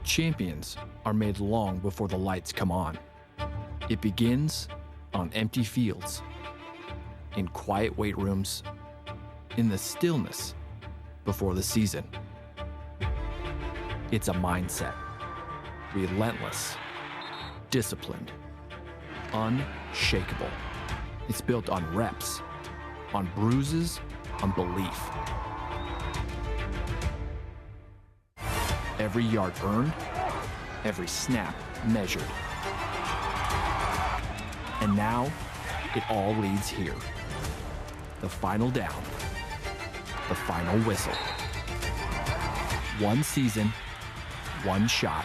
Champions are made long before the lights come on. It begins on empty fields, in quiet weight rooms, in the stillness before the season. It's a mindset. Relentless, disciplined, unshakable. It's built on reps, on bruises, on belief. Every yard earned, every snap measured. And now, it all leads here. The final down, the final whistle. One season, one shot,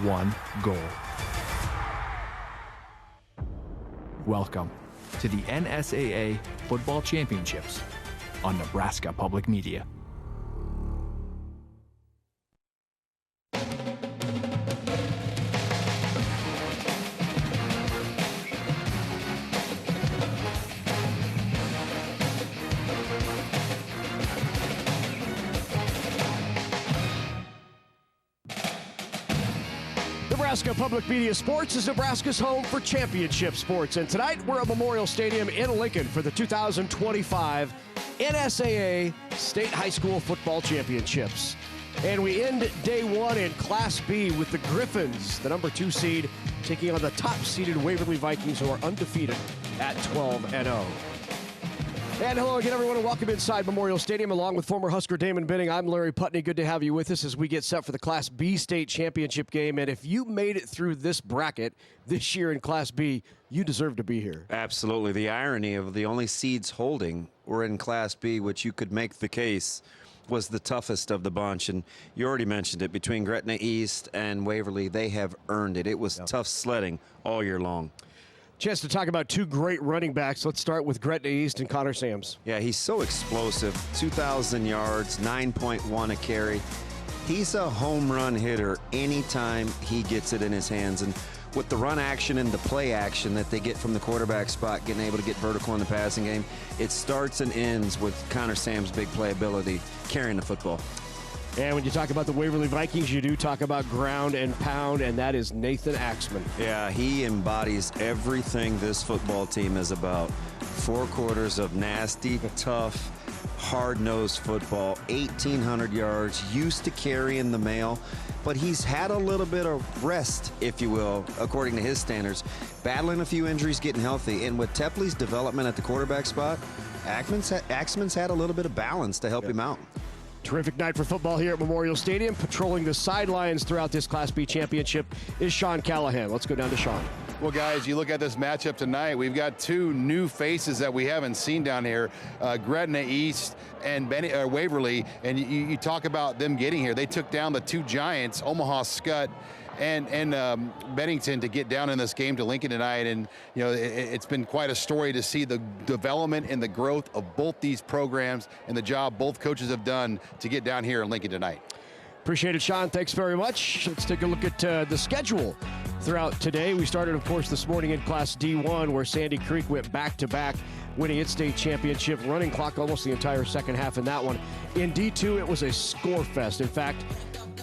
one goal. Welcome to the NSAA Football Championships on Nebraska Public Media. Nebraska Public Media Sports is Nebraska's home for championship sports. And tonight we're at Memorial Stadium in Lincoln for the 2025 NSAA State High School Football Championships. And we end day one in Class B with the Griffiths, the number 2 seed, taking on the top-seeded Waverly Vikings, who are undefeated at 12-0. And hello again, everyone, and welcome inside Memorial Stadium. Along with former Husker Damon Benning, I'm Larry Putney. Good to have you with us as we get set for the Class B state championship game. And if you made it through this bracket this year in Class B, you deserve to be here. Absolutely. The irony of the only seeds holding were in Class B, which you could make the case was the toughest of the bunch. And you already mentioned it, between Gretna East and Waverly, they have earned it. It was tough sledding all year long. Chance to talk about two great running backs. Let's start with Gretna East and Connor Sams. Yeah, he's so explosive. 2,000 yards, 9.1 a carry. He's a home run hitter anytime he gets it in his hands. And with the run action and the play action that they get from the quarterback spot, getting able to get vertical in the passing game, it starts and ends with Connor Sams' big playability carrying the football. And when you talk about the Waverly Vikings, you do talk about ground and pound, and that is Nathan Axman. Yeah, he embodies everything this football team is about. 4 quarters of nasty, tough, hard-nosed football, 1,800 yards, used to carrying the mail, but he's had a little bit of rest, if you will, according to his standards, battling a few injuries, getting healthy. And with Tepley's development at the quarterback spot, Axman's had a little bit of balance to help him out. Terrific night for football here at Memorial Stadium. Patrolling the sidelines throughout this Class B championship is Sean Callahan. Let's go down to Sean. Well, guys, you look at this matchup tonight, we've got 2 new faces that we haven't seen down here, Gretna East and Waverly, and you talk about them getting here. They took down the 2 giants, Omaha Skutt and Bennington, to get down in this game to Lincoln tonight. And you know, it's been quite a story to see the development and the growth of both these programs and the job both coaches have done to get down here in Lincoln tonight. Appreciate it, Sean. Thanks very much. Let's take a look at the schedule throughout today. We started, of course, this morning in Class D1, where Sandy Creek went back-to-back, winning its state championship. Running clock almost the entire second half in that one. In D2, it was a score fest. In fact,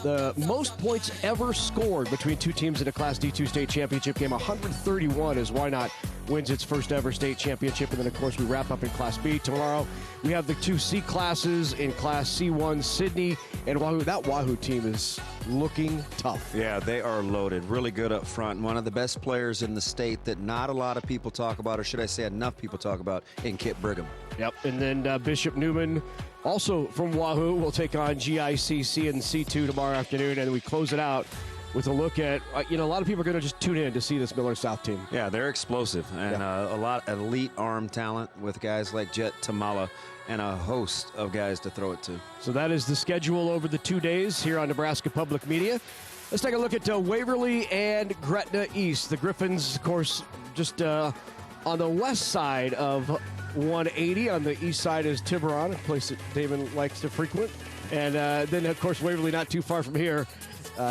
the most points ever scored between 2 teams in a Class D2 state championship game, 131, as Why Not wins its first ever state championship. And then, of course, we wrap up in Class B. Tomorrow, we have the 2 C classes in Class C1, Sydney and Wahoo. That Wahoo team is looking tough. Yeah, they are loaded, really good up front. One of the best players in the state that not a lot of people talk about, or should I say enough people talk about, in Kit Brigham. Yep, and then Bishop Newman, also from Wahoo, will take on GICC in C2 tomorrow afternoon, and we close it out with a look at, a lot of people are going to just tune in to see this Miller South team. Yeah, they're explosive, and a lot of elite arm talent with guys like Jet Tamala and a host of guys to throw it to. So that is the schedule over the 2 days here on Nebraska Public Media. Let's take a look at Waverly and Gretna East. The Griffins, of course, just on the west side of 180. On the east side is Tiburon, a place that Damon likes to frequent. And then, of course, Waverly not too far from here.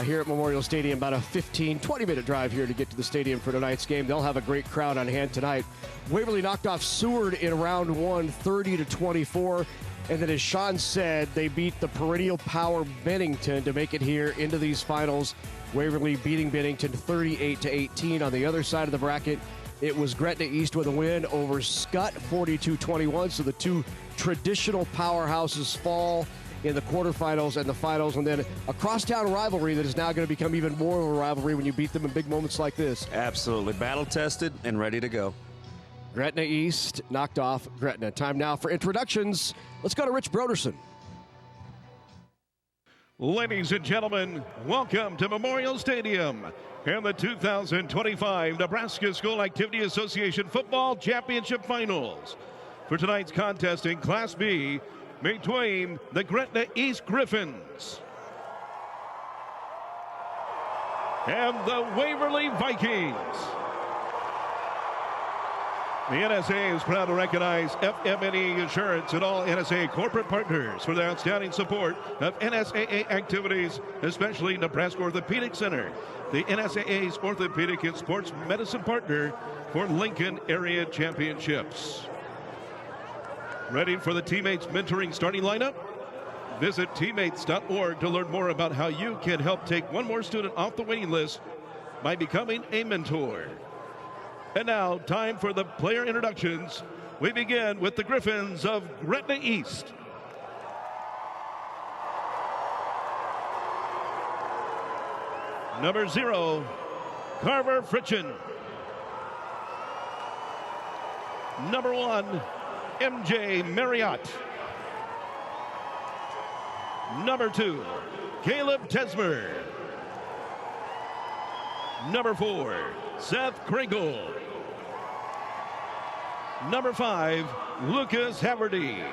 Here at Memorial Stadium, about a 20-minute drive here to get to the stadium for tonight's game. They'll have a great crowd on hand tonight. Waverly knocked off Seward in round 1, 30-24. And then, as Sean said, they beat the perennial power Bennington to make it here into these finals. Waverly beating Bennington 38-18. On the other side of the bracket, it was Gretna East with a win over Scott 42-21. So the two traditional powerhouses fall in the quarterfinals and the finals. And then a crosstown rivalry that is now going to become even more of a rivalry when you beat them in big moments like this. Absolutely. Battle-tested and ready to go. Gretna East knocked off Gretna. Time now for introductions. Let's go to Rich Broderson. Ladies and gentlemen, welcome to Memorial Stadium and the 2025 Nebraska School Activity Association Football Championship Finals. For tonight's contest in Class B between the Gretna East Griffiths and the Waverly Vikings. The NSAA is proud to recognize FMNE Insurance and all NSAA corporate partners for their outstanding support of NSAA activities, especially Nebraska Orthopedic Center, the NSAA's orthopedic and sports medicine partner for Lincoln Area Championships. Ready for the Teammates Mentoring starting lineup? Visit teammates.org to learn more about how you can help take one more student off the waiting list by becoming a mentor. And now, time for the player introductions. We begin with the Griffins of Gretna East. Number 0, Carver Fritchen. Number 1, MJ Marriott. Number 2, Caleb Tesmer. Number 4, Seth Krinkle. Number 5, Lucas Haverty.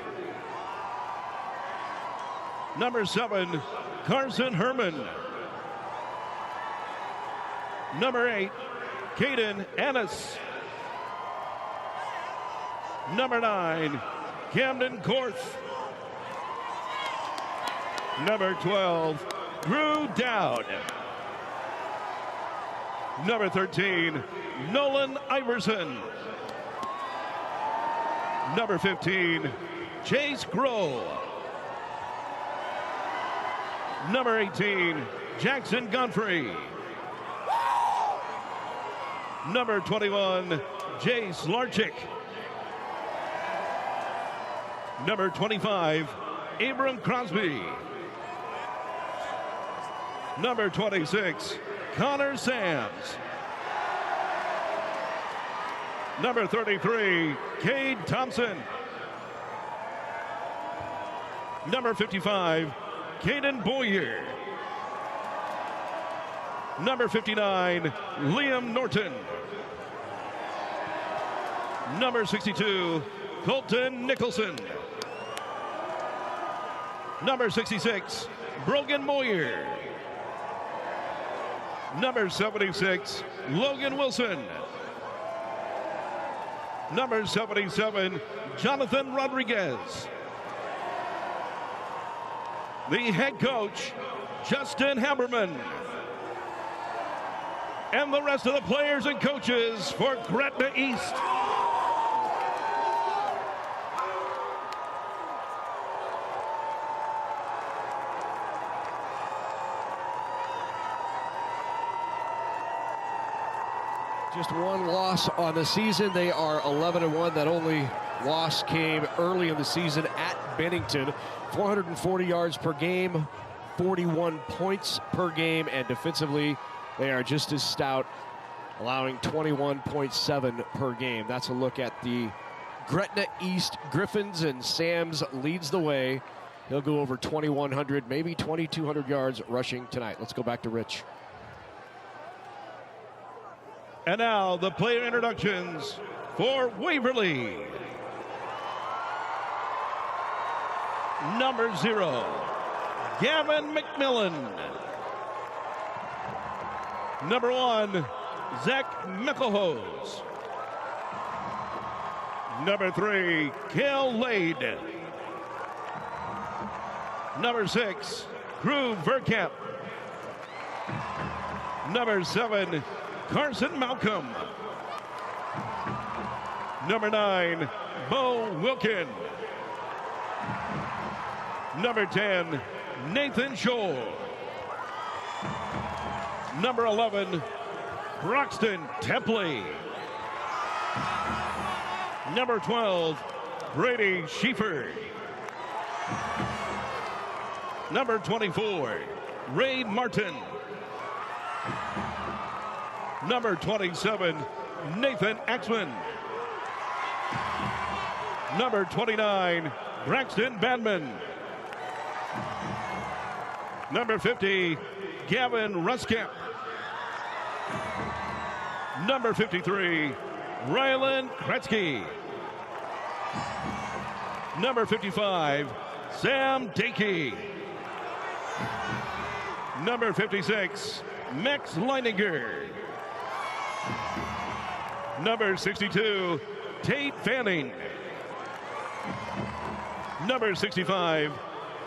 Number 7, Carson Herman. Number 8, Caden Annis. Number 9, Camden Korth. Number 12, Drew Dowd. Number 13, Nolan Iverson. Number 15, Chase Grohl. Number 18, Jackson Godfrey. Number 21, Jace Larchick. Number 25, Abram Crosby. Number 26, Connor Sams. Number 33, Cade Thompson. Number 55, Caden Boyer. Number 59, Liam Norton. Number 62, Colton Nicholson. Number 66, Brogan Moyer. Number 76, Logan Wilson. Number 77, Jonathan Rodriguez. The head coach, Justin Haberman. And the rest of the players and coaches for Gretna East. Just one loss on the season. They are 11-1. That only loss came early in the season at Bennington. 440 yards per game, 41 points per game, and defensively, they are just as stout, allowing 21.7 per game. That's a look at the Gretna East Griffins, and Sams leads the way. He'll go over 2,100, maybe 2,200 yards rushing tonight. Let's go back to Rich. And now the player introductions for Waverly. Number 0, Gavin McMillan. Number 1, Zach Mickelhose. Number 3, Cale Lade. Number 6, Crew Verkamp. Number 7, Carson Malcolm. Number 9, Bo Wilkin. Number 10, Nathan Scholl. Number 11, Broxton Templey. Number 12, Brady Schieffer. Number 24, Ray Martin. Number 27, Nathan Axman. Number 29, Braxton Badman. Number 50, Gavin Ruskamp. Number 53, Rylan Kretzky. Number 55, Sam Dakey. Number 56, Max Leininger. Number 62, Tate Fanning. Number 65,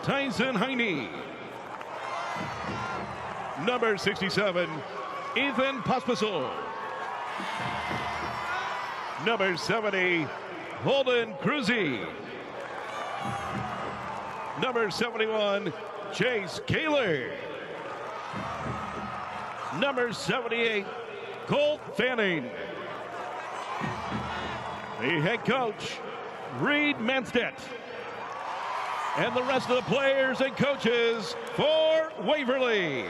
Tyson Heine. Number 67, Ethan Pospisil. Number 70, Holden Cruzy. Number 71, Chase Kaler. Number 78, Colt Fanning. The head coach, Reed Manstedt. And the rest of the players and coaches for Waverly.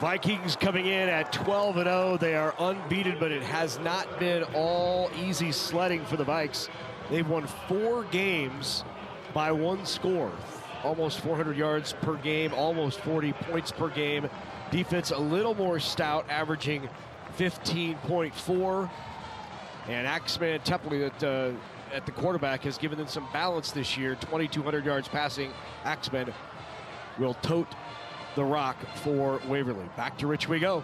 Vikings coming in at 12-0. They are unbeaten, but it has not been all easy sledding for the Vikes. They've won 4 games by 1 score. Almost 400 yards per game, almost 40 points per game. Defense a little more stout, averaging 15.4. And Axman Tepley at the quarterback has given them some balance this year. 2,200 yards passing. Axman will tote the rock for Waverly. Back to Rich we go.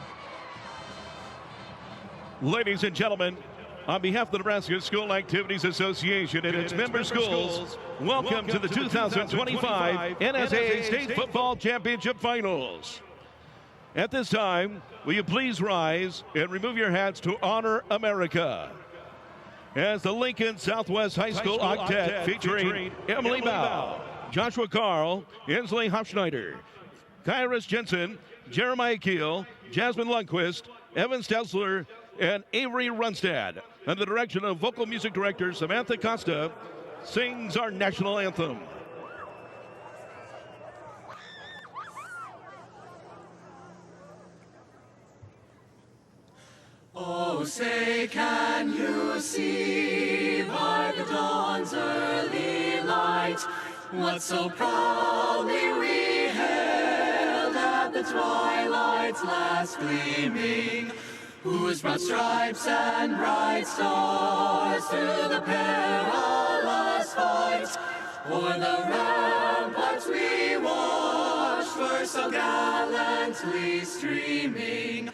Ladies and gentlemen, on behalf of the Nebraska School Activities Association and its member schools, welcome to the 2025 NSAA State Football Championship Finals. At this time, will you please rise and remove your hats to honor America? As the Lincoln Southwest High School Octet featuring Emily Bow, Joshua Carl, Inslee Hofschneider, Kyrus Jensen, Jeremiah Keel, Jasmine Lundquist, Evan Stelsler, and Avery Runstad, under the direction of vocal music director Samantha Costa, sings our national anthem. Oh, say, can you see by the dawn's early light what so proudly we hailed at the twilight's last gleaming, whose broad stripes and bright stars through the perilous fight o'er the ramparts we watched were so gallantly streaming,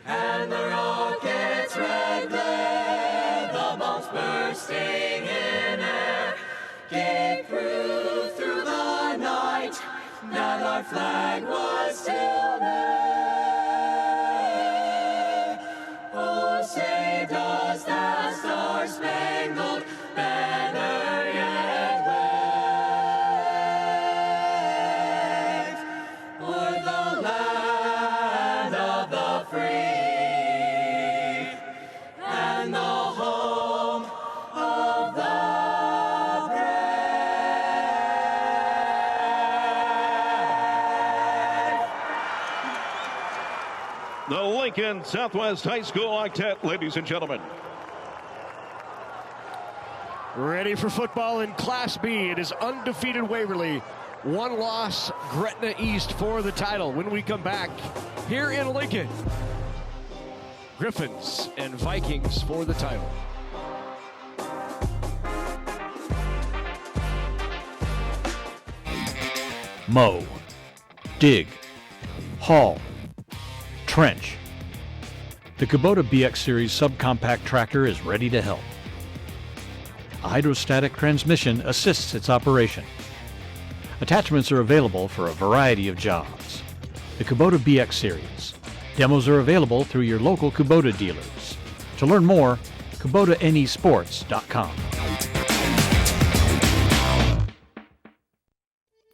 and the rocket's red glare, the bombs bursting in air, gave proof through the night that our flag was still there. Oh, say, does that star-spangled banner yet wave o'er the land of the free and the home of the brave? The Lincoln Southwest High School Octet, ladies and gentlemen. Ready for football in Class B. It is undefeated Waverly. 1 loss, Gretna East for the title. When we come back here in Lincoln, Griffiths and Vikings for the title. Mow, dig, haul, trench. The Kubota BX Series subcompact tractor is ready to help. A hydrostatic transmission assists its operation. Attachments are available for a variety of jobs. the Kubota BX Series. Demos are available through your local Kubota dealers. To learn more, KubotaNEsports.com.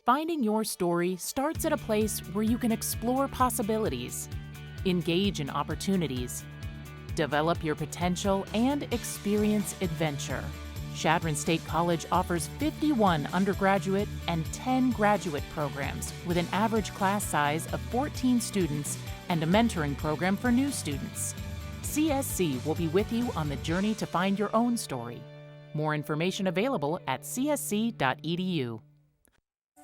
Finding your story starts at a place where you can explore possibilities, engage in opportunities, develop your potential, and experience adventure. Chadron State College offers 51 undergraduate and 10 graduate programs with an average class size of 14 students and a mentoring program for new students. CSC will be with you on the journey to find your own story. More information available at csc.edu.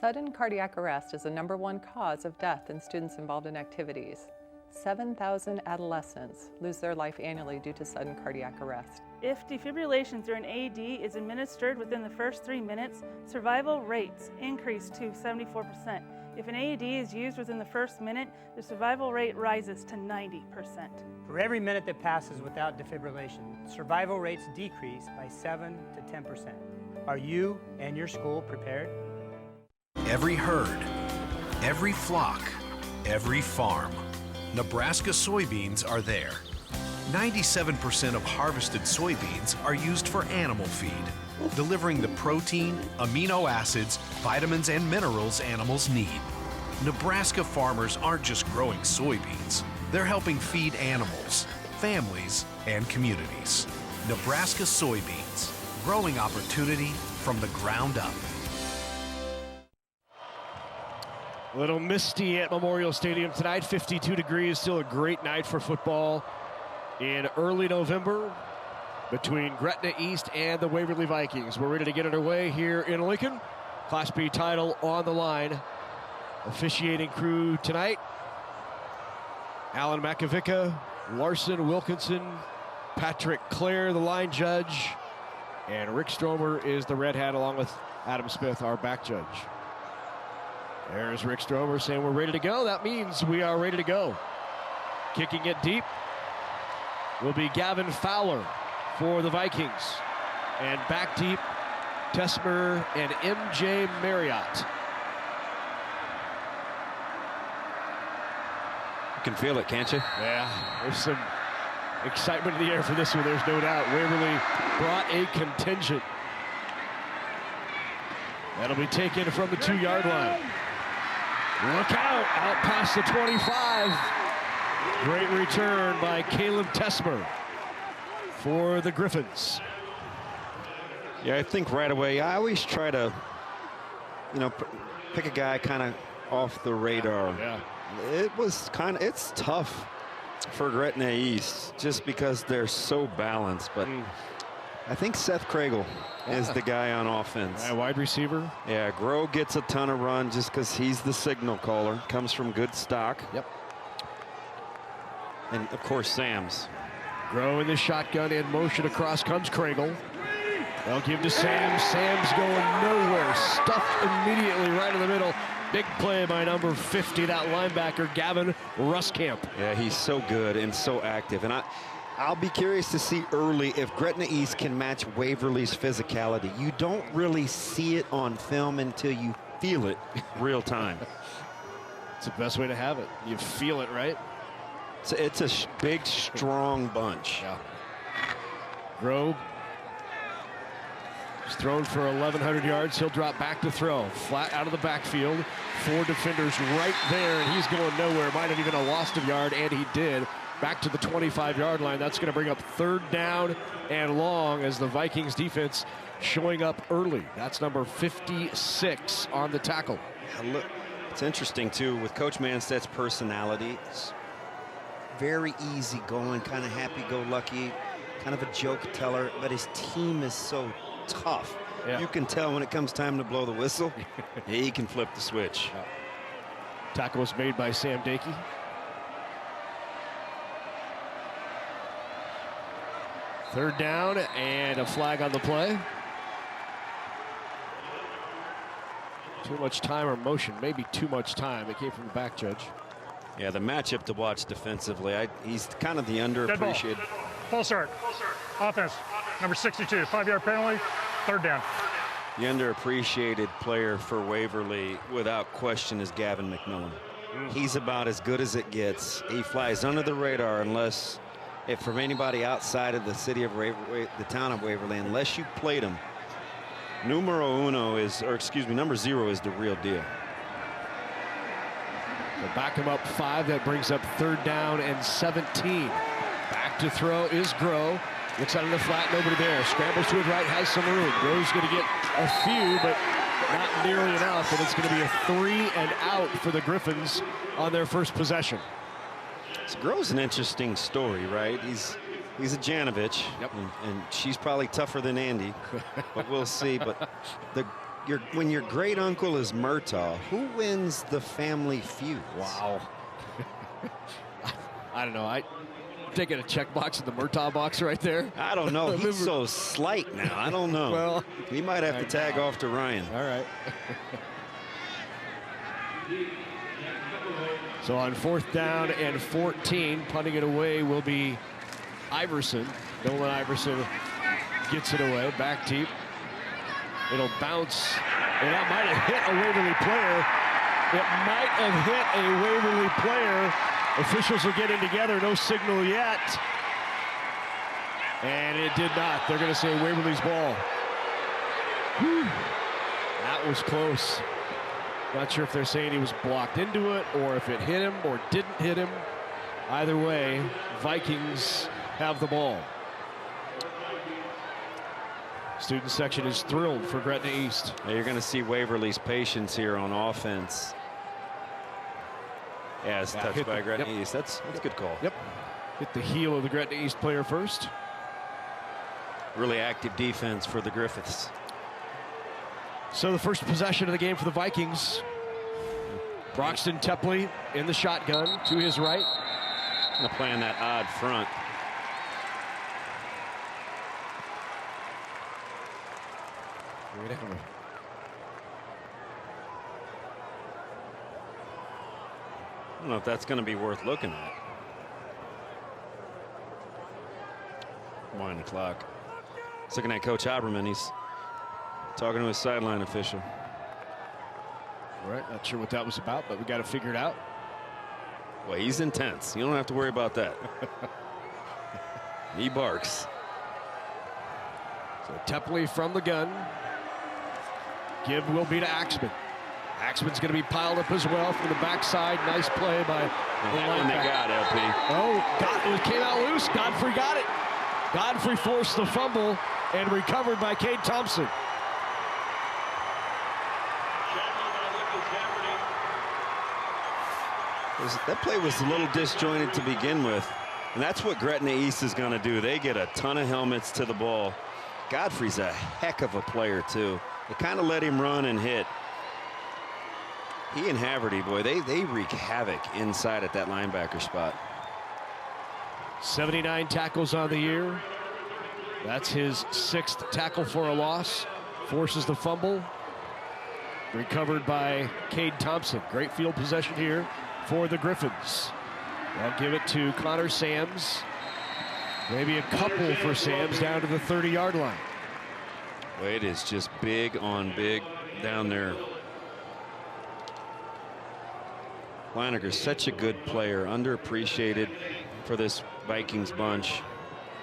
Sudden cardiac arrest is the #1 cause of death in students involved in activities. 7,000 adolescents lose their life annually due to sudden cardiac arrest. If defibrillation through an AED is administered within the first 3 minutes, survival rates increase to 74%. If an AED is used within the first minute, the survival rate rises to 90%. For every minute that passes without defibrillation, survival rates decrease by 7 to 10%. Are you and your school prepared? Every herd, every flock, every farm. Nebraska soybeans are there. 97% of harvested soybeans are used for animal feed, delivering the protein, amino acids, vitamins, and minerals animals need. Nebraska farmers aren't just growing soybeans, they're helping feed animals, families, and communities. Nebraska soybeans, growing opportunity from the ground up. A little misty at Memorial Stadium tonight, 52 degrees, still a great night for football in early November between Gretna East and the Waverly Vikings. We're ready to get underway here in Lincoln. Class B title on the line. Officiating crew tonight: Alan Makovica, Larson Wilkinson, Patrick Clare, the line judge, and Rick Stromer is the red hat, along with Adam Smith, our back judge. There's Rick Stromer saying we're ready to go. That means we are ready to go. Kicking it deep will be Gavin Fowler for the Vikings. And back deep, Tesmer and MJ Marriott. You can feel it, can't you? Yeah, there's some excitement in the air for this one, there's no doubt. Waverly brought a contingent. That'll be taken from the 2-yard line. Look out past the 25. Great return by Caleb Tesmer for the Griffiths. Yeah, I think right away, I always try to, pick a guy kind of off the radar. Yeah. It's tough for Gretna East just because they're so balanced, but I think Seth Craigle is the guy on offense. Wide receiver. Yeah, Groh gets a ton of run just because he's the signal caller. Comes from good stock. Yep. And, of course, Sams. Groh in the shotgun, in motion across comes Craigle. They'll give to Sams. Sams going nowhere. Stuffed immediately right in the middle. Big play by number 50, that linebacker, Gavin Ruskamp. Yeah, he's so good and so active. And I'll be curious to see early if Gretna East can match Waverly's physicality. You don't really see it on film until you feel it real time. It's the best way to have it. You feel it, right? It's a big, strong bunch. Yeah. Groh is thrown for 1,100 yards. He'll drop back to throw. Flat out of the backfield. 4 defenders right there, and he's going nowhere. Might have even lost a yard, and he did. Back to the 25-yard line. That's going to bring up 3rd down and long as the Vikings defense showing up early. That's number 56 on the tackle. Yeah, look, it's interesting, too, with Coach Manstedt's personality. It's very easy going, kind of happy-go-lucky, kind of a joke teller, but his team is so tough. Yeah. You can tell when it comes time to blow the whistle, he can flip the switch. Yeah. Tackle was made by Sam Dakey. Third down and a flag on the play. Too much time or motion, maybe too much time. It came from the back judge. Yeah, the matchup to watch defensively. He's kind of the underappreciated. Full start. Offense. Number 62. 5-yard penalty. 3rd down. The underappreciated player for Waverly, without question, is Gavin McMillan. He's about as good as it gets. He flies under the radar unless, if from anybody outside of the city of Waverly, the town of Waverly, unless you played him. Number 0 is the real deal. They'll back him up 5. That brings up 3rd down and 17. Back to throw is Groh. Looks out of the flat, nobody there. Scrambles to his right, has some room. Groh's going to get a few, but not nearly enough. And it's going to be a 3 and out for the Griffins on their first possession. So Groh's an interesting story, right? He's a Janovich, yep. and she's probably tougher than Andy, but we'll see. But when your great uncle is Murtaugh, who wins the family feud? Wow. I don't know. I'm taking a check box in the Murtaugh box right there. I don't know. He's so slight now. I don't know. Well, he might have to tag off to Ryan. All right. So on 4th down and 14, punting it away will be Iverson. Nolan Iverson gets it away, back deep. It'll bounce, and that might have hit a Waverly player. It might have hit a Waverly player. Officials are getting together, no signal yet. And it did not. They're going to say Waverly's ball. Whew. That was close. Not sure if they're saying he was blocked into it or if it hit him or didn't hit him. Either way, Vikings have the ball. Student section is thrilled for Gretna East. Now you're going to see Waverly's patience here on offense. Yeah, it's touched by Gretna East. That's a good call. Yep. Hit the heel of the Gretna East player first. Really active defense for the Griffiths. So the first possession of the game for the Vikings. Broxton Tepley in the shotgun to his right. Playing that odd front. I don't know if that's going to be worth looking at. Wind the clock. He's looking at Coach Haberman. He's talking to his sideline official. All right, not sure what that was about, but we got to figure it out. Well, he's intense. You don't have to worry about that. He barks. So Tepley from the gun. Give will be to Axman. Axman's going to be piled up as well from the backside. Nice play by the one they got, LP. Oh, it came out loose. Godfrey got it. Godfrey forced the fumble and recovered by Cade Thompson. That play was a little disjointed to begin with, and that's what Gretna East is going to do. They get a ton of helmets to the ball. Godfrey's a heck of a player, too. They kind of let him run and hit. He and Haverty, boy, they wreak havoc inside at that linebacker spot. 79 tackles on the year. That's his 6th tackle for a loss. Forces the fumble. Recovered by Cade Thompson. Great field possession here for the Griffins. They'll give it to Connor Sams. Maybe a couple for Sams down to the 30-yard line. Well, it is just big on big down there. Leineger's such a good player, underappreciated for this Vikings bunch.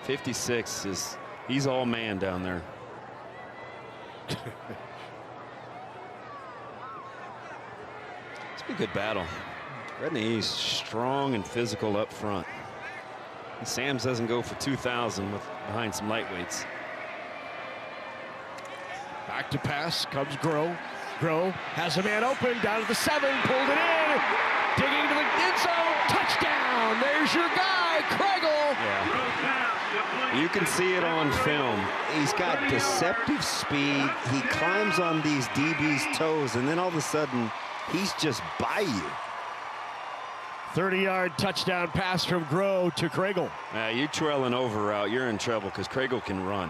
56 he's all man down there. It's been a good battle. Gretna East strong and physical up front. And Sams doesn't go for 2,000 behind some lightweights. Back to pass comes Groh. Groh has a man open down to the 7, pulled it in, digging to the end zone, touchdown. There's your guy, Kregel. Yeah. You can see it on film. He's got deceptive speed. He climbs on these DB's toes, and then all of a sudden, he's just by you. 30-yard touchdown pass from Groh to Kregel. You trail an over route, you're in trouble because Kregel can run.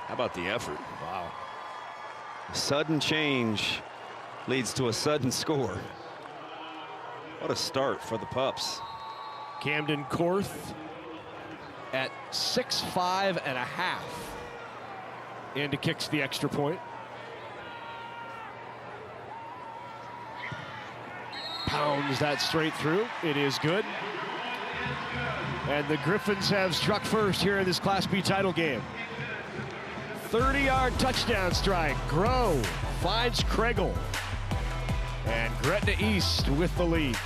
How about the effort? Wow. A sudden change leads to a sudden score. What a start for the Pups. Camden Korth at 6'5 and a half. And kicks the extra point. pounds that straight through. It is good. And the Griffins have struck first here in this Class B title game. 30-yard touchdown strike. Groh finds Kregel. And Gretna East with the lead.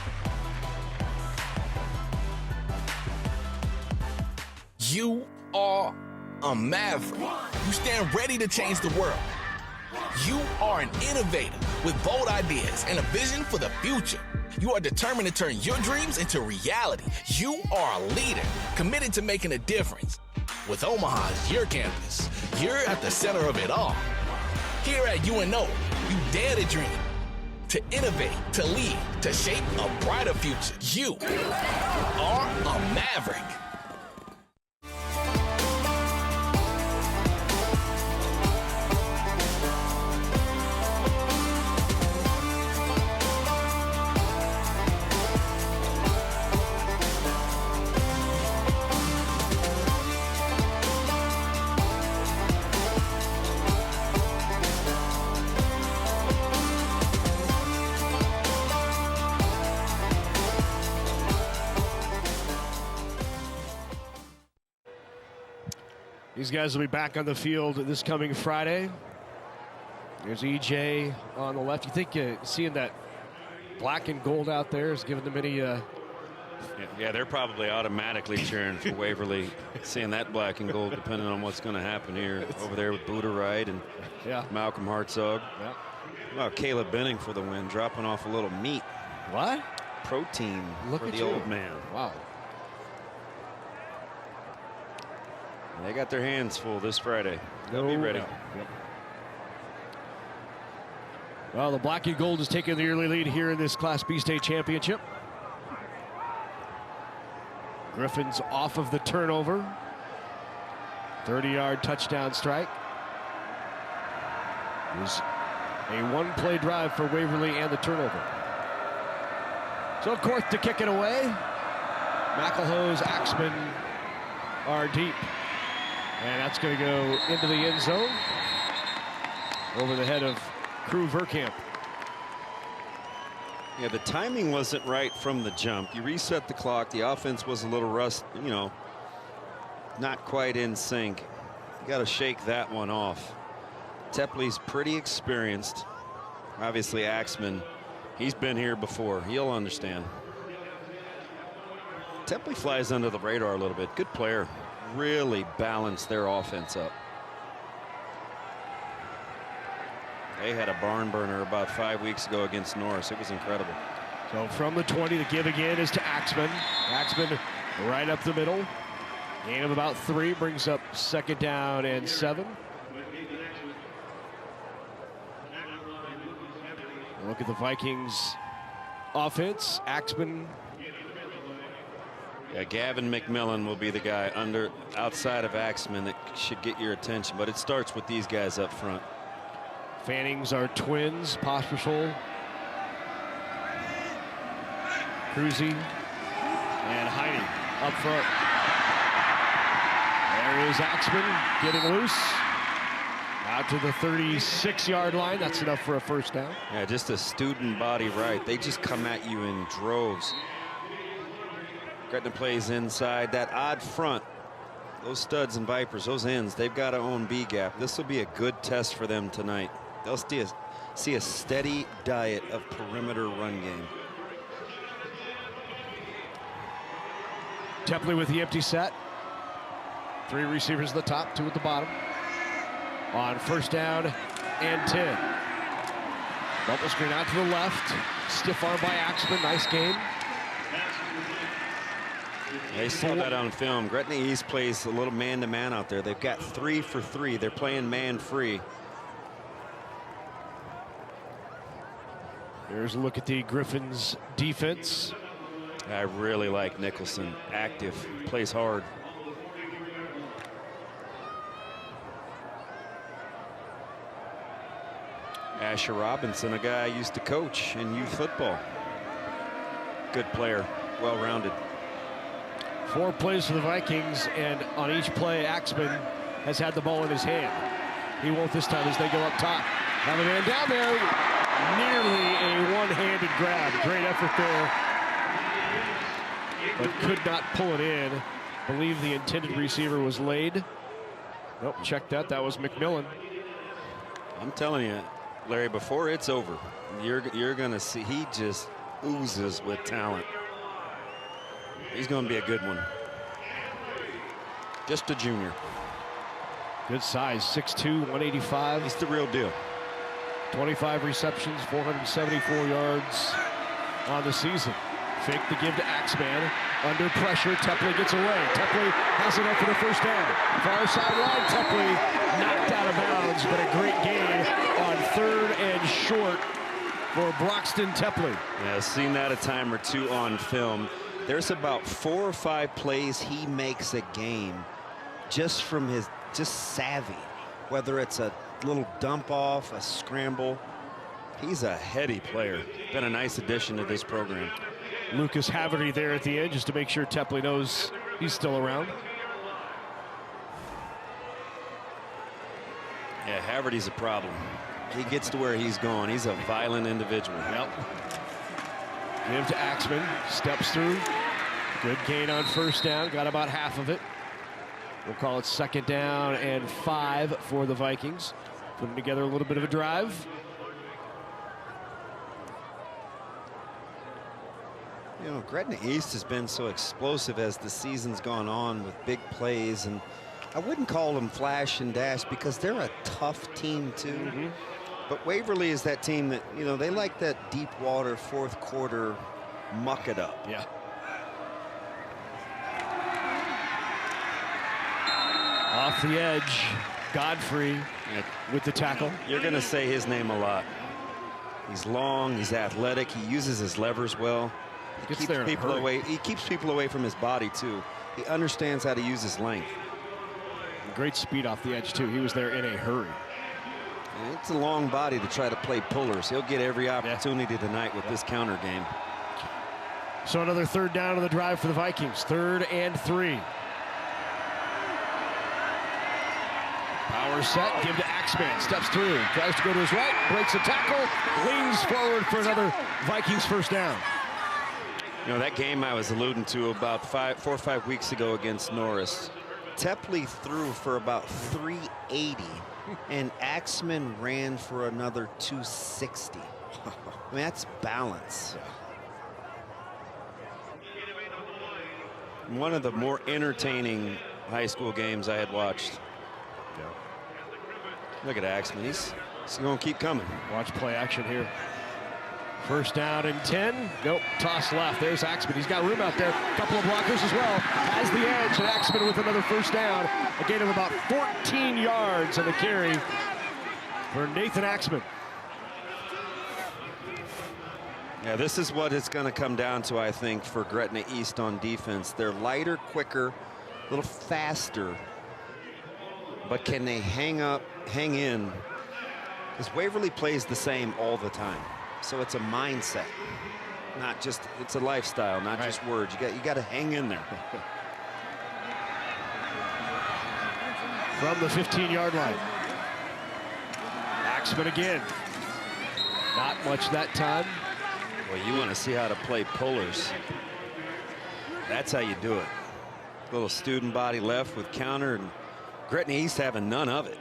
You are a maverick. You stand ready to change the world. You are an innovator with bold ideas and a vision for the future. You are determined to turn your dreams into reality. You are a leader, committed to making a difference. With Omaha as your campus, you're at the center of it all. Here at UNO, you dare to dream, to innovate, to lead, to shape a brighter future. You are a maverick. These guys will be back on the field this coming Friday. There's EJ on the left. You think seeing that black and gold out there is giving them any... Yeah, they're probably automatically cheering for Waverly, seeing that black and gold, depending on what's going to happen here. Over there with Buddha Wright and Malcolm Hartzog. Yeah. Wow, Caleb Benning for the win, dropping off a little meat. What? Protein Look for at the you. old man. Wow. They got their hands full this Friday. They'll be ready. Yep. Well, the black and gold has taken the early lead here in this Class B state championship. Griffins off of the turnover. 30-yard touchdown strike. It was a one-play drive for Waverly and the turnover. So Korth to kick it away. McElhose, Axman are deep. And that's going to go into the end zone over the head of Crew Verkamp. Yeah, the timing wasn't right from the jump. You reset the clock. The offense was a little not quite in sync. You got to shake that one off. Tepley's pretty experienced. Obviously, Axman, he's been here before. He'll understand. Tepley flies under the radar a little bit. Good player. Really balanced their offense up. They had a barn burner about 5 weeks ago against Norris. It was incredible. So from the 20, the give again is to Axman. Axman right up the middle. Gain of about 3 brings up 2nd down and 7. Look at the Vikings offense. Axman. Yeah, Gavin McMillan will be the guy outside of Axman that should get your attention, but it starts with these guys up front. Fannings are twins, Pospisil, Cruzy, and Heine up front. There is Axman getting loose. Out to the 36-yard line. That's enough for a 1st down. Yeah, just a student body right. They just come at you in droves. Gretna plays inside. That odd front, those studs and Vipers, those ends, they've got to own B gap. This will be a good test for them tonight. They'll see a steady diet of perimeter run game. Tepley with the empty set. 3 receivers at the top, 2 at the bottom. On 1st down and 10. Bubble screen out to the left. Stiff arm by Axman. Nice game. They saw that on film. Gretna East plays a little man-to-man out there. They've got 3 for 3. They're playing man-free. Here's a look at the Griffins defense. I really like Nicholson. Active, plays hard. Asher Robinson, a guy I used to coach in youth football. Good player, well-rounded. 4 plays for the Vikings, and on each play, Axman has had the ball in his hand. He won't this time as they go up top. Have a man down there. nearly a one-handed grab. Great effort there, but could not pull it in. Believe the intended receiver was laid. Nope, check that. That was McMillan. I'm telling you, Larry, before it's over, you're going to see he just oozes with talent. He's going to be a good one. Just a junior. Good size, 6'2", 185. He's the real deal. 25 receptions, 474 yards on the season. Fake the give to Axman. Under pressure, Tepley gets away. Tepley has enough for the first down. Far sideline, Tepley knocked out of bounds, but a great gain on 3rd and short for Broxton Tepley. Yeah, I've seen that a time or two on film. There's about 4 or 5 plays he makes a game just from his savvy, whether it's a little dump off, a scramble. He's a heady player. Been a nice addition to this program. Lucas Haverty there at the end just to make sure Tepley knows he's still around. Yeah, Haverty's a problem. He gets to where he's going. He's a violent individual. Yep. Give to Axman, steps through. Good gain on first down, got about half of it. We'll call it 2nd down and 5 for the Vikings. Putting together a little bit of a drive. You know, Gretna East has been so explosive as the season's gone on with big plays, and I wouldn't call them flash and dash because they're a tough team too. But Waverly is that team that, you know, they like that deep water 4th quarter muck it up. Yeah. Off the edge, Godfrey with the tackle. You're going to say his name a lot. He's long, he's athletic, he uses his levers well. He keeps people away. He keeps people away from his body too. He understands how to use his length. Great speed off the edge too. He was there in a hurry. And it's a long body to try to play pullers. He'll get every opportunity tonight with this counter game. So another 3rd down on the drive for the Vikings. 3rd and 3. Power set, give to Axman, steps through, tries to go to his right, breaks a tackle, leans forward for another Vikings first down. You know, that game I was alluding to about 4 or 5 weeks ago against Norris, Tepley threw for about 380, and Axman ran for another 260. I mean, that's balance. One of the more entertaining high school games I had watched. Look at Axman. He's going to keep coming. Watch play action here. 1st down and 10. Nope, toss left. There's Axman. He's got room out there. A couple of blockers as well. Has the edge, and Axman with another 1st down. A gain of about 14 yards on the carry for Nathan Axman. Yeah, this is what it's going to come down to, I think, for Gretna East on defense. They're lighter, quicker, a little faster. But can they hang in? Because Waverly plays the same all the time. So it's a mindset, not just, it's a lifestyle, not just words. You got to hang in there. From the 15-yard line. Axman again. Not much that time. Well, you want to see how to play pullers. That's how you do it. Little student body left with counter, and Gretna East having none of it.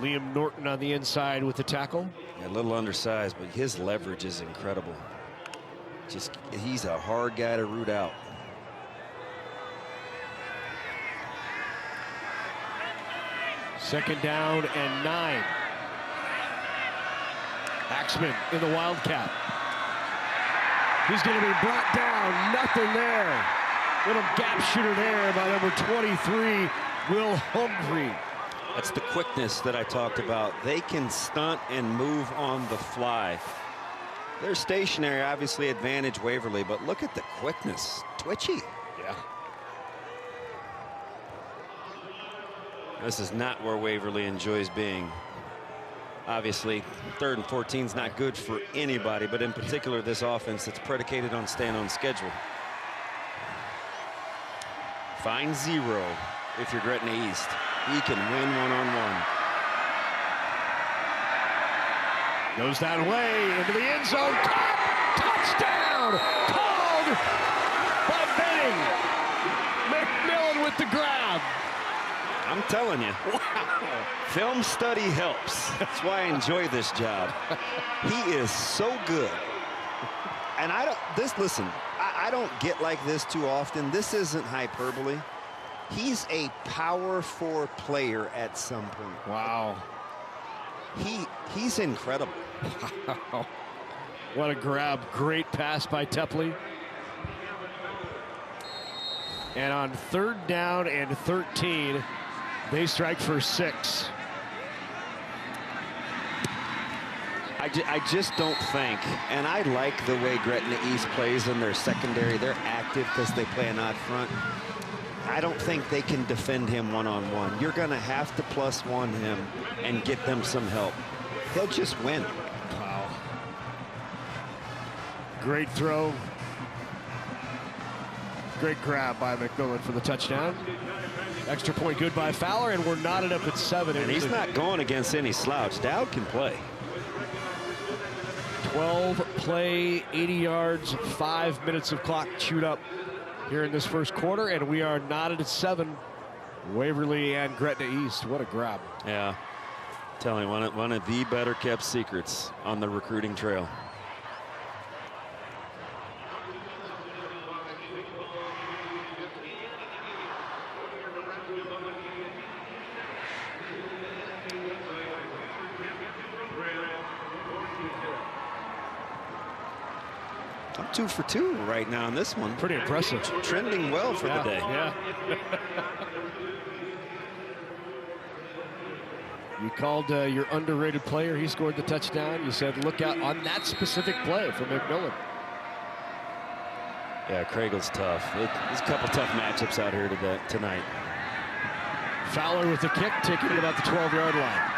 Liam Norton on the inside with the tackle. Yeah, a little undersized, but his leverage is incredible. He's a hard guy to root out. Second down and 9. Axman in the Wildcat. He's going to be brought down. Nothing there. Little gap shooter there by number 23, Will Humphrey. That's the quickness that I talked about. They can stunt and move on the fly. They're stationary, obviously advantage Waverly, but look at the quickness. Twitchy. Yeah. This is not where Waverly enjoys being. Obviously, 3rd and 14 is not good for anybody, but in particular this offense that's predicated on staying on schedule. Find 0 if you're Gretna East. He can win one-on-one. Goes that way into the end zone. Caught! Touchdown! Called by Benning. McMillan with the grab. I'm telling you. Wow. Film study helps. That's why I enjoy this job. He is so good. And I don't get like this too often. This isn't hyperbole. He's a power 4 player at some point. Wow. He's incredible. Wow. What a grab. Great pass by Tepley. And on 3rd down and 13, they strike for 6. I just don't think, and I like the way Gretna East plays in their secondary. They're active because they play an odd front. I don't think they can defend him one-on-one. You're going to have to +1 him and get them some help. He'll just win. Wow. Great throw. Great grab by McMillan for the touchdown. Extra point good by Fowler, and we're knotted up at 7. And he's not going against any slouch. Dowd can play. 12 play, 80 yards, 5 minutes of clock chewed up here in this first quarter, and we are knotted at 7. Waverly and Gretna East. What a grab. Yeah. Telling you, one of the better kept secrets on the recruiting trail. I'm 2 for 2 right now in this one. Pretty impressive. Trending well for the day. Yeah. You called your underrated player. He scored the touchdown. You said look out on that specific play for McMillan. Yeah, Kragel's tough. There's a couple tough matchups out here tonight. Fowler with the kick, taking it about the 12-yard line.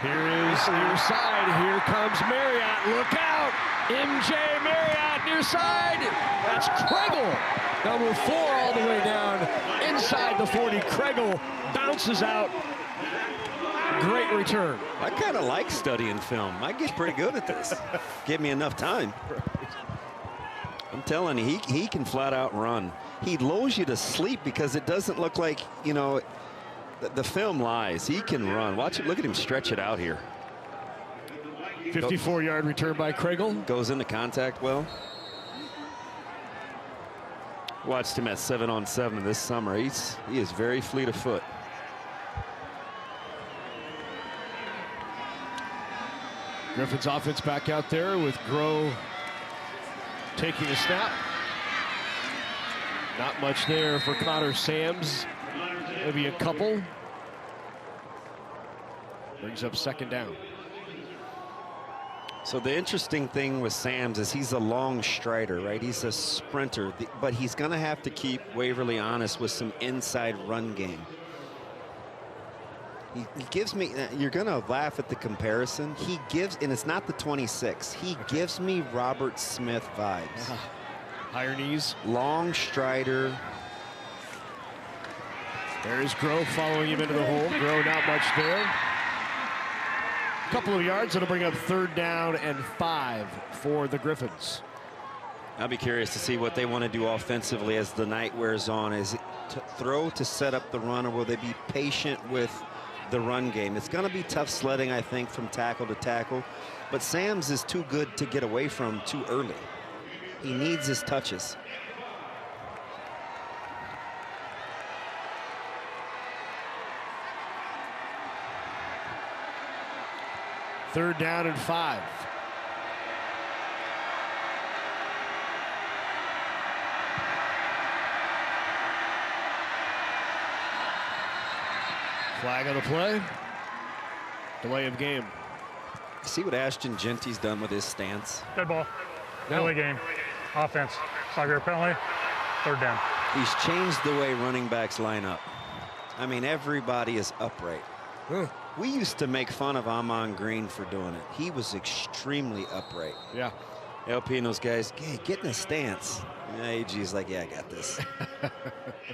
Here is near side. Here comes Marriott. Look out! MJ Marriott near side. That's Kregel. Number 4 all the way down inside the 40. Kregel bounces out. Great return. I kind of like studying film. I get pretty good at this. Give me enough time. I'm telling you, he can flat out run. He lulls you to sleep because it doesn't look like, you know, the film lies. He can run. Watch it. Look at him stretch it out here. 54-yard return by Kregel. Goes into contact well. Watched him at 7-on-7 this summer. He is very fleet of foot. Griffiths offense back out there with Groh taking a snap. Not much there for Connor Sams. Maybe a couple. Brings up 2nd down. So the interesting thing with Sams is he's a long strider, right? He's a sprinter, but he's going to have to keep Waverly honest with some inside run game. He gives me, you're going to laugh at the comparison. He gives, and it's not the 26, he gives me Robert Smith vibes. Higher knees. Long strider. There's Groh following him into the hole. Groh not much there. Couple of yards. It'll bring up 3rd down and 5 for the Griffins. I'll be curious to see what they want to do offensively as the night wears on. Is it to throw to set up the run, or will they be patient with the run game? It's going to be tough sledding, I think, from tackle to tackle. But Sams is too good to get away from too early. He needs his touches. Third down and 5. Flag on the play. Delay of game. See what Ashton Genty's done with his stance? Dead ball. Delay game. Offense. 5-yard penalty. 3rd down. He's changed the way running backs line up. I mean, everybody is upright. We used to make fun of Amon Green for doing it. He was extremely upright. Yeah. LP and those guys, hey, get in a stance. And AG's like, yeah, I got this.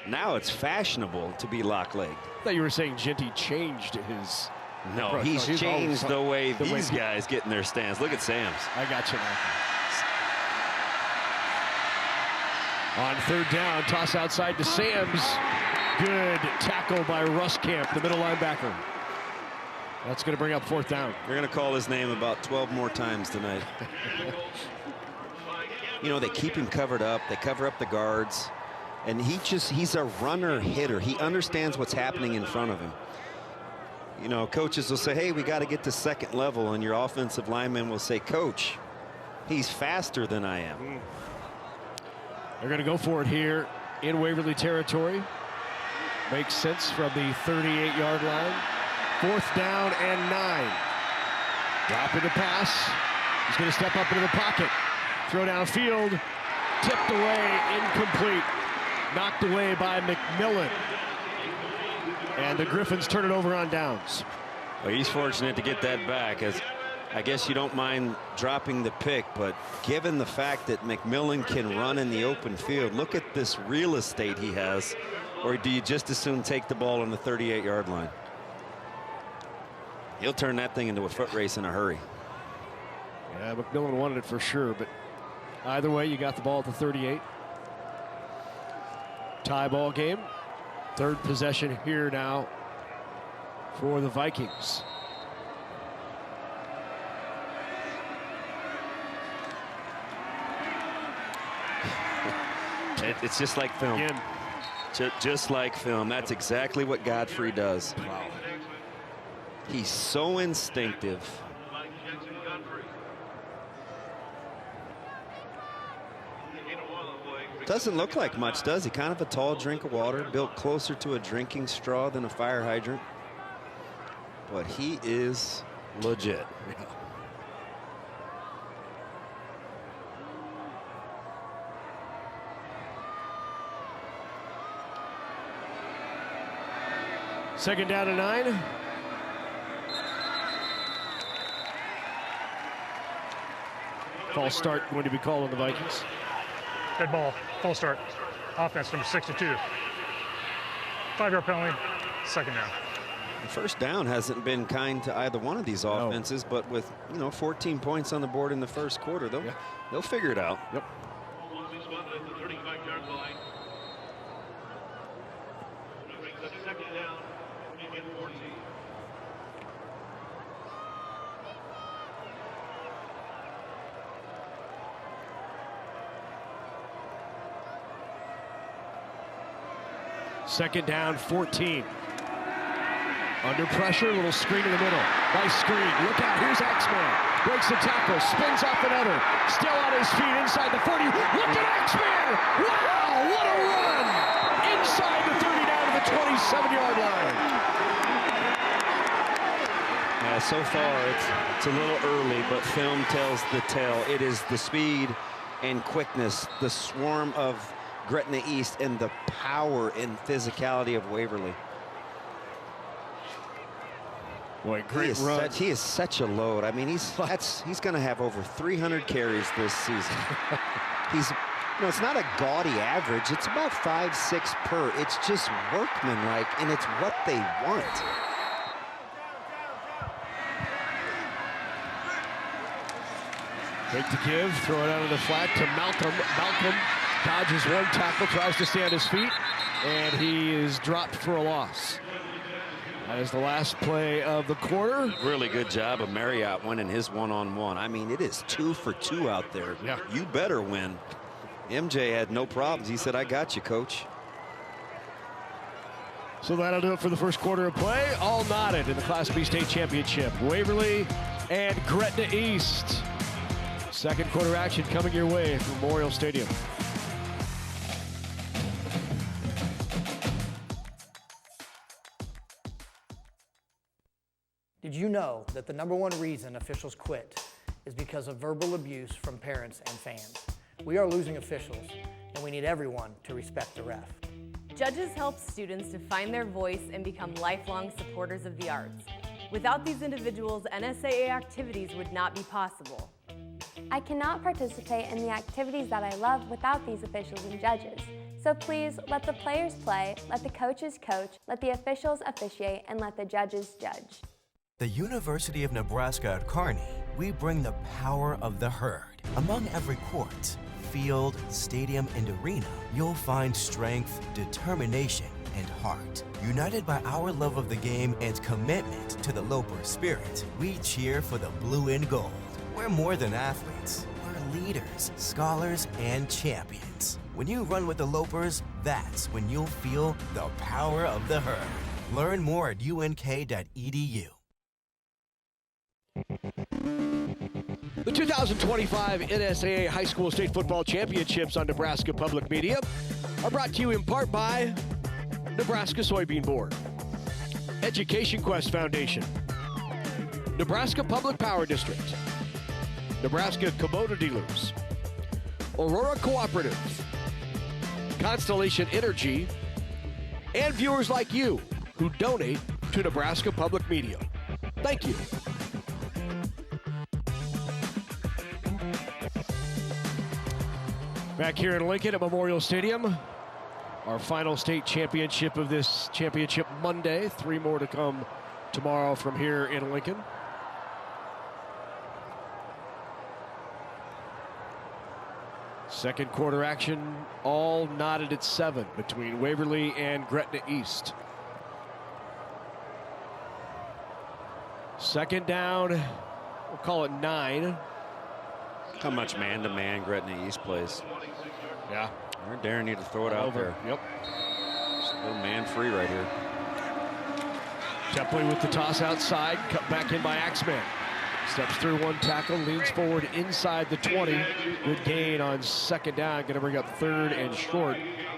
Now it's fashionable to be lock-legged. I thought you were saying Genty changed his No, approach. he's changed the way these way guys get in their stance. Look at Sam's. I got you now. On third down, toss outside to Sams. Good tackle by Ruskamp, the middle linebacker. That's going to bring up fourth down. They're going to call his name about 12 more times tonight. You know, they keep him covered up. They cover up the guards. And he's a runner hitter. He understands what's happening in front of him. You know, coaches will say, hey, we got to get to second level. And your offensive lineman will say, Coach, he's faster than I am. They're going to go for it here in Waverly territory. Makes sense from the 38-yard line. Fourth down and 9. Dropping the pass. He's going to step up into the pocket. Throw downfield. Tipped away, incomplete. Knocked away by McMillan. And the Griffins turn it over on downs. Well, he's fortunate to get that back, as I guess you don't mind dropping the pick, but given the fact that McMillan can run in the open field, look at this real estate he has. Or do you just as soon take the ball on the 38-yard line? He'll turn that thing into a foot race in a hurry. Yeah, McMillan wanted it for sure, but either way, you got the ball at the 38. Tie ball game. Third possession here now for the Vikings. It's just like film. Again. Just like film. That's exactly what Godfrey does. Wow. He's so instinctive. Doesn't look like much, does he? Kind of a tall drink of water, built closer to a drinking straw than a fire hydrant. But he is legit. Yeah. Second down and 9. False start going to be called on the Vikings. Dead ball, full start. Offense number 62. 5-yard penalty, second down. The first down hasn't been kind to either one of these offenses, but with 14 points on the board in the first quarter, they'll figure it out. Yep. Second down, 14. Under pressure, little screen in the middle. Nice screen. Look out, here's X-Man. Breaks the tackle, spins off another. Still on his feet inside the 40. Look at X-Man! Wow, what a run! Inside the 30 down to the 27-yard line. So far, it's a little early, but film tells the tale. It is the speed and quickness, the swarm of Gretna East, and the power and physicality of Waverly. Boy, great run. He is such a load. I mean, he's going to have over 300 carries this season. It's not a gaudy average. It's about 5-6 per. It's just workmanlike, and it's what they want. Take the give, throw it out of the flat to Malcolm. Malcolm dodges one tackle, tries to stay on his feet, and he is dropped for a loss. That is the last play of the quarter. Really good job of Marriott winning his one-on-one. I mean, it is 2 for 2 out there. Yeah. You better win. MJ had no problems. He said, I got you, coach. So that'll do it for the first quarter of play. All knotted in the Class B state championship. Waverly and Gretna East. Second quarter action coming your way from Memorial Stadium. Did you know that the #1 reason officials quit is because of verbal abuse from parents and fans? We are losing officials, and we need everyone to respect the ref. Judges help students to find their voice and become lifelong supporters of the arts. Without these individuals, NSAA activities would not be possible. I cannot participate in the activities that I love without these officials and judges. So please let the players play, let the coaches coach, let the officials officiate, and let the judges judge. The University of Nebraska at Kearney, we bring the power of the herd. Among every court, field, stadium, and arena, you'll find strength, determination, and heart. United by our love of the game and commitment to the Loper spirit, we cheer for the blue and gold. We're more than athletes. We're leaders, scholars, and champions. When you run with the Lopers, that's when you'll feel the power of the herd. Learn more at unk.edu. The 2025 NSAA High School State Football Championships on Nebraska Public Media are brought to you in part by Nebraska Soybean Board, Education Quest Foundation, Nebraska Public Power District, Nebraska Kubota Dealers, Aurora Cooperative, Constellation Energy, and viewers like you who donate to Nebraska Public Media. Thank you. Back here in Lincoln at Memorial Stadium, our final state championship of this championship Monday. 3 more to come tomorrow from here in Lincoln. Second quarter action, all knotted at 7 between Waverly and Gretna East. Second down, we'll call it 9. How much man-to-man Gretna East plays. Yeah. Darren need to throw it out there. Yep. Just a little man-free right here. Tepley with the toss outside, cut back in by Axman. Steps through one tackle, leans forward inside the 20. Good gain on second down. Going to bring up third and short.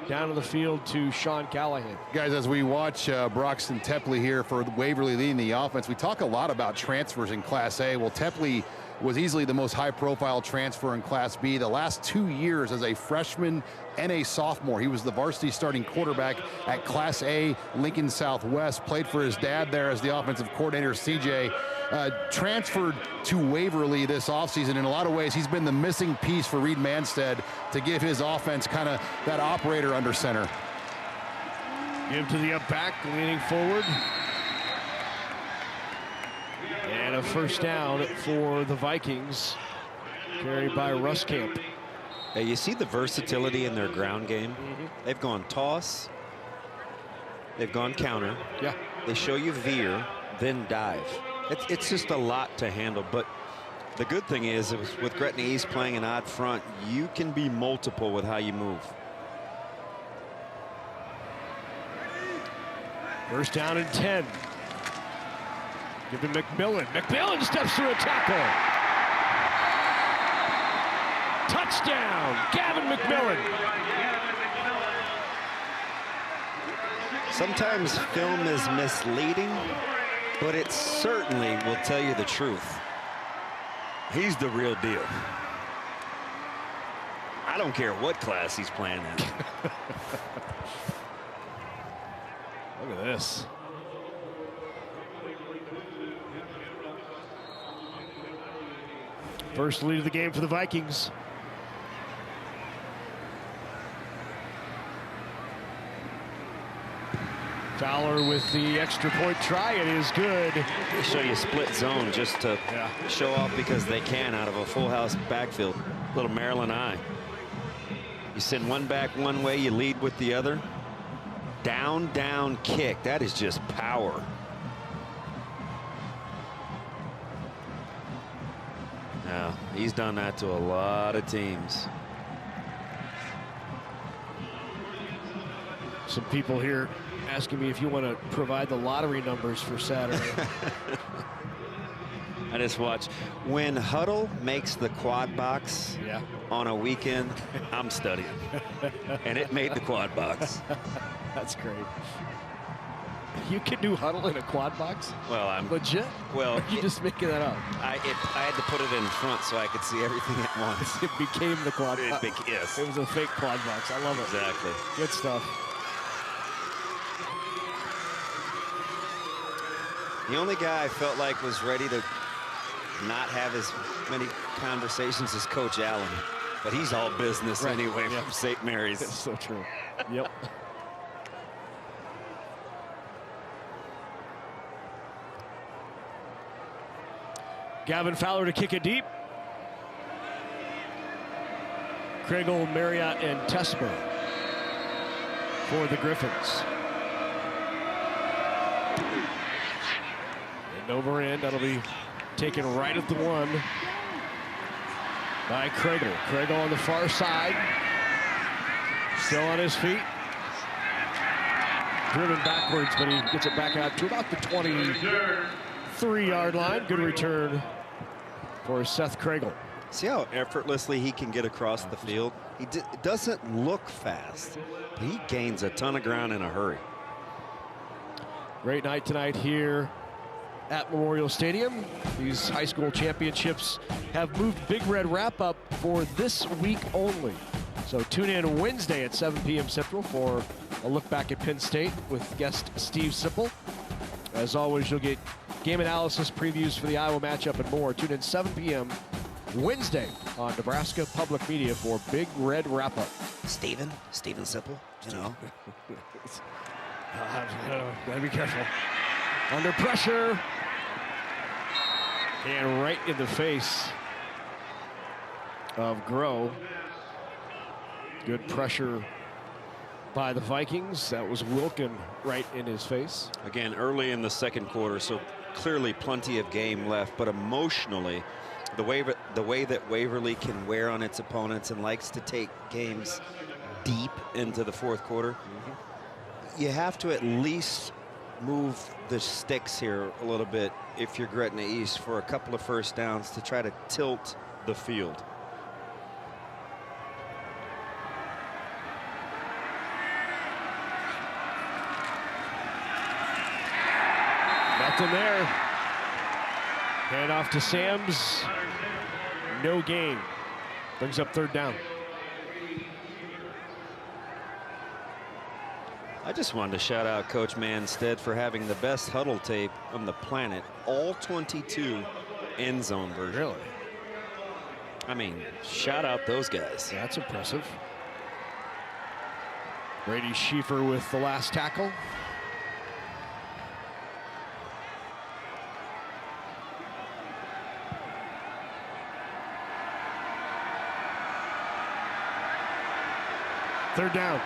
Down to the field to Sean Callahan. Guys, as we watch Broxton Tepley here for Waverly leading the offense, we talk a lot about transfers in Class A. Well, Tepley was easily the most high-profile transfer in Class B. The last 2 years as a freshman and a sophomore, he was the varsity starting quarterback at Class A Lincoln Southwest, played for his dad there as the offensive coordinator, CJ. Transferred to Waverly this offseason. In a lot of ways, he's been the missing piece for Reed Manstead to give his offense kind of that operator under center. Give to the up back, leaning forward. And a first down for the Vikings, carried by Ruskamp. Hey, you see the versatility in their ground game? They've gone toss, they've gone counter. Yeah. They show you veer, then dive. It's just a lot to handle, but the good thing is with Gretna East playing an odd front, you can be multiple with how you move. First down and 10. Give him McMillan. McMillan steps through a tackle. Touchdown, Gavin McMillan. Sometimes film is misleading, but it certainly will tell you the truth. He's the real deal. I don't care what class he's playing in. Look at this. First lead of the game for the Vikings. Fowler with the extra point try. It is good. They show you split zone just to show off because they can out of a full house backfield. Little Maryland eye. You send one back one way, you lead with the other. Down, down kick. That is just power. Yeah, he's done that to a lot of teams. Some people here asking me if you want to provide the lottery numbers for Saturday. I just watch. When Huddle makes the quad box on a weekend, I'm studying. And it made the quad box. That's great. You can do Huddle in a quad box? Well, I'm legit. Well, or are you just making that up? I had to put it in front so I could see everything at once. It became the quad box. Yes. It was a fake quad box. I love it. Exactly. Good stuff. The only guy I felt like was ready to not have as many conversations as Coach Allen, but he's all business anyway from St. Mary's. That's so true. Yep. Gavin Fowler to kick it deep. Kriegel, Marriott, and Tesmer for the Griffins. End over end. That'll be taken right at the 1 by Kriegel. Kriegel on the far side. Still on his feet. Driven backwards, but he gets it back out to about the 23-yard line. Good return for Seth Kriegel. See how effortlessly he can get across the field? He doesn't look fast, but he gains a ton of ground in a hurry. Great night tonight here at Memorial Stadium. These high school championships have moved Big Red wrap-up for this week only. So tune in Wednesday at 7 p.m. Central for a look back at Penn State with guest Steve Sipple. As always, you'll get game analysis, previews for the Iowa matchup, and more. Tune in 7 p.m. Wednesday on Nebraska Public Media for Big Red wrap-up. Steven Sipple, you know. Gotta be careful. Under pressure. And right in the face of Groh. Good pressure by the Vikings. That was Wilkin right in his face. Again, early in the second quarter, so clearly plenty of game left, but emotionally, the way that Waverly can wear on its opponents and likes to take games deep into the fourth quarter, you have to at least move the sticks here a little bit if you're Gretna East for a couple of first downs to try to tilt the field. Nothing there. Hand off to Sams. No gain. Brings up third down. I just wanted to shout out Coach Manstead for having the best huddle tape on the planet. All 22 end zone version. Really? I mean, shout out those guys. That's impressive. Brady Schieffer with the last tackle. Third down.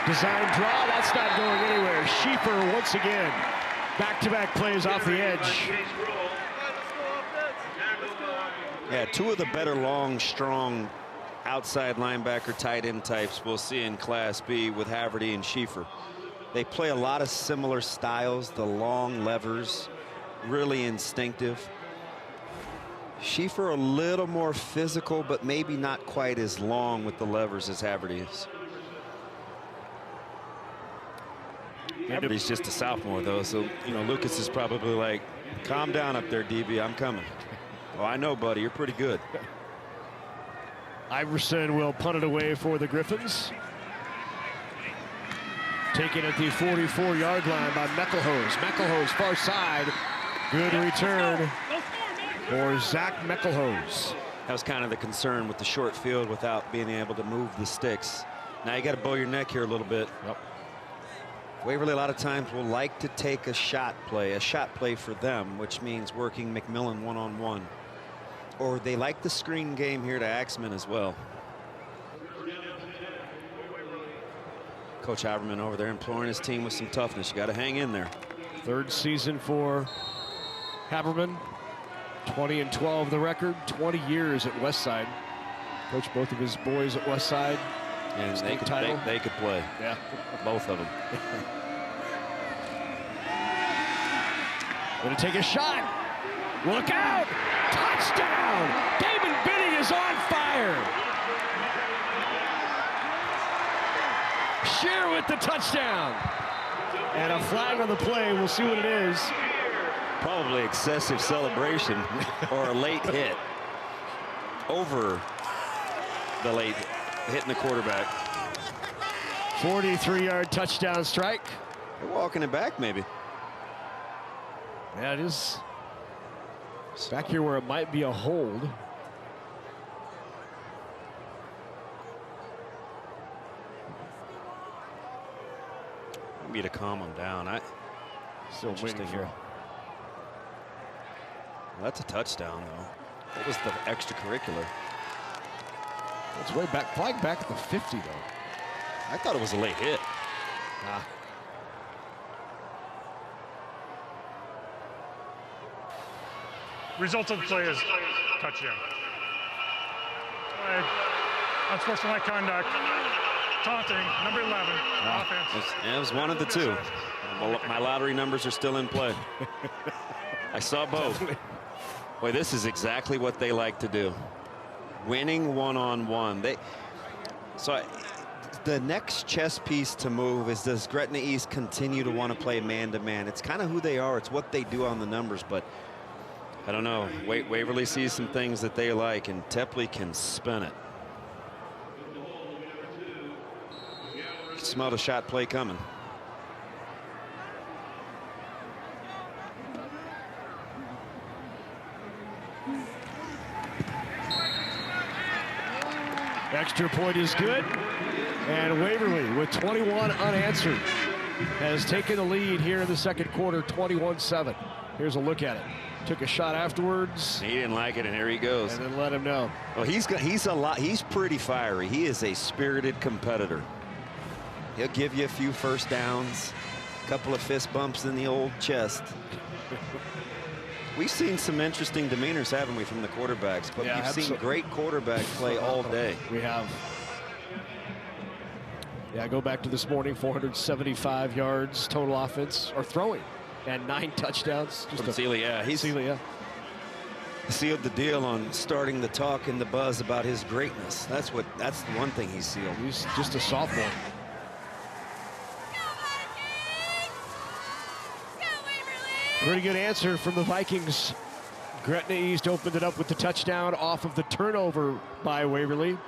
Design draw, that's not going anywhere. Schieffer once again. Back-to-back plays off the edge. Yeah, two of the better long, strong outside linebacker tight end types we'll see in Class B with Haverty and Schieffer. They play a lot of similar styles, the long levers, really instinctive. Schieffer a little more physical, but maybe not quite as long with the levers as Haverty is. Haverty's just a sophomore, though, so, you know, Lucas is probably like, calm down up there, DB, I'm coming. Oh, I know, buddy, you're pretty good. Iverson will punt it away for the Griffins. Taken at the 44-yard line by Meckelhose. Meckelhose far side. Good return for Zach Meckelhose. That was kind of the concern with the short field without being able to move the sticks. Now you got to bow your neck here a little bit. Yep. Waverly a lot of times will like to take a shot play for them, which means working McMillan one-on-one. Or they like the screen game here to Axman as well. Coach Haberman over there imploring his team with some toughness. You got to hang in there. Third season for Haberman. 20-12 the record. 20 years at Westside. Coached both of his boys at Westside. And they could play. Yeah. Both of them. Going to take a shot. Look out! Touchdown! Damon Bidding is on fire. Shear with the touchdown. And a flag on the play. We'll see what it is. Probably excessive celebration or a late hit over the late hitting the quarterback. 43-yard touchdown strike. They're walking it back, maybe. Yeah, it is back here where it might be a hold. Maybe to calm them down. Still waiting here. That's a touchdown, though. What was the extracurricular? It's way back, flag back at the 50, though. I thought it was a late hit. Result of the play is touchdown. Unsportsmanlike conduct. Taunting, number 11, offense. It was one of the two. My lottery numbers are still in play. I saw both. Boy, this is exactly what they like to do. Winning one-on-one. The next chess piece to move is, does Gretna East continue to want to play man-to-man? It's kind of who they are. It's what they do on the numbers, but I don't know. Waverly sees some things that they like, and Tepley can spin it. Smelled a shot play coming. Extra point is good. And Waverly, with 21 unanswered, has taken the lead here in the second quarter, 21-7. Here's a look at it. Took a shot afterwards. He didn't like it, and here he goes. And then let him know. Well, he's pretty fiery. He is a spirited competitor. He'll give you a few first downs, a couple of fist bumps in the old chest. We've seen some interesting demeanors, haven't we, from the quarterbacks? But we've seen great quarterback play all day. We have. Yeah, go back to this morning, 475 yards total offense, or throwing, and 9 touchdowns. From Celia, he's sealed the deal on starting the talk and the buzz about his greatness. That's the one thing he's sealed. He's just a sophomore. Pretty good answer from the Vikings. Gretna East opened it up with the touchdown off of the turnover by Waverly.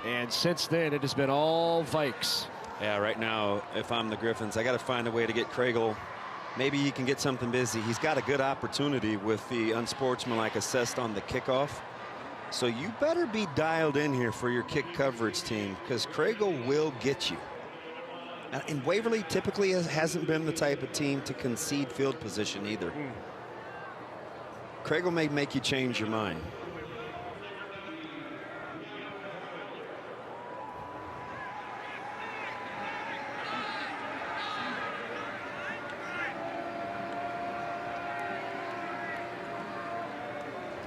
And since then, it has been all Vikes. Yeah, right now, if I'm the Griffins, I got to find a way to get Craigle. Maybe he can get something busy. He's got a good opportunity with the unsportsmanlike assessed on the kickoff. So you better be dialed in here for your kick coverage team, because Craigle will get you. And Waverly typically hasn't been the type of team to concede field position either. Craigle may make you change your mind.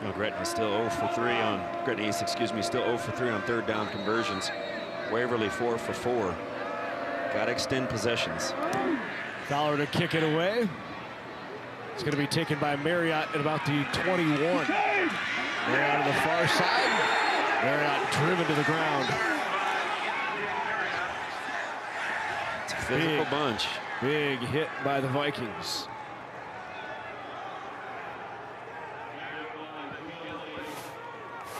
Oh, Gretna still 0 for 3 on Gretna East, excuse me, still 0 for 3 on third down conversions. Waverly 4 for 4. Got to extend possessions. Fowler to kick it away. It's going to be taken by Marriott at about the 21. Marriott on the far side. Marriott driven to the ground. It's a physical bunch. Big hit by the Vikings.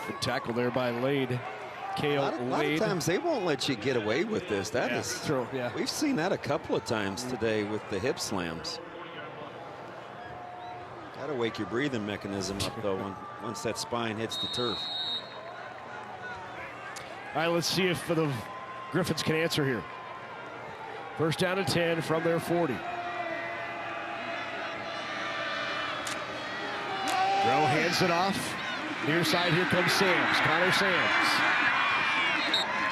Good tackle there by Lade. A lot of times they won't let you get away with this. That is true. Yeah, we've seen that a couple of times today with the hip slams. Got to wake your breathing mechanism up though once that spine hits the turf. All right, let's see if the Griffiths can answer here. First down and 10 from their 40. Rowe hands it off. Near side, here comes Sams. Connor Sams.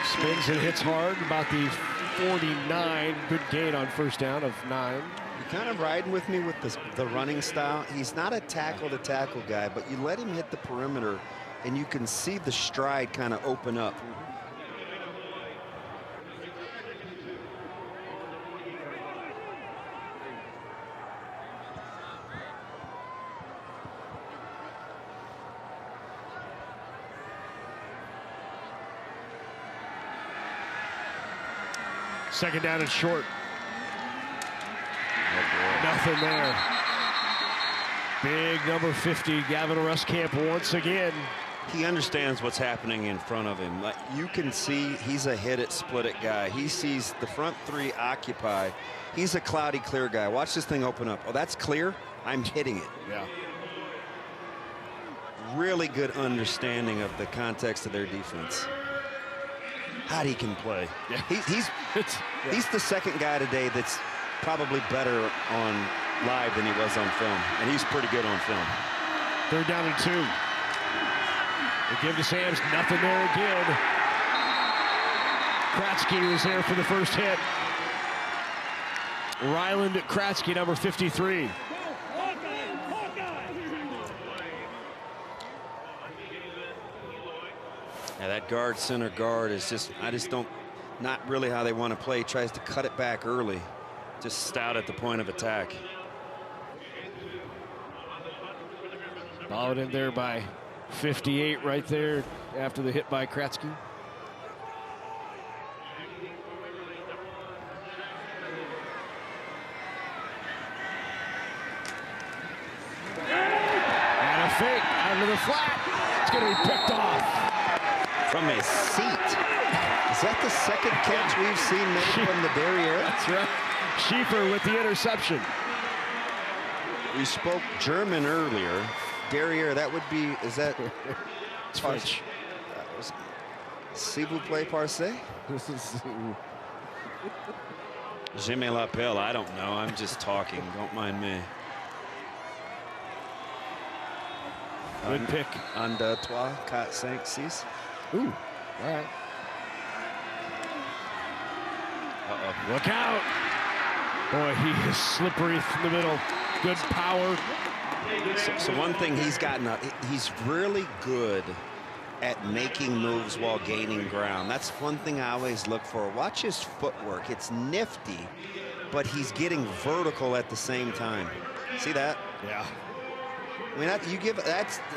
Spins and hits hard, about the 49. Good gain on first down of 9. You're kind of riding with me with the running style. He's not a tackle-to-tackle guy, but you let him hit the perimeter, and you can see the stride kind of open up. Second down and short. Nothing there. Big number 50, Gavin Ruskamp once again. He understands what's happening in front of him. Like, you can see he's a hit it, split it guy. He sees the front 3 occupy. He's a cloudy clear guy. Watch this thing open up. Oh, that's clear. I'm hitting it. Yeah. Really good understanding of the context of their defense. How he can play. Yeah. He's the second guy today that's probably better on live than he was on film, and he's pretty good on film. 3rd down and 2. They give to Sams, nothing there again. Kratzke was there for the first hit. Ryland Kratzke, number 53. Yeah, that guard, center guard is just, not really how they want to play. He tries to cut it back early. Just stout at the point of attack. Followed in there by 58 right there after the hit by Kratzke. And a fake out of the flat. It's going to be picked off. From a seat. Is that the second catch we've seen made from the derriere? That's right. Schiefer with the interception. We spoke German earlier. Derriere, that would be, is that? It's French. S'il vous plaît, parce? Je me l'appelle. I don't know. I'm just talking. Don't mind me. Good pick. Un, deux, trois, quatre, cinq, six. Ooh, all right. Uh-oh. Look out. Boy, he is slippery from the middle. Good power. So one thing he's really good at making moves while gaining ground. That's one thing I always look for. Watch his footwork. It's nifty, but he's getting vertical at the same time. See that? Yeah. I mean,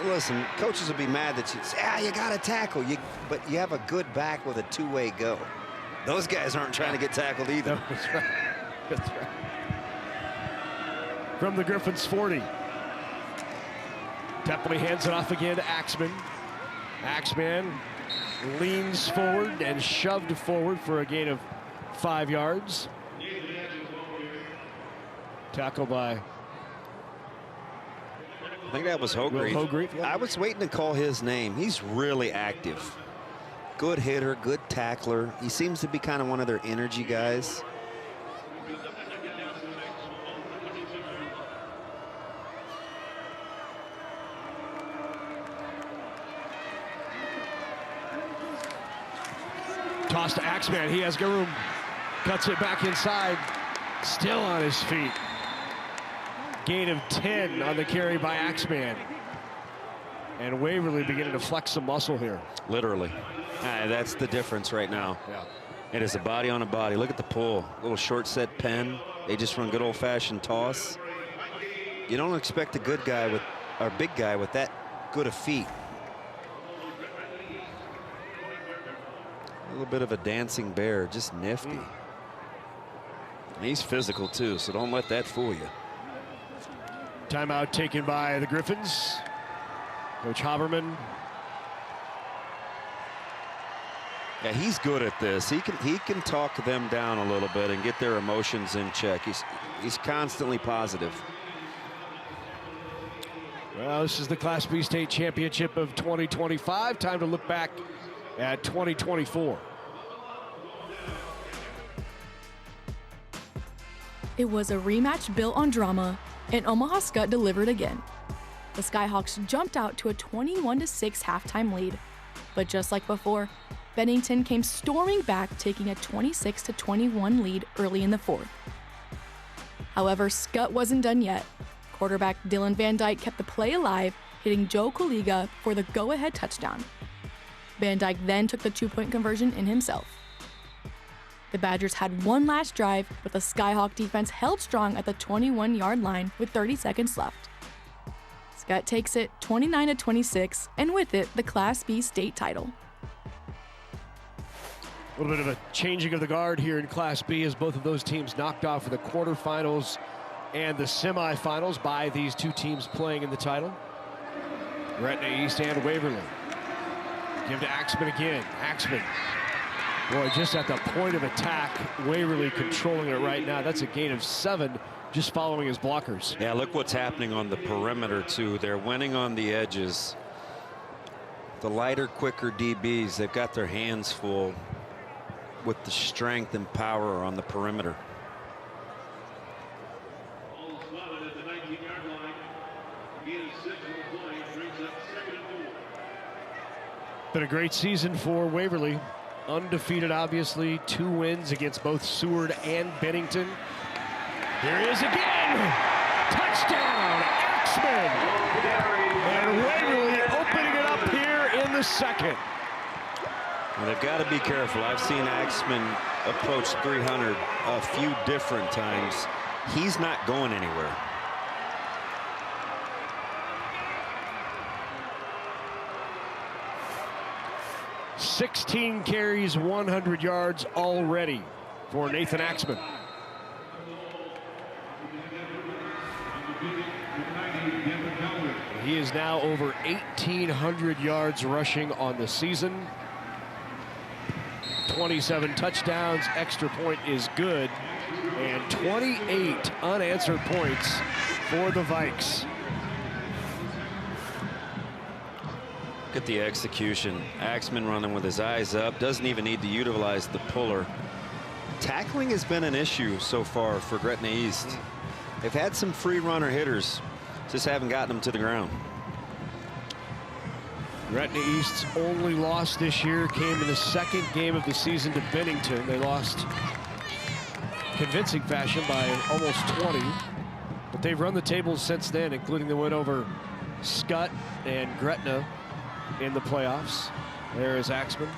listen, coaches will be mad that you say, you got to tackle. But you have a good back with a two-way go. Those guys aren't trying to get tackled either. No, that's right. That's right. From the Griffiths 40. Tepley hands it off again to Axman. Axman leans forward and shoved forward for a gain of 5 yards. Tackle by, I think that was Hogreave. Yeah. I was waiting to call his name. He's really active. Good hitter, good tackler. He seems to be kind of one of their energy guys. Toss to Axman. He has room. Cuts it back inside. Still on his feet. Gain of 10 on the carry by Axman. And Waverly beginning to flex some muscle here. Literally. That's the difference right now. Yeah. It is a body on a body. Look at the pull. Little short set pen. They just run good old fashioned toss. You don't expect a big guy with that good of feet. A little bit of a dancing bear, just nifty. And he's physical too, so don't let that fool you. Timeout taken by the Griffins. Coach Haberman. Yeah, he's good at this. He can talk them down a little bit and get their emotions in check. He's constantly positive. Well, this is the Class B State Championship of 2025. Time to look back at 2024. It was a rematch built on drama, and Omaha Skutt delivered again. The Skyhawks jumped out to a 21-6 halftime lead, but just like before, Bennington came storming back, taking a 26-21 lead early in the fourth. However, Skutt wasn't done yet. Quarterback Dylan Van Dyke kept the play alive, hitting Joe Koliga for the go-ahead touchdown. Van Dyke then took the 2-point conversion in himself. The Badgers had one last drive, but the Skyhawk defense held strong at the 21-yard line with 30 seconds left. Skutt takes it 29-26, and with it, the Class B state title. A little bit of a changing of the guard here in Class B as both of those teams knocked off for the quarterfinals and the semifinals by these two teams playing in the title. Gretna East and Waverly. Give to Axman again. Axman. Boy, just at the point of attack, Waverly controlling it right now. That's a gain of 7 just following his blockers. Yeah, look what's happening on the perimeter, too. They're winning on the edges. The lighter, quicker DBs, they've got their hands full with the strength and power on the perimeter. Been a great season for Waverly. Undefeated, obviously. 2 wins against both Seward and Bennington. Here he is again. Touchdown, Axman. And Waverly opening it up here in the second. Well, they've got to be careful. I've seen Axman approach 300 a few different times. He's not going anywhere. "16 carries, 100 yards already for Nathan Axman. He is now over 1,800 yards rushing on the season. 27 touchdowns, extra point is good, and 28 unanswered points for the Vikes. Look at the execution. Axman running with his eyes up, doesn't even need to utilize the puller. Tackling has been an issue so far for Gretna East. They've had some free runner hitters, just haven't gotten them to the ground. Gretna East's only loss this year came in the second game of the season to Bennington. They lost convincing fashion by almost 20, but they've run the tables since then, including the win over Scott and Gretna in the playoffs. There is Axman.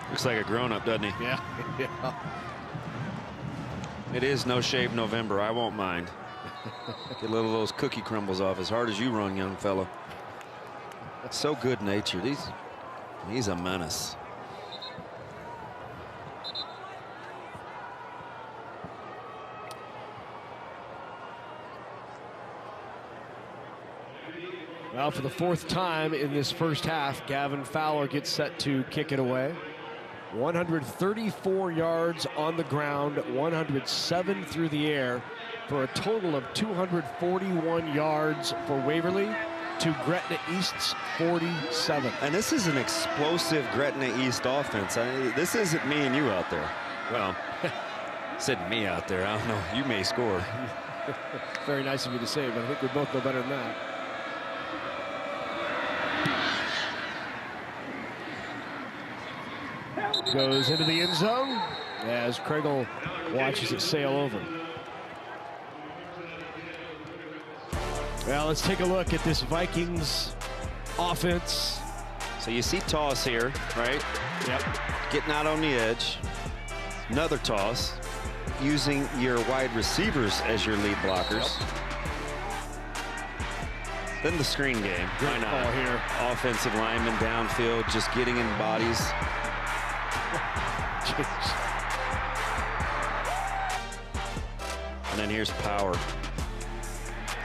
Looks like a grown-up, doesn't he? Yeah. Yeah. It is No Shave November. I won't mind. Get a little of those cookie crumbles off as hard as you run, young fella. So good-natured. He's a menace. Well, for the 4th time in this first half, Gavin Fowler gets set to kick it away. 134 yards on the ground, 107 through the air, for a total of 241 yards for Waverly to Gretna East's 47. And this is an explosive Gretna East offense. This isn't me and you out there. Well, it's not me out there. I don't know. You may score. Very nice of you to say, but I think we both know better than that. Goes into the end zone as Kregel watches it sail over. Well, let's take a look at this Vikings offense. So you see toss here, right? Yep. Getting out on the edge. Another toss. Using your wide receivers as your lead blockers. Yep. Then the screen game. Why not? Ball here. Offensive lineman downfield, just getting in bodies. And then here's power.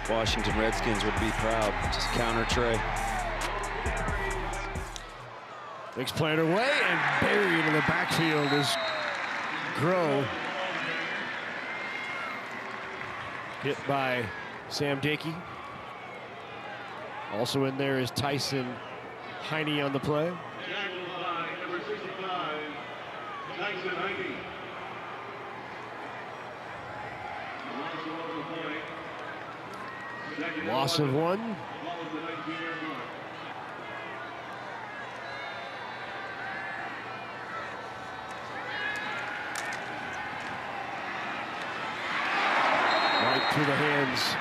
Washington Redskins would be proud. Just counter Trey. Makes play underway and buried in the backfield is Groh. Hit by Sam Dakey. Also in there is Tyson Heine on the play. Number 65, Tyson Heine. Loss of 1. Right through the hands.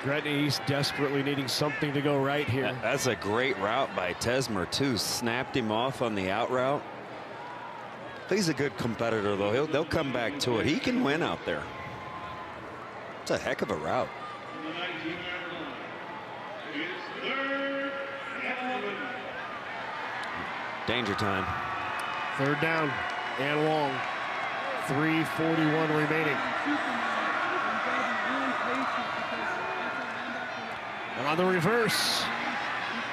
Gretna East desperately needing something to go right here. That's a great route by Tesmer, too. Snapped him off on the out route. He's a good competitor, though. They'll come back to it. He can win out there. It's a heck of a route. Danger time. 3rd down and long. 3:41 remaining. And on the reverse.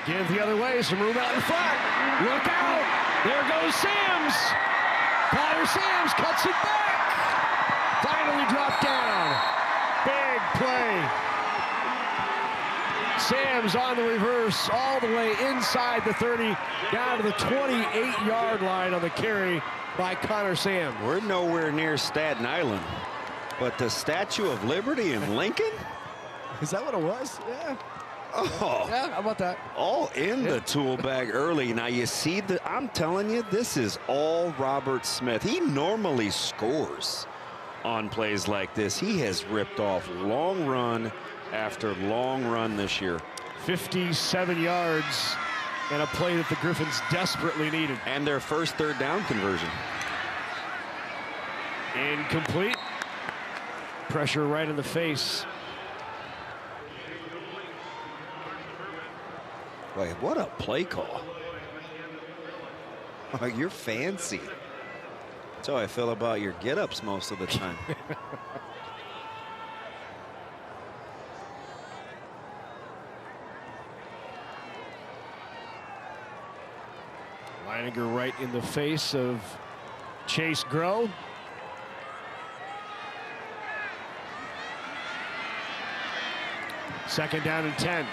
Give the other way. Some room out in front. Look out. There goes Sams. Connor Sams cuts it back. Finally dropped down. Big play. Sams on the reverse all the way inside the 30, down to the 28-yard line on the carry by Connor Sams. We're nowhere near Staten Island. But the Statue of Liberty in Lincoln? Is that what it was? Yeah. Oh. Yeah, how about that? All in the tool bag early. Now you see I'm telling you, this is all Robert Smith. He normally scores on plays like this. He has ripped off long run after long run this year. 57 yards and a play that the Griffins desperately needed. And their first third down conversion. Incomplete. Pressure right in the face. Wait, what a play call. Oh, you're fancy. That's how I feel about your get-ups most of the time. Leininger right in the face of Chase Grow. Second down and 10.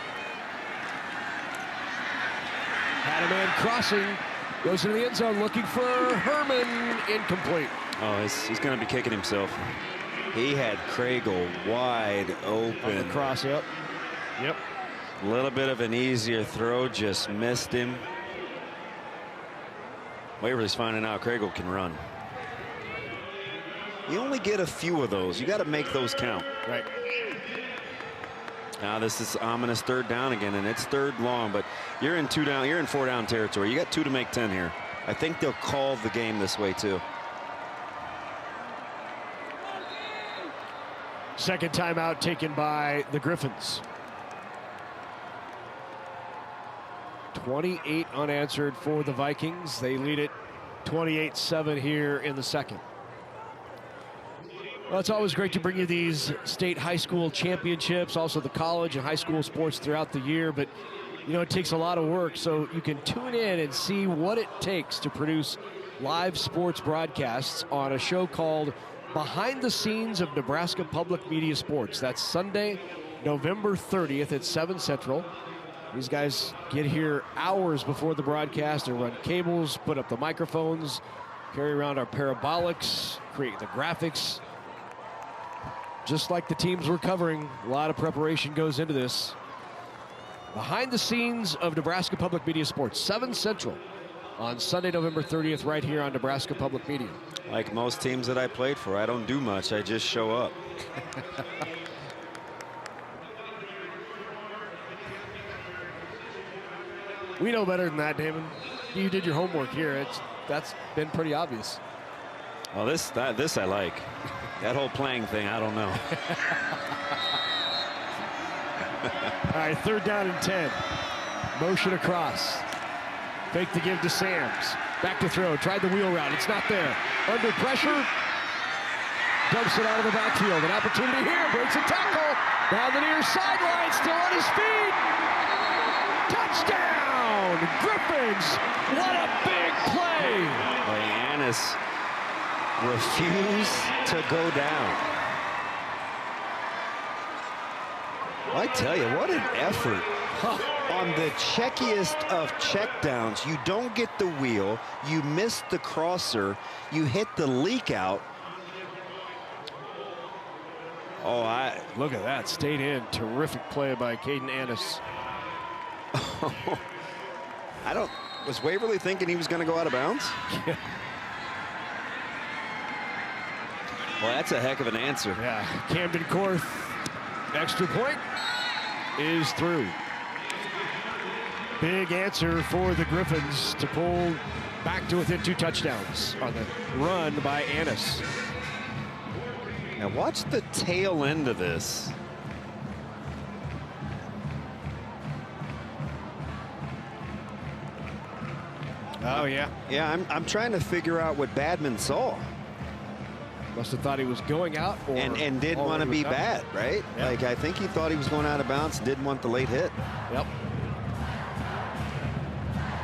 Had a man crossing, goes into the end zone looking for Herman, incomplete. Oh, he's going to be kicking himself. He had Craigle wide open. On the cross, yep. Yep. A little bit of an easier throw, just missed him. Waverly's finding out Craigle can run. You only get a few of those. You got to make those count. Right. Now this is ominous third down again, and it's third long, but you're in 4 down territory. You got 2 to make 10 here. I think they'll call the game this way too. Second timeout taken by the Griffins. 28 unanswered for the Vikings. They lead it 28-7 here in the second. Well, it's always great to bring you these state high school championships, also the college and high school sports throughout the year, but you know, it takes a lot of work, so you can tune in and see what it takes to produce live sports broadcasts on a show called Behind the Scenes of Nebraska Public Media Sports. That's Sunday, November 30th at 7 Central. These guys get here hours before the broadcast and run cables, put up the microphones, carry around our parabolics, create the graphics. Just like the teams we're covering, a lot of preparation goes into this. Behind the Scenes of Nebraska Public Media Sports, 7 Central on Sunday, November 30th, right here on Nebraska Public Media. Like most teams that I played for, I don't do much, I just show up. We know better than that, Damon. You did your homework here. That's been pretty obvious. Well, this I like. That whole playing thing, I don't know. All right, third down and 10. Motion across. Fake the give to Sams. Back to throw. Tried the wheel route. It's not there. Under pressure. Dumps it out of the backfield. An opportunity here. Breaks a tackle. Down the near sideline. Still on his feet. Touchdown! Griffiths. What a big play. Annis refused to go down. I tell you, what an effort. On the checkiest of checkdowns, you don't get the wheel, you miss the crosser, you hit the leak out. Oh, look at that. Stayed in. Terrific play by Caden Annis. Was Waverly thinking he was going to go out of bounds? Yeah. Well, that's a heck of an answer. Yeah, Camden Korth, extra point is through. Big answer for the Griffins to pull back to within 2 touchdowns on the run by Annis. Now watch the tail end of this. Oh, yeah. Yeah, I'm trying to figure out what Badman saw. Must have thought he was going out. Or and didn't want to be bad, right? Yep. Like, I think he thought he was going out of bounds, didn't want the late hit. Yep.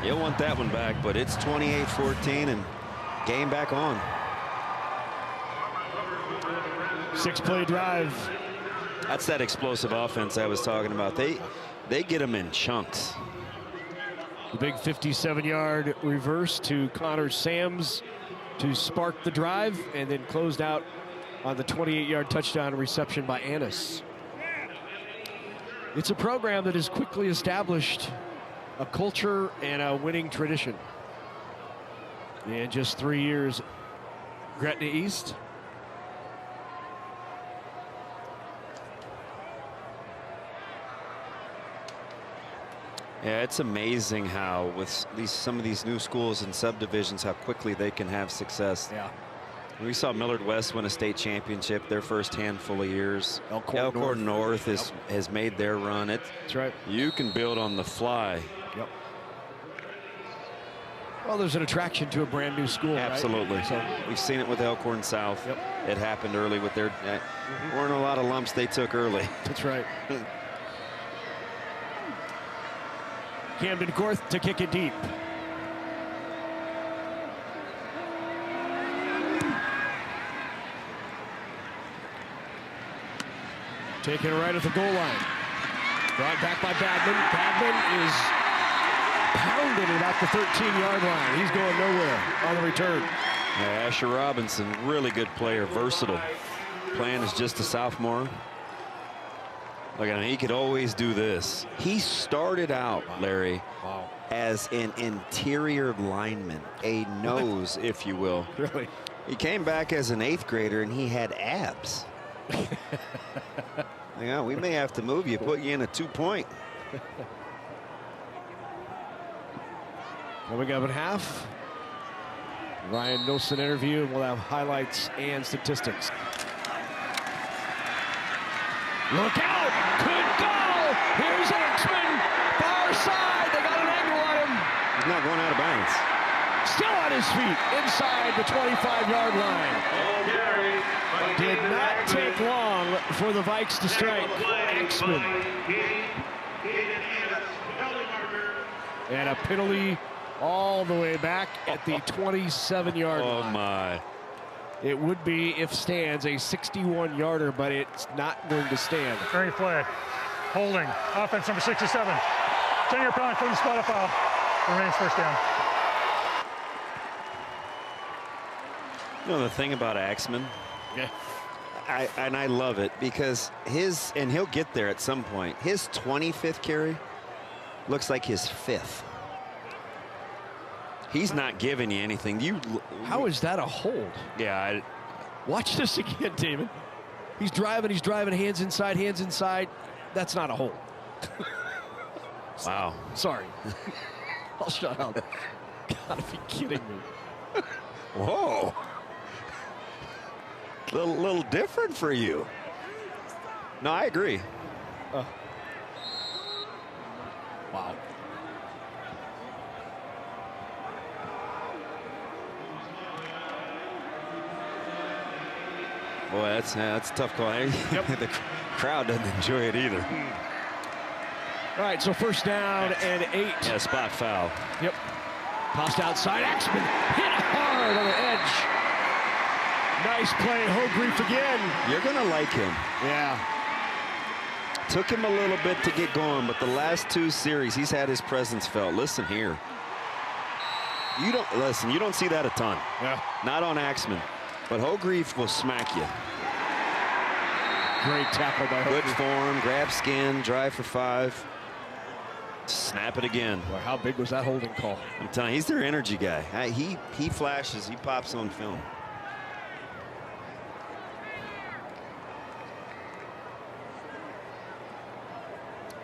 You'll want that one back, but it's 28-14 and game back on. 6-play drive. That's that explosive offense I was talking about. They get them in chunks. The big 57-yard reverse to Connor Sams to spark the drive, and then closed out on the 28-yard touchdown reception by Annis. It's a program that has quickly established a culture and a winning tradition. In just 3 years, Gretna East. Yeah, it's amazing how with some of these new schools and subdivisions, how quickly they can have success. Yeah. We saw Millard West win a state championship their first handful of years. Elkhorn North has made their run. That's right. You can build on the fly. Yep. Well, there's an attraction to a brand new school. Absolutely. Right? So we've seen it with Elkhorn South. Yep. It happened early with their weren't a lot of lumps they took early. That's right. Camden Korth to kick it deep. Taken right at the goal line. Brought back by Badman. Badman is pounded at about the 13-yard line. He's going nowhere on the return. Yeah, Asher Robinson, really good player, versatile. Playing as just a sophomore. Look at him, he could always do this. He started out, Larry, as an interior lineman, a nose, if you will. Really? He came back as an 8th grader and he had abs. Yeah, we may have to move you, put you in a 2-point. Coming up at half, Ryan Nilsson interview, and we'll have highlights and statistics. Look out! Good goal! Here's Axman, far side. They got an angle on him. He's not going out of bounds. Still on his feet inside the 25-yard line. Did not take long for the Vikes to strike. Axman. And a penalty all the way back at the 27-yard line. Oh my. It would be, if stands, a 61-yarder, but it's not going to stand. Earning flag. Holding. Offense number 67. 10-yard penalty from the spot foul. Remains first down. You know the thing about Axman? Yeah. I love it because and he'll get there at some point. His 25th carry looks like his 5th. He's not giving you anything. How is that a hold? Yeah. Watch this again, David. He's driving, hands inside. That's not a hold. Wow. Sorry. I'll shut up. Gotta be kidding me. Whoa. Little different for you. No, I agree. Wow. Boy, that's a tough call. Yep. The crowd doesn't enjoy it either. All right, so first down and 8. Yeah, spot foul. Yep. Tossed outside. Axman hit hard on the edge. Nice play. Hogreef again. You're going to like him. Yeah. Took him a little bit to get going, but the last 2 series, he's had his presence felt. Listen here. You don't see that a ton. Yeah. Not on Axman. But Hogreef will smack you. Great tackle by Hogreef. Good form, grab skin, drive for 5. Snap it again. Well, how big was that holding call? I'm telling you, he's their energy guy. He flashes, he pops on film.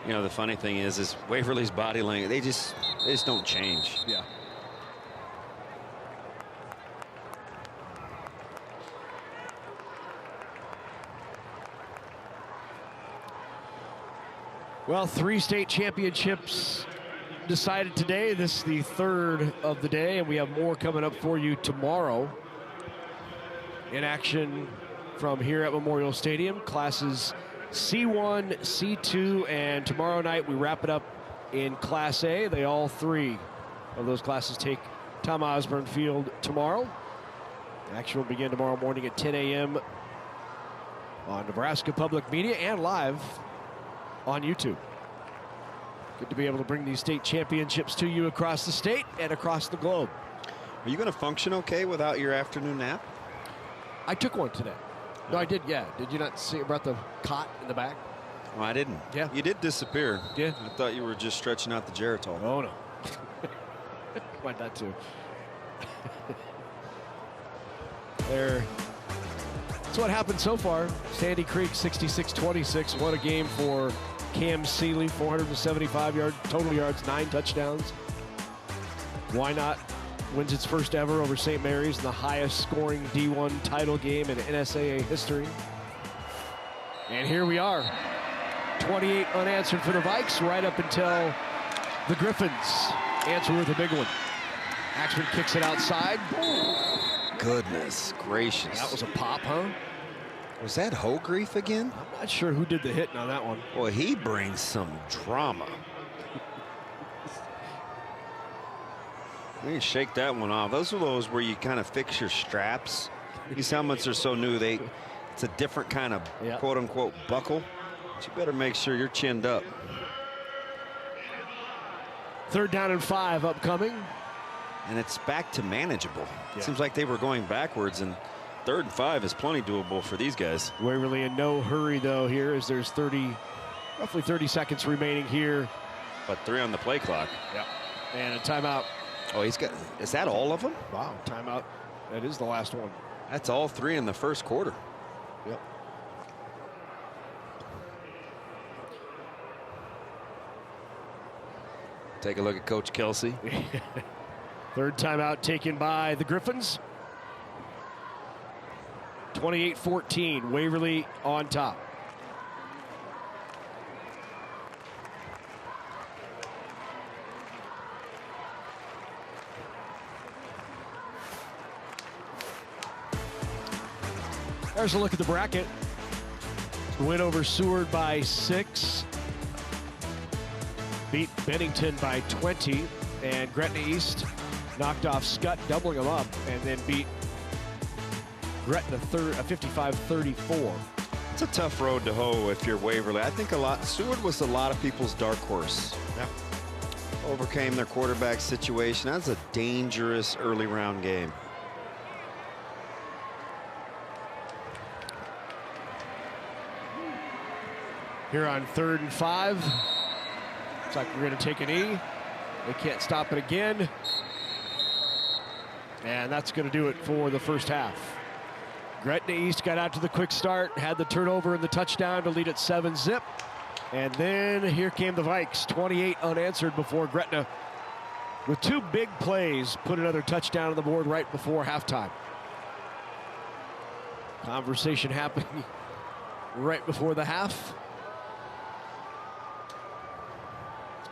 You know, the funny thing is Waverly's body language, they just don't change. Yeah. Well, 3 state championships decided today. This is the 3rd of the day, and we have more coming up for you tomorrow. In action from here at Memorial Stadium, classes C1, C2, and tomorrow night we wrap it up in Class A. All 3 of those classes take Tom Osborne Field tomorrow. Action will begin tomorrow morning at 10 a.m. on Nebraska Public Media and live on YouTube. Good to be able to bring these state championships to you across the state and across the globe. Are you going to function okay without your afternoon nap? I took one today. No, I did, yeah. Did you not see about the cot in the back? Oh, I didn't. Yeah. You did disappear. Yeah. I thought you were just stretching out the Geritol. Oh, no. Why not to? There. That's what happened so far. Sandy Creek 66-26. What a game for Cam Seeley. 475 total yards, 9 touchdowns. Why not? Wins its first ever over St. Mary's in the highest scoring D1 title game in NSAA history. And here we are. 28 unanswered for the Vikes right up until the Griffins answer with a big one. Axman kicks it outside. Goodness gracious. That was a pop, huh? Was that Hogreef again? I'm not sure who did the hitting on that one. Boy, he brings some drama. We can shake that one off. Those are those where you kind of fix your straps. These helmets are so new, it's a different kind of quote-unquote buckle. But you better make sure you're chinned up. 3rd down and 5 upcoming. And it's back to manageable. Yeah. It seems like they were going backwards, and 3rd and 5 is plenty doable for these guys. Waverly in no hurry, though, here as there's roughly 30 seconds remaining here. But 3 on the play clock. Yep. And a timeout. Oh, is that all of them? Wow, timeout. That is the last one. That's all 3 in the first quarter. Yep. Take a look at Coach Kelsey. 3rd timeout taken by the Griffins. 28-14, Waverly on top. There's a look at the bracket. Win over Seward by 6. Beat Bennington by 20. And Gretna East knocked off Scott, doubling them up, and then beat Gretna 55-34. It's a tough road to hoe if you're Waverly. I think Seward was a lot of people's dark horse. Yeah. Overcame their quarterback situation. That's a dangerous early round game. Here on 3rd and 5. Looks like we're going to take an E. They can't stop it again. And that's going to do it for the first half. Gretna East got out to the quick start, had the turnover and the touchdown to lead at 7-zip. And then here came the Vikes, 28 unanswered before Gretna, with 2 big plays, put another touchdown on the board right before halftime. Conversation happening right before the half.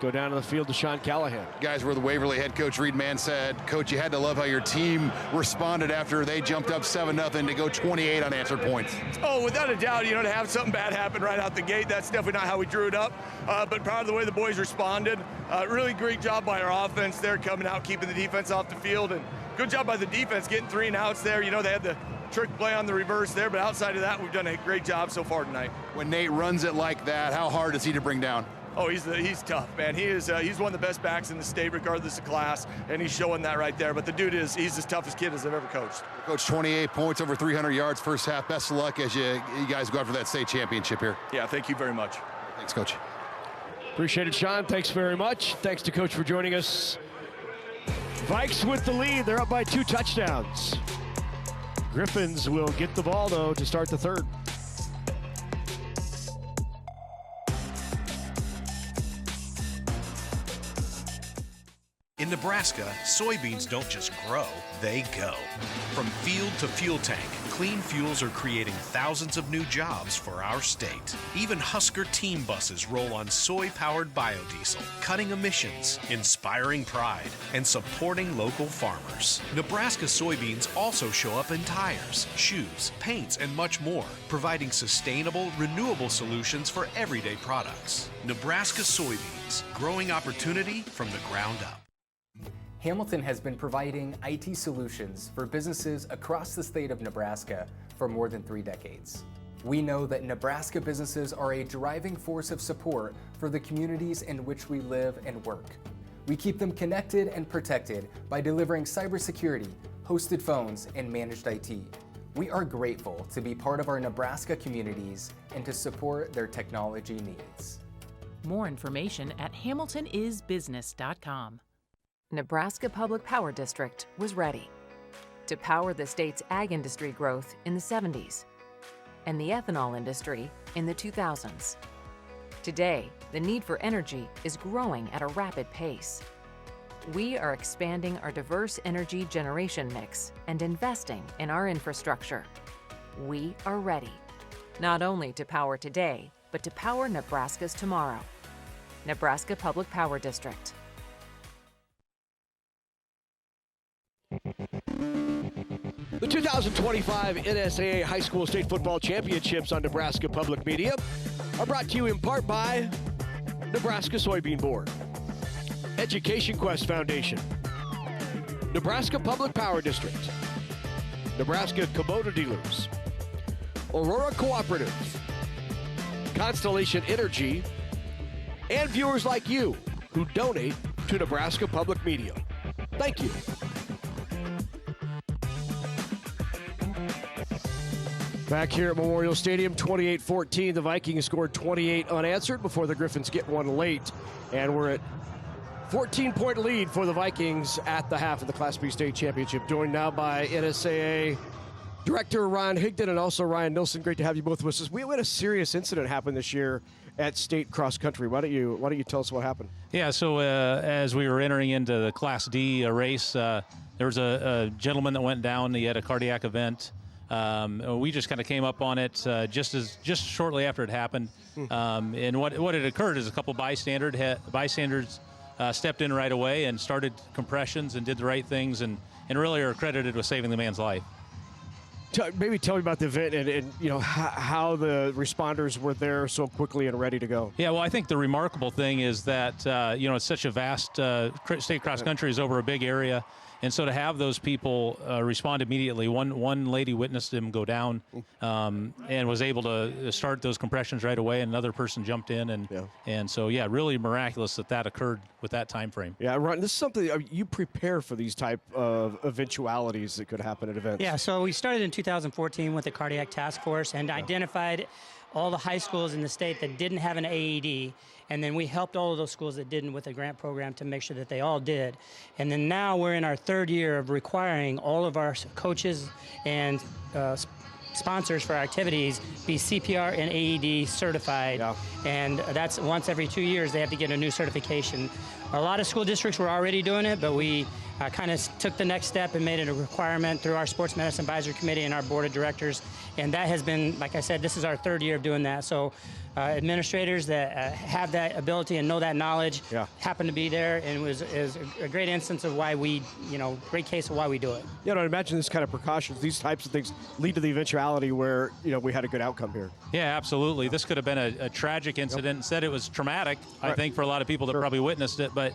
Go down to the field to Sean Callahan. Guys, where the Waverly head coach Reed Mann said, Coach, you had to love how your team responded after they jumped up 7-0 to go 28 unanswered points. Oh, without a doubt, to have something bad happen right out the gate, that's definitely not how we drew it up. But proud of the way the boys responded. Really great job by our offense there, coming out, keeping the defense off the field, and good job by the defense getting 3 and outs there. They had the trick play on the reverse there, but outside of that, we've done a great job so far tonight. When Nate runs it like that, how hard is he to bring down? Oh, he's tough, man. He's one of the best backs in the state, regardless of class, and he's showing that right there. But the dude he's as tough as kid as I've ever coached. Coach, 28 points, over 300 yards first half. Best of luck as you guys go after that state championship here. Yeah, thank you very much. Thanks, Coach. Appreciate it, Sean. Thanks very much. Thanks to Coach for joining us. Vikes with the lead. They're up by 2 touchdowns. Griffins will get the ball, though, to start the 3rd. In Nebraska, soybeans don't just grow, they go. From field to fuel tank, clean fuels are creating thousands of new jobs for our state. Even Husker team buses roll on soy-powered biodiesel, cutting emissions, inspiring pride, and supporting local farmers. Nebraska soybeans also show up in tires, shoes, paints, and much more, providing sustainable, renewable solutions for everyday products. Nebraska soybeans, growing opportunity from the ground up. Hamilton has been providing IT solutions for businesses across the state of Nebraska for more than 3 decades. We know that Nebraska businesses are a driving force of support for the communities in which we live and work. We keep them connected and protected by delivering cybersecurity, hosted phones, and managed IT. We are grateful to be part of our Nebraska communities and to support their technology needs. More information at hamiltonisbusiness.com. Nebraska Public Power District was ready to power the state's ag industry growth in the 70s and the ethanol industry in the 2000s. Today, the need for energy is growing at a rapid pace. We are expanding our diverse energy generation mix and investing in our infrastructure. We are ready, not only to power today, but to power Nebraska's tomorrow. Nebraska Public Power District. The 2025 NSAA High School State Football Championships on Nebraska Public Media are brought to you in part by Nebraska Soybean Board, Education Quest Foundation, Nebraska Public Power District, Nebraska Kubota Dealers, Aurora Cooperative, Constellation Energy, and viewers like you who donate to Nebraska Public Media. Thank you. Back here at Memorial Stadium, 28-14. The Vikings scored 28 unanswered before the Griffins get one late. And we're at 14-point lead for the Vikings at the half of the Class B State Championship. Joined now by NSAA Director Ryan Higdon and also Ryan Nilsson. Great to have you both with us. We had a serious incident happen this year at state cross country. Why don't you tell us what happened? Yeah, so as we were entering into the Class D race, there was a gentleman that went down. He had a cardiac event. We just kind of came up on it just shortly after it happened. And what had occurred is a couple bystanders stepped in right away and started compressions and did the right things and really are credited with saving the man's life. Maybe tell me about the event and you know how the responders were there so quickly and ready to go. Yeah, well, I think the remarkable thing is that it's such a vast state cross country is over a big area. And so to have those people respond immediately, one lady witnessed him go down and was able to start those compressions right away. And another person jumped in, and so really miraculous that occurred with that time frame. Yeah, Ron, this is something you prepare for these type of eventualities that could happen at events. Yeah, so we started in 2014 with the Cardiac Task Force and identified all the high schools in the state that didn't have an AED. And then we helped all of those schools that didn't with a grant program to make sure that they all did. And then now we're in our third year of requiring all of our coaches and sponsors for our activities be CPR and AED certified. Yeah. And that's once every 2 years they have to get a new certification. A lot of school districts were already doing it, but we kind of took the next step and made it a requirement through our Sports Medicine Advisory Committee and our Board of Directors. And that has been, like I said, this is our third year of doing that. So administrators that have that ability and know that knowledge happen to be there, and is a great instance of why we, great case of why we do it. Yeah, I imagine this kind of precautions, these types of things lead to the eventuality where, we had a good outcome here. Yeah, absolutely. This could have been a tragic incident. Instead, it was traumatic, I think, for a lot of people that probably witnessed it. But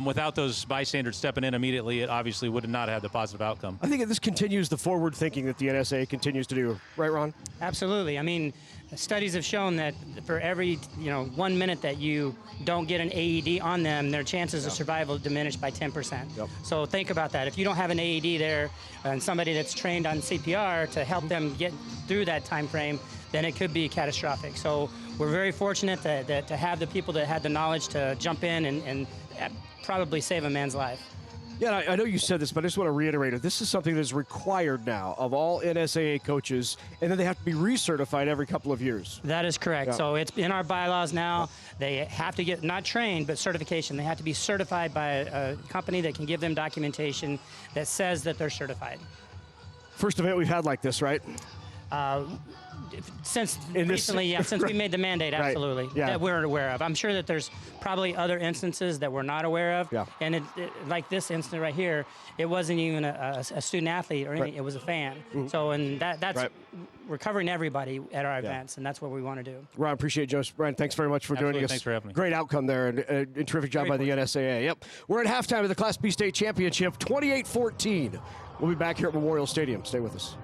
without those bystanders stepping in immediately, it obviously would not have had the positive outcome. I think this continues the forward thinking that the NSAA continues to do. Right, Ron? Absolutely. I mean, studies have shown that for every 1 minute that you don't get an AED on them, their chances of survival diminish by 10%. So think about that. If you don't have an AED there and somebody that's trained on CPR to help them get through that time frame, then it could be catastrophic. So we're very fortunate that to have the people that had the knowledge to jump in and probably save a man's life. Yeah, I know you said this, but I just want to reiterate it. This is something that is required now of all NSAA coaches, and then they have to be recertified every couple of years. That is correct. Yeah. So it's in our bylaws now. They have to get, not trained, but certification. They have to be certified by a company that can give them documentation that says that they're certified. First event we've had like this, right? Since recently, since we made the mandate, absolutely, that we're aware of. I'm sure that there's probably other instances that we're not aware of. Yeah. And like this incident right here, it wasn't even a student athlete or anything. It was a fan. Mm-hmm. So, and that's we're covering everybody at our events, and that's what we want to do. Ron, appreciate it, Joseph. Brian, thanks very much for joining us. Thanks for having me. Great outcome there, and a terrific job by the NSAA. Yep. We're at halftime of the Class B State Championship, 28-14. We'll be back here at Memorial Stadium. Stay with us.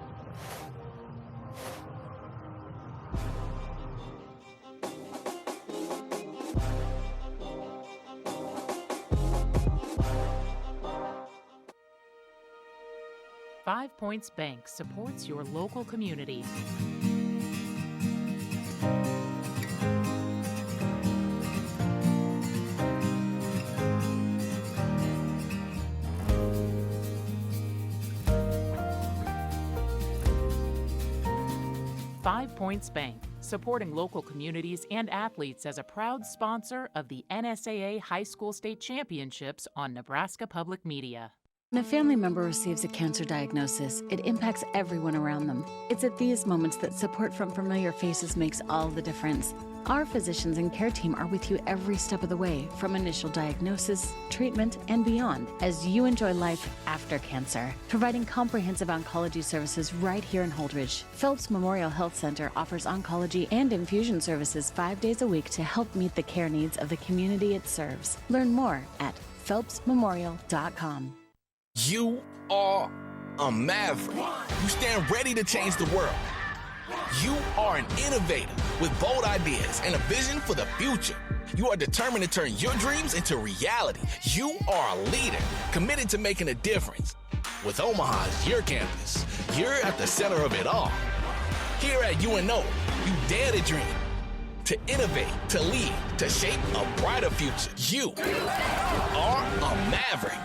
5 Points Bank supports your local community. Five Points Bank, supporting local communities and athletes as a proud sponsor of the NSAA High School State Championships on Nebraska Public Media. When a family member receives a cancer diagnosis, it impacts everyone around them. It's at these moments that support from familiar faces makes all the difference. Our physicians and care team are with you every step of the way, from initial diagnosis, treatment, and beyond, as you enjoy life after cancer. Providing comprehensive oncology services right here in Holdridge, Phelps Memorial Health Center offers oncology and infusion services 5 days a week to help meet the care needs of the community it serves. Learn more at phelpsmemorial.com. You are a maverick. You stand ready to change the world. You are an innovator with bold ideas and a vision for the future. You are determined to turn your dreams into reality. You are a leader, committed to making a difference. With Omaha's your campus, you're at the center of it all. Here at UNO, you dare to dream, to innovate, to lead, to shape a brighter future. You are a maverick.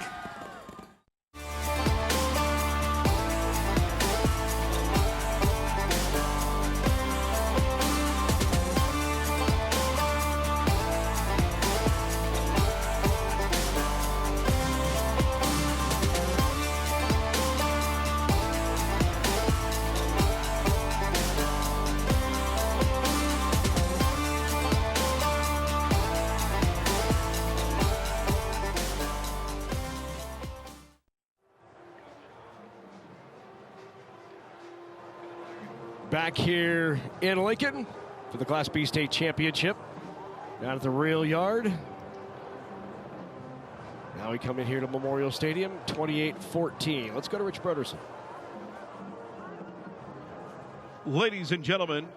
Back here in Lincoln for the Class B State Championship. Down at the rail yard. Now we come in here to Memorial Stadium, 28-14. Let's go to Rich Broderson. Ladies and gentlemen,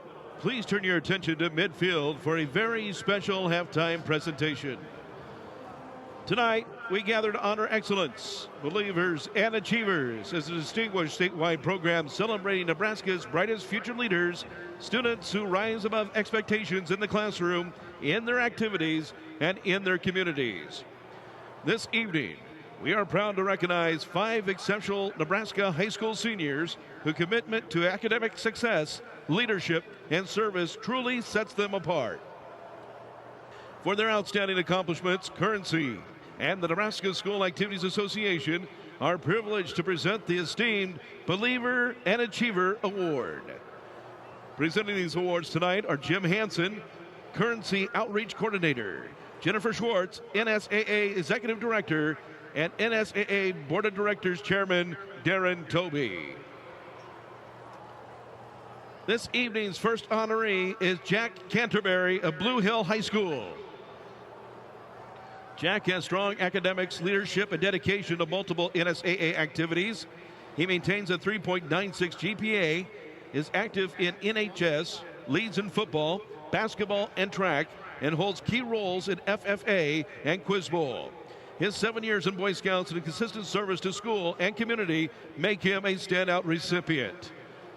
please turn your attention to midfield for a very special halftime presentation. Tonight, we gather to honor excellence, believers, and achievers as a distinguished statewide program celebrating Nebraska's brightest future leaders, students who rise above expectations in the classroom, in their activities, and in their communities. This evening, we are proud to recognize 5 exceptional Nebraska high school seniors whose commitment to academic success, leadership, and service truly sets them apart. For their outstanding accomplishments, Currency and the Nebraska School Activities Association are privileged to present the esteemed Believer and Achiever Award. Presenting these awards tonight are Jim Hansen, Currency Outreach Coordinator, Jennifer Schwartz, NSAA Executive Director, and NSAA Board of Directors Chairman Darren Tobey. This evening's first honoree is Jack Canterbury of Blue Hill High School. Jack has strong academics, leadership, and dedication to multiple NSAA activities. He maintains a 3.96 GPA, is active in NHS, leads in football, basketball, and track, and holds key roles in FFA and Quiz Bowl. His 7 years in Boy Scouts and consistent service to school and community make him a standout recipient.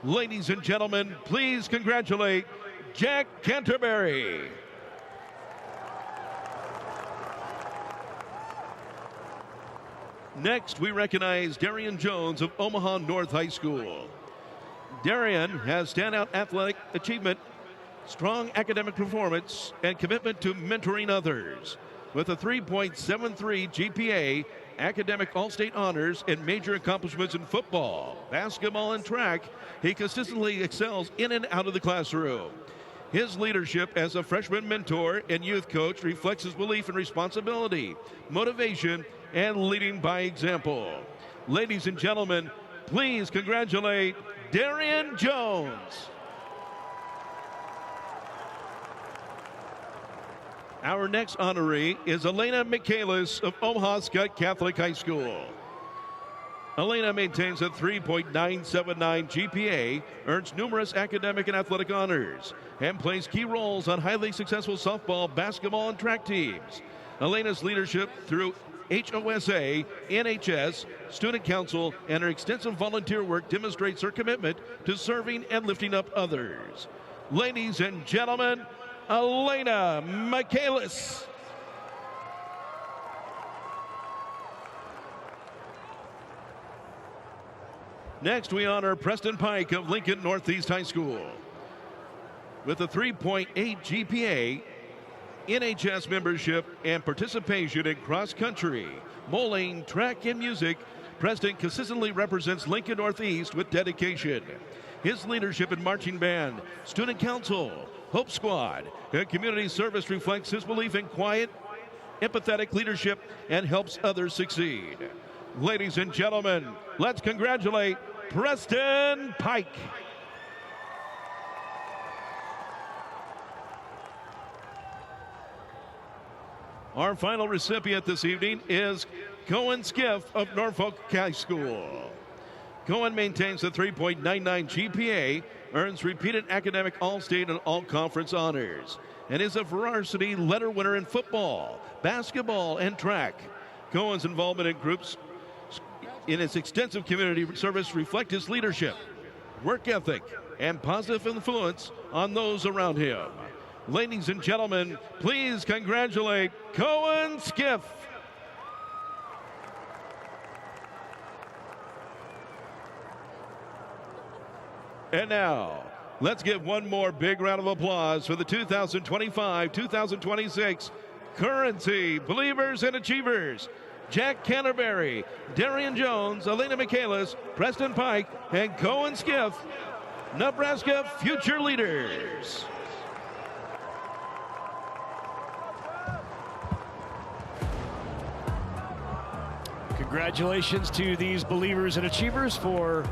Ladies and gentlemen, please congratulate Jack Canterbury. Next, we recognize Darian Jones of Omaha North High School. Darian has standout athletic achievement, strong academic performance, and commitment to mentoring others. With a 3.73 GPA, academic all-state honors, and major accomplishments in football, basketball, and track, he consistently excels in and out of the classroom. His leadership as a freshman mentor and youth coach reflects his belief in responsibility, motivation, and leading by example. Ladies and gentlemen, please congratulate Darian Jones. Our next honoree is Elena Michaelis of Omaha Scott Catholic High School. Elena maintains a 3.979 GPA, earns numerous academic and athletic honors, and plays key roles on highly successful softball, basketball, and track teams. Elena's leadership through HOSA, NHS, Student Council, and her extensive volunteer work demonstrates her commitment to serving and lifting up others. Ladies and gentlemen, Elena Michaelis. Next, we honor Preston Pike of Lincoln Northeast High School. With a 3.8 GPA, NHS membership, and participation in cross-country, bowling, track, and music, Preston consistently represents Lincoln Northeast with dedication. His leadership in marching band, student council, Hope Squad, and community service reflects his belief in quiet, empathetic leadership and helps others succeed. Ladies and gentlemen, let's congratulate Preston Pike. Our final recipient this evening is Cohen Skiff of Norfolk High School. Cohen maintains a 3.99 GPA, earns repeated academic All-State and All-Conference honors, and is a varsity letter winner in football, basketball, and track. Cohen's involvement in groups in his extensive community service reflect his leadership, work ethic, and positive influence on those around him. Ladies and gentlemen, please congratulate Cohen Skiff. And now, let's give one more big round of applause for the 2025-2026 Currency Believers and Achievers. Jack Canterbury, Darian Jones, Elena Michaelis, Preston Pike, and Cohen Skiff, Nebraska Future Leaders. Congratulations to these believers and achievers for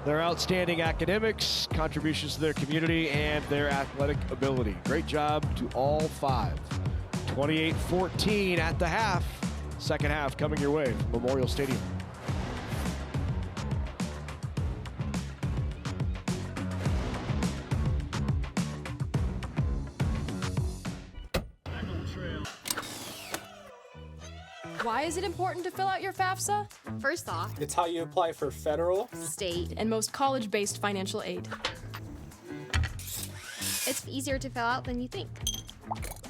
their outstanding academics, contributions to their community, and their athletic ability. Great job to all five. 28-14 at the half. Second half coming your way from Memorial Stadium. Why is it important to fill out your FAFSA? First off, it's how you apply for federal, state, and most college-based financial aid. It's easier to fill out than you think.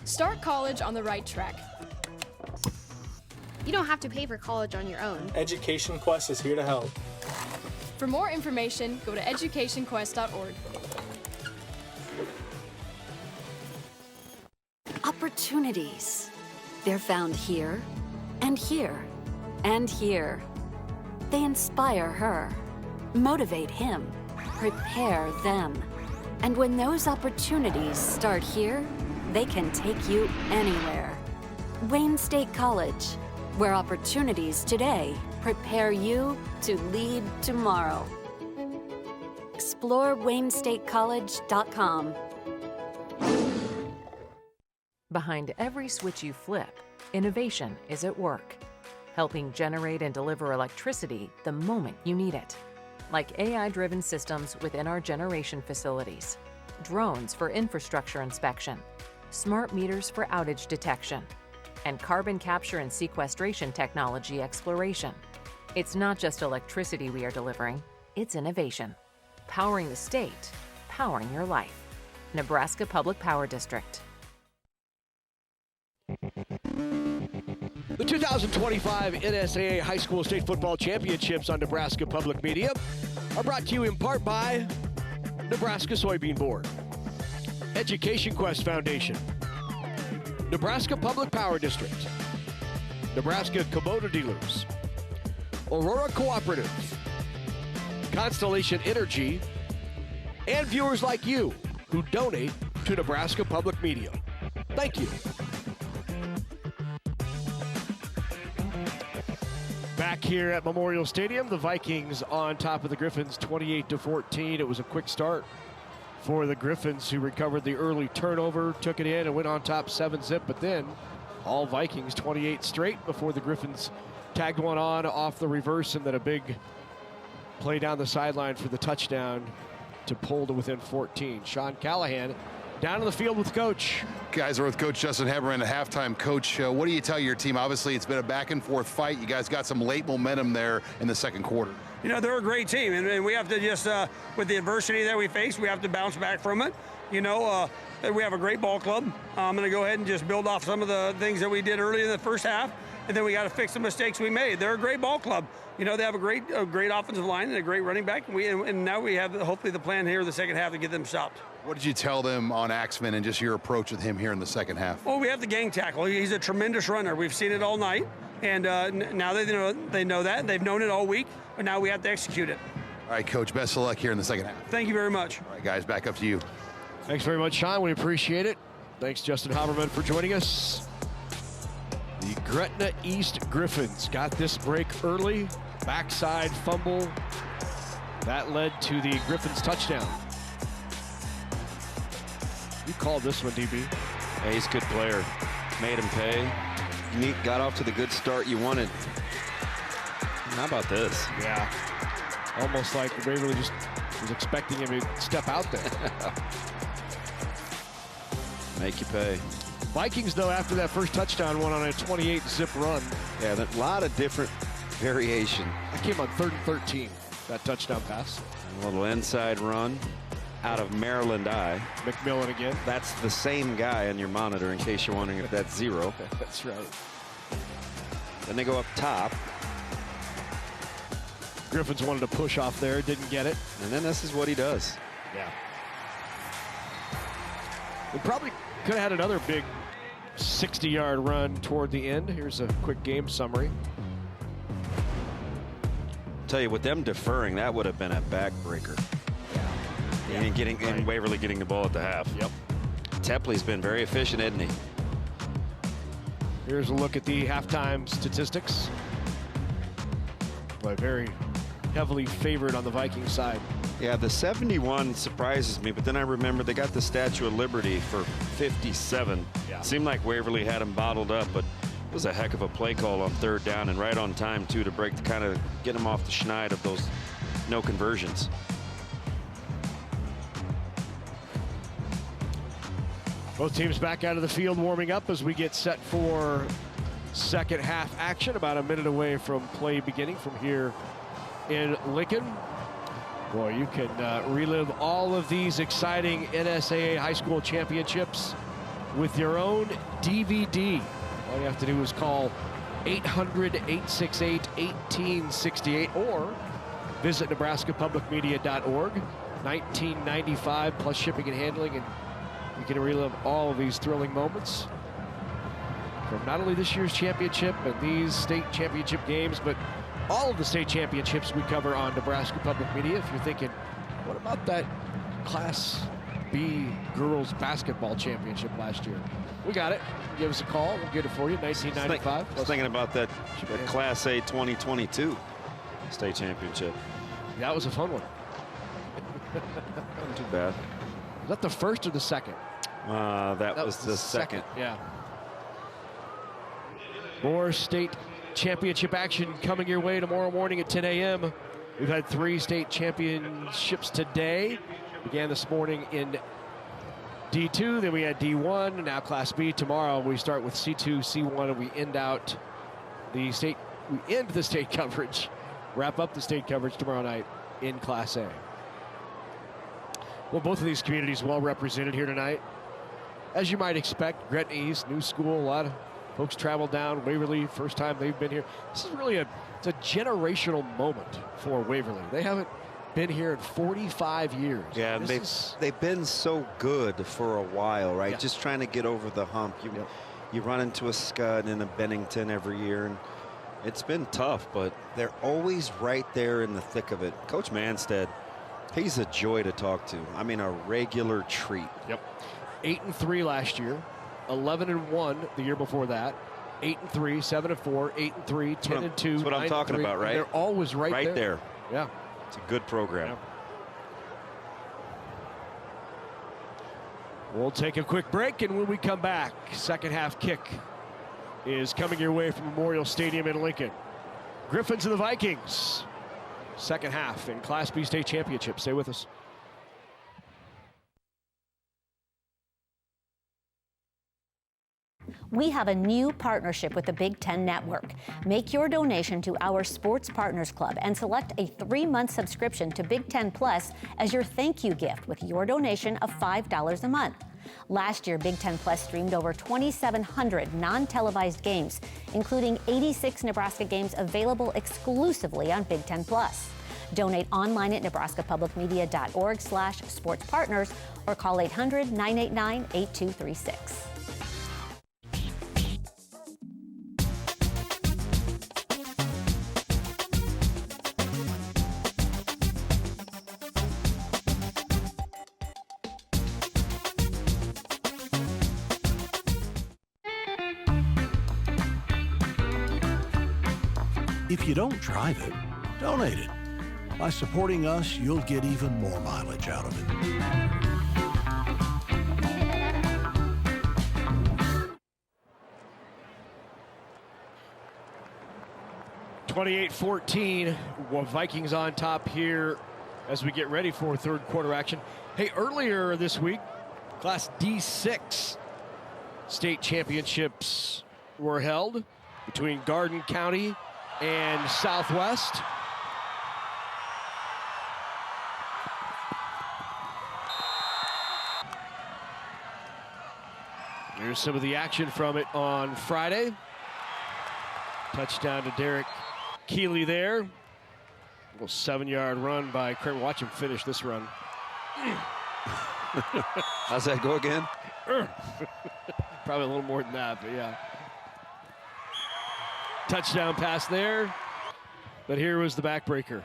Start college on the right track. You don't have to pay for college on your own. Education Quest is here to help. For more information, go to educationquest.org. Opportunities. They're found here, and here, and here. They inspire her, motivate him, prepare them. And when those opportunities start here, they can take you anywhere. Wayne State College, where opportunities today prepare you to lead tomorrow. Explore WayneStateCollege.com. Behind every switch you flip, innovation is at work, helping generate and deliver electricity the moment you need it. Like AI-driven systems within our generation facilities, drones for infrastructure inspection, smart meters for outage detection, and carbon capture and sequestration technology exploration. It's not just electricity we are delivering, it's innovation. Powering the state, powering your life. Nebraska Public Power District. The 2025 NSAA High School State Football Championships on Nebraska Public Media are brought to you in part by Nebraska Soybean Board, Education Quest Foundation, Nebraska Public Power District, Nebraska Kubota Dealers, Aurora Cooperative, Constellation Energy, and viewers like you who donate to Nebraska Public Media. Thank you. Back here at Memorial Stadium, the Vikings on top of the Griffins 28-14. It was a quick start for the Griffins, who recovered the early turnover, took it in and went on top 7-zip, but then all Vikings 28 straight before the Griffins tagged one on off the reverse, and then a big play down the sideline for the touchdown to pull to within 14. Sean Callahan down on the field with Coach. Guys, we're with Coach Justin Heberman at halftime. Coach, what do you tell your team? Obviously, it's been a back-and-forth fight. You guys got some late momentum there in the second quarter. You know, they're a great team, and we have to just, with the adversity that we face, we have to bounce back from it. You know, we have a great ball club. I'm going to go ahead and just build off some of the things that we did early in the first half, and then we got to fix the mistakes we made. They're a great ball club. You know, they have a great offensive line and a great running back, and now we have hopefully the plan here in the second half to get them stopped. What did you tell them on Axman and just your approach with him here in the second half? Well, we have the gang tackle. He's a tremendous runner. We've seen it all night, and now they know that. They've known it all week, but now we have to execute it. All right, Coach, best of luck here in the second half. Thank you very much. All right, guys, back up to you. Thanks very much, Sean. We appreciate it. Thanks, Justin Haberman, for joining us. The Gretna East Griffins got this break early. Backside fumble. That led to the Griffins touchdown. You called this one, DB. Yeah, he's a good player. Made him pay. Got off to the good start you wanted. How about this? Yeah. Almost like Waverly just was expecting him to step out there. Make you pay. Vikings, though, after that first touchdown, went on a 28-zip run. Yeah, a lot of different variation. That came on 3rd and 13, that touchdown pass. A little inside run out of Maryland I. McMillan again. That's the same guy on your monitor in case you're wondering if that's zero. That's right. Then they go up top. Griffins wanted to push off there, didn't get it. And then this is what he does. Yeah. We probably could have had another big 60-yard run toward the end. Here's a quick game summary. Tell you, with them deferring, that would have been a backbreaker. Yeah. And Waverly getting the ball at the half. Yep. Tepley's been very efficient, isn't he? Here's a look at the halftime statistics. Boy, very heavily favored on the Vikings side. Yeah, the 71 surprises me, but then I remember they got the Statue of Liberty for 57. Yeah. Seemed like Waverly had them bottled up, but it was a heck of a play call on 3rd down and right on time, too, to kind of get them off the schneid of those no conversions. Both teams back out of the field warming up as we get set for second half action. About a minute away from play beginning from here in Lincoln. Boy, you can relive all of these exciting NSAA high school championships with your own DVD. All you have to do is call 800-868-1868 or visit nebraskapublicmedia.org. $19.95 plus shipping and handling, and you can relive all of these thrilling moments from not only this year's championship and these state championship games, but all of the state championships we cover on Nebraska Public Media. If you're thinking, what about that Class B girls basketball championship last year? We got it. Give us a call. We'll get it for you. $19.95. I was thinking about that Class A 2022 state championship. That was a fun one. Not too bad. Was that the first or the second? That was the second. Yeah. More state championship action coming your way tomorrow morning at 10 a.m. We've had 3 state championships today. Began this morning in D2, then we had D1, now Class B. Tomorrow we start with C2, C1, and we end the state coverage, wrap up the state coverage tomorrow night in Class A. Well, both of these communities well represented here tonight. As you might expect, Gretna East, new school, a lot of folks traveled down. Waverly, first time they've been here. This is really it's a generational moment for Waverly. They haven't been here in 45 years. Yeah, and they've been so good for a while, right? Yeah. Just trying to get over the hump. You run into a Scud and a Bennington every year, and it's been tough, but they're always right there in the thick of it. Coach Manstead, he's a joy to talk to. I mean, a regular treat. Yep. 8-3 last year, 11-1 the year before that, 8-3, 7-4, 8-3, 10-2. That's what I'm talking about, right? They're always right there. Yeah. It's a good program. Yeah. We'll take a quick break, and when we come back, second half kick is coming your way from Memorial Stadium in Lincoln. Griffins and the Vikings, second half in Class B state championship. Stay with us. We have a new partnership with the Big Ten Network. Make your donation to our Sports Partners Club and select a 3-month subscription to Big Ten Plus as your thank you gift with your donation of $5 a month. Last year, Big Ten Plus streamed over 2,700 non-televised games, including 86 Nebraska games available exclusively on Big Ten Plus. Donate online at nebraskapublicmedia.org/sportspartners or call 800-989-8236. If you don't drive it, donate it. By supporting us, you'll get even more mileage out of it. (28-14). Vikings on top here as we get ready for third quarter action. Hey, earlier this week, Class D6 state championships were held between Garden County and Southwest. Here's some of the action from it on Friday. Touchdown to Derek Keeley there. A little 7-yard run by Kramer. Watch him finish this run. How's that go again? Probably a little more than that, but yeah. Touchdown pass there. But here was the backbreaker.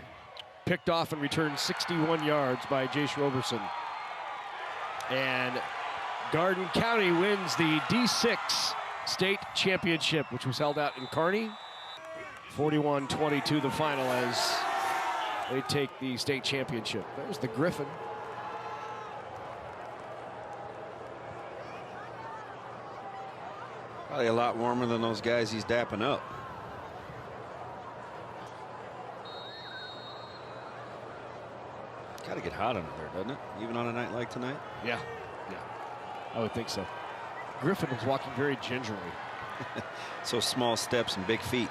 Picked off and returned 61 yards by Jace Roberson. And Garden County wins the D6 state championship, which was held out in Kearney. 41-22 the final as they take the state championship. There's the Griffin. Probably a lot warmer than those guys he's dapping up. Got to get hot under there, doesn't it? Even on a night like tonight? Yeah, I would think so. Griffin was walking very gingerly. So small steps and big feet.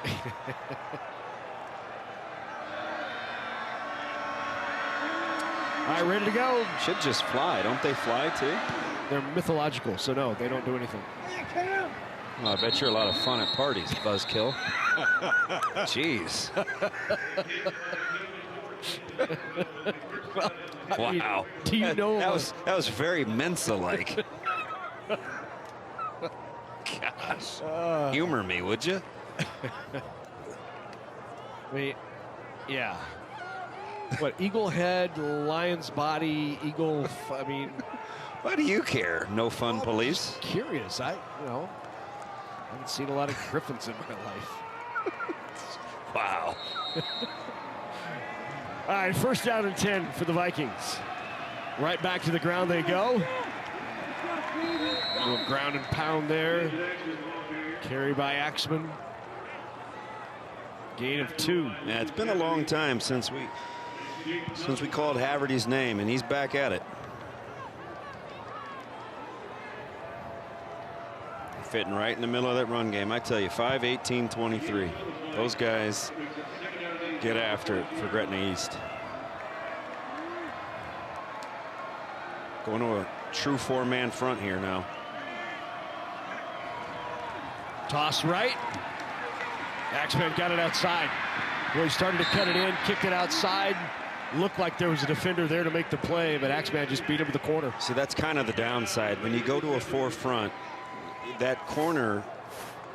All right, ready to go. Should just fly. Don't they fly too? They're mythological, so no, they don't do anything. Well, I bet you're a lot of fun at parties, Buzzkill. Jeez. Well, wow. Do you know that was very Mensa-like. Gosh. Humor me, would you? Yeah. What, eagle head, lion's body, eagle, I mean. Why do you care? No fun police. Curious. I haven't seen a lot of griffins in my life. Wow. All right, first down and 10 for the Vikings. Right back to the ground they go. A little ground and pound there. Carry by Axman. Gain of 2. Yeah, it's been a long time since we called Haverty's name, and he's back at it. Fitting right in the middle of that run game. I tell you, 5-18-23. Those guys get after it for Gretna East. Going to a true 4-man front here now. Toss right. Axman got it outside. Well, he started to cut it in, kicked it outside. Looked like there was a defender there to make the play, but Axman just beat him to the corner. So that's kind of the downside. When you go to a 4 front, that corner,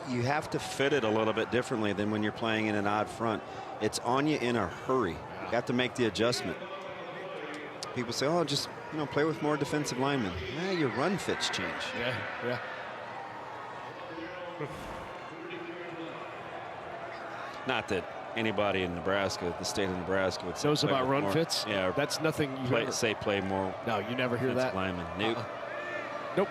you have to fit it a little bit differently than when you're playing in an odd front. It's on you in a hurry. You have to make the adjustment. People say, oh, just play with more defensive linemen. Your run fits change. Yeah. Not that anybody in Nebraska, the state of Nebraska, would say knows about run more, fits. Yeah, that's nothing you play more. No, you never hear that. Linemen. Nope. Nope.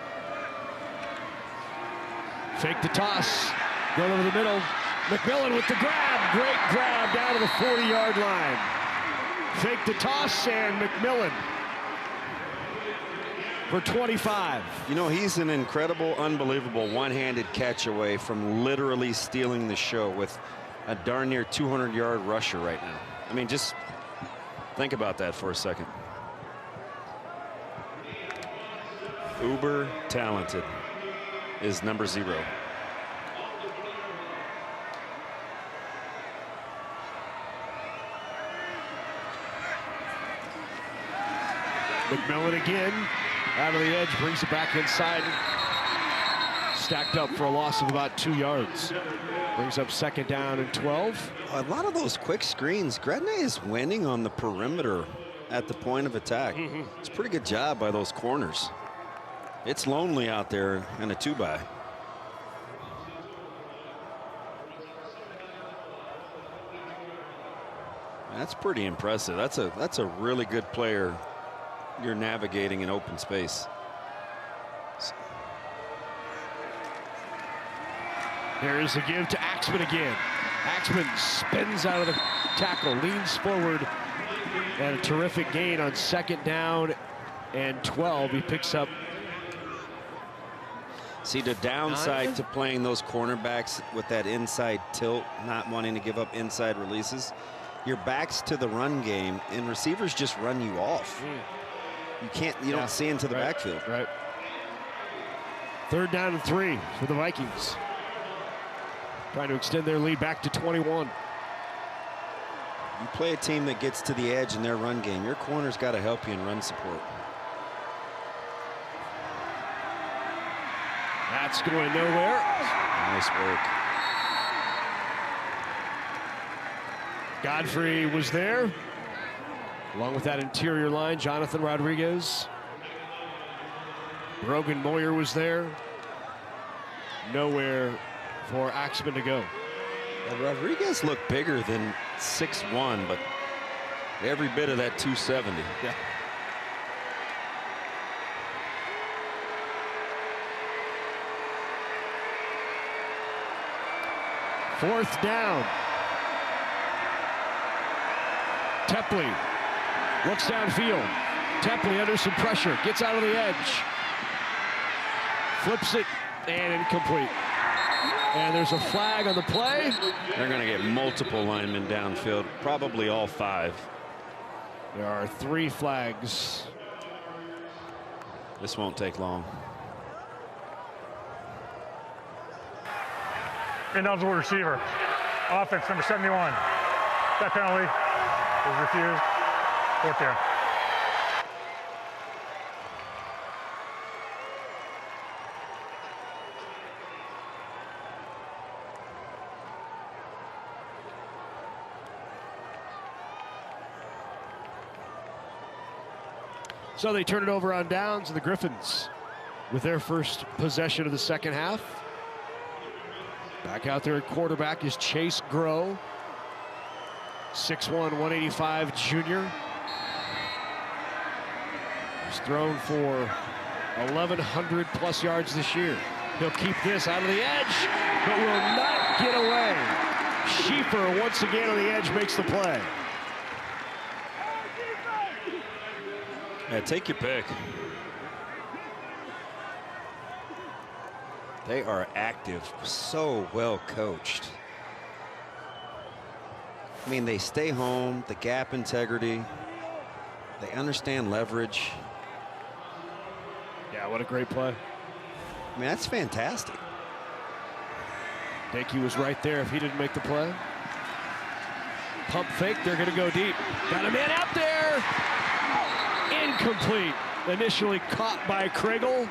Fake the toss. Going over the middle. McMillan with the grab. Great grab down to the 40-yard line. Fake the toss and McMillan for 25. You know, he's an incredible, unbelievable one-handed catch away from literally stealing the show with a darn near 200-yard rusher right now. I mean, just think about that for a second. Uber talented is number 0. McMillan again, out of the edge, brings it back inside. Stacked up for a loss of about 2 yards. Brings up 2nd down and 12. A lot of those quick screens, Gretna is winning on the perimeter at the point of attack. It's a pretty good job by those corners. It's lonely out there in a 2-by. That's pretty impressive. That's a really good player. You're navigating an open space. There is a give to Axman again. Axman spins out of the tackle, leans forward, and a terrific gain on 2nd down and 12. He picks up. See, the downside to playing those cornerbacks with that inside tilt, not wanting to give up inside releases, your back's to the run game, and receivers just run you off. You don't see into the backfield. Right. 3rd down and 3 for the Vikings. Trying to extend their lead back to 21. You play a team that gets to the edge in their run game, your corner's got to help you in run support. That's going nowhere. Nice work. Godfrey was there, along with that interior line. Jonathan Rodriguez. Brogan Moyer was there. Nowhere for Axman to go. Well, Rodriguez looked bigger than 6'1", but every bit of that 270. Yeah. Fourth down. Tepley looks downfield. Tepley under some pressure, gets out of the edge. Flips it, and incomplete. And there's a flag on the play. They're going to get multiple linemen downfield, probably all 5. There are 3 flags. This won't take long. Ineligible receiver. Offense number 71. That penalty was refused. 4th down. So they turn it over on downs, and the Griffins with their first possession of the second half. Back out there at quarterback is Chase Grow, 6'1", 185 junior. He's thrown for 1,100 plus yards this year. He'll keep this out of the edge, but will not get away. Schieffer once again on the edge makes the play. Yeah, take your pick. They are active, so well coached. I mean, they stay home, the gap integrity. They understand leverage. Yeah, what a great play. I mean, that's fantastic. Dickey was right there if he didn't make the play. Pump fake, they're going to go deep. Got a man out there. Incomplete. Initially caught by Kriegel,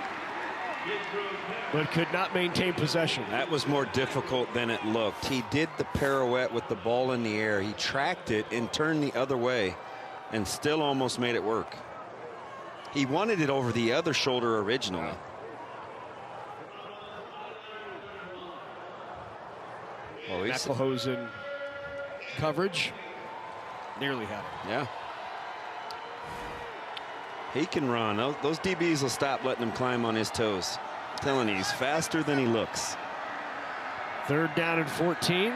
but could not maintain possession. That was more difficult than it looked. He did the pirouette with the ball in the air. He tracked it and turned the other way and still almost made it work. He wanted it over the other shoulder originally. Well, Neckelhosen coverage. Nearly had it. Yeah. He can run. Those DBs will stop letting him climb on his toes. I'm telling you, he's faster than he looks. 3rd down and 14.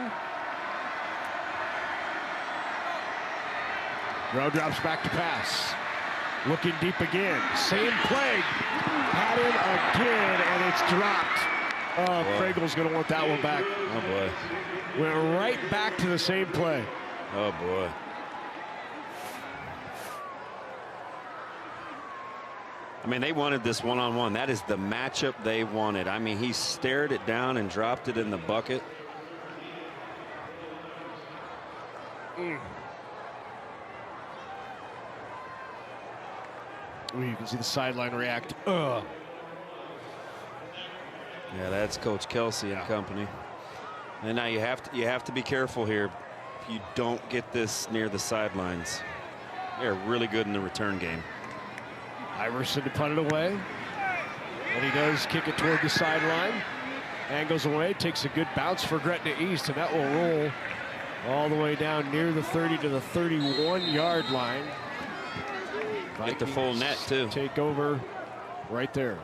Rowe drops back to pass. Looking deep again. Same play. Had him again, and it's dropped. Oh, Kragel's going to want that one back. Oh, boy. Went right back to the same play. Oh, boy. I mean, they wanted this one-on-one. That is the matchup they wanted. I mean, he stared it down and dropped it in the bucket. Ooh, you can see the sideline react. Ugh. Yeah, that's Coach Kelsey and company. And now you have to be careful here. If you don't get this near the sidelines, they're really good in the return game. Iverson to punt it away. And he does kick it toward the sideline. Angles away, takes a good bounce for Gretna East, and that will roll all the way down near the 30 to the 31-yard line. Get the full net, too. Take over right there.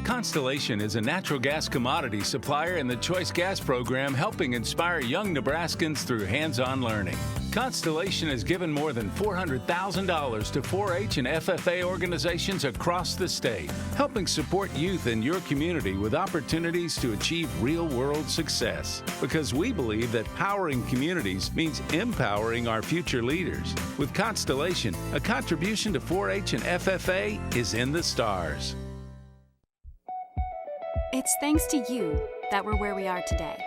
Constellation is a natural gas commodity supplier in the Choice Gas program, helping inspire young Nebraskans through hands-on learning. Constellation has given more than $400,000 to 4-H and FFA organizations across the state, helping support youth in your community with opportunities to achieve real-world success. Because we believe that powering communities means empowering our future leaders. With Constellation, a contribution to 4-H and FFA is in the stars. It's thanks to you that we're where we are today.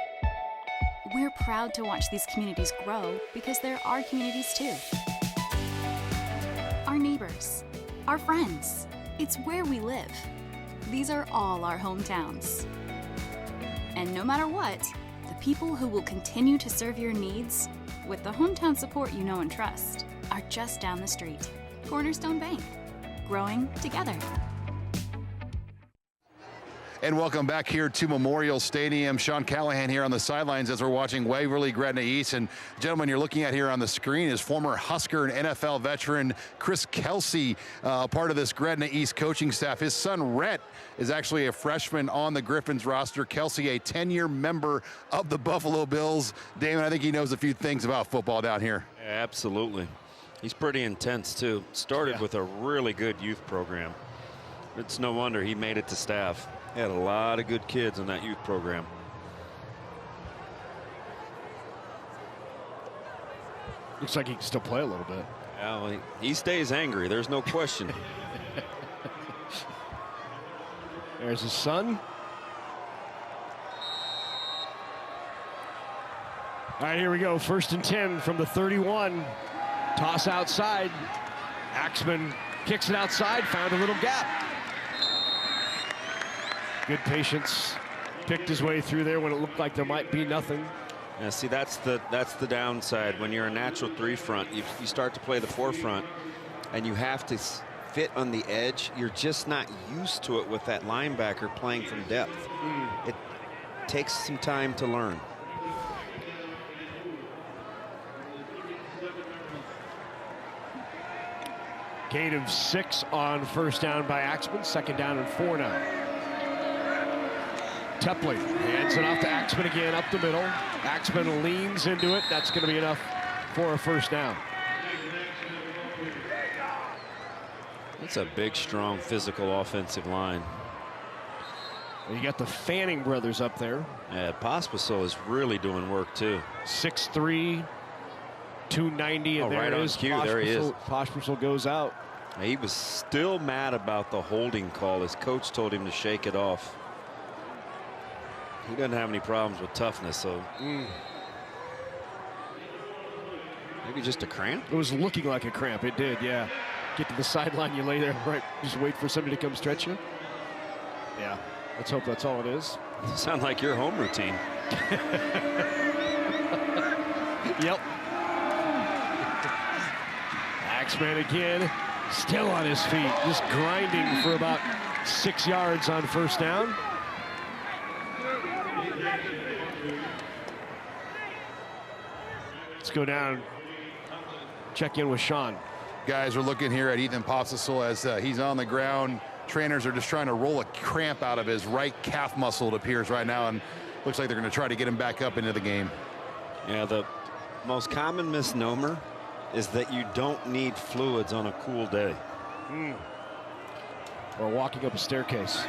We're proud to watch these communities grow because they're our communities too. Our neighbors, our friends, it's where we live. These are all our hometowns. And no matter what, the people who will continue to serve your needs with the hometown support you know and trust are just down the street. Cornerstone Bank, growing together. And welcome back here to Memorial Stadium. Sean Callahan here on the sidelines as we're watching Waverly, Gretna East. And gentlemen, you're looking at here on the screen is former Husker and NFL veteran Chris Kelsey, part of this Gretna East coaching staff. His son Rhett is actually a freshman on the Griffins roster. Kelsey, a 10-year member of the Buffalo Bills. Damon, I think he knows a few things about football down here. Yeah, absolutely. He's pretty intense, too. Started with a really good youth program. It's no wonder he made it to staff. He had a lot of good kids in that youth program. Looks like he can still play a little bit. Yeah, well, he stays angry. There's no question. There's his son. All right, here we go. 1st and 10 from the 31. Toss outside. Axman kicks it outside, found a little gap. Good patience. Picked his way through there when it looked like there might be nothing. Yeah, see, that's the downside. When you're a natural 3-front, you start to play the 4-front, and you have to fit on the edge. You're just not used to it with that linebacker playing from depth. It takes some time to learn. Gain of 6 on 1st down by Axman. 2nd down and 4 now. Tepley hands it off to Axman again up the middle. Axman leans into it. That's going to be enough for a 1st down. It's a big, strong, physical offensive line. You got the Fanning brothers up there. Yeah, Pospisil is really doing work too. 6'3", 290, and there right on is cue. There he is. Pospisil goes out. He was still mad about the holding call. His coach told him to shake it off. He doesn't have any problems with toughness, so maybe just a cramp. It was looking like a cramp. It did, yeah. Get to the sideline, you lay there, right? Just wait for somebody to come stretch you. Yeah, let's hope that's all it is. Sound like your home routine. Yep. Axman again, still on his feet, just grinding for about 6 yards on 1st down. Let's go down, check in with Sean. Guys, we're looking here at Ethan Pospisil as he's on the ground trainers are just trying to roll a cramp out of his right calf muscle, it appears right now, and looks like they're going to try to get him back up into the game. Yeah, the most common misnomer is that you don't need fluids on a cool day. Or walking up a staircase.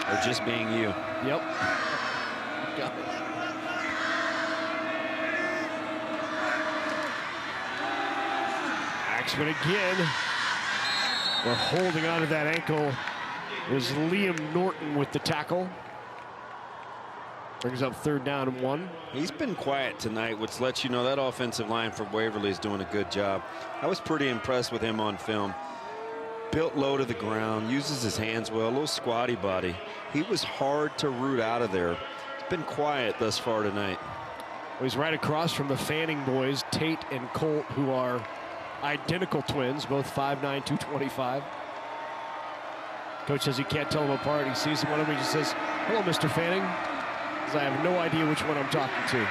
Or just being you. Yep. Got it. Axman again. We're holding on to that ankle. It was Liam Norton with the tackle. Brings up 3rd down and 1. He's been quiet tonight, which lets you know that offensive line for Waverly is doing a good job. I was pretty impressed with him on film. Built low to the ground, uses his hands well, a little squatty body. He was hard to root out of there. He's been quiet thus far tonight. Well, he's right across from the Fanning boys, Tate and Colt, who are identical twins, both 5'9", 225. Coach says he can't tell them apart. He sees one of them, he just says, "Hello, Mr. Fanning." He says, "I have no idea which one I'm talking to."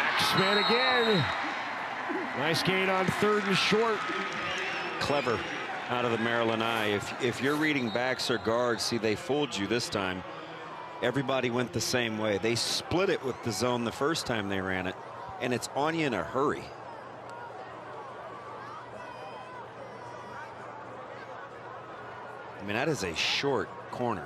Axman again. Nice gain on 3rd and short. Clever out of the Maryland eye. If you're reading backs or guards, see, they fooled you this time. Everybody went the same way. They split it with the zone the first time they ran it, and it's on you in a hurry. I mean, that is a short corner.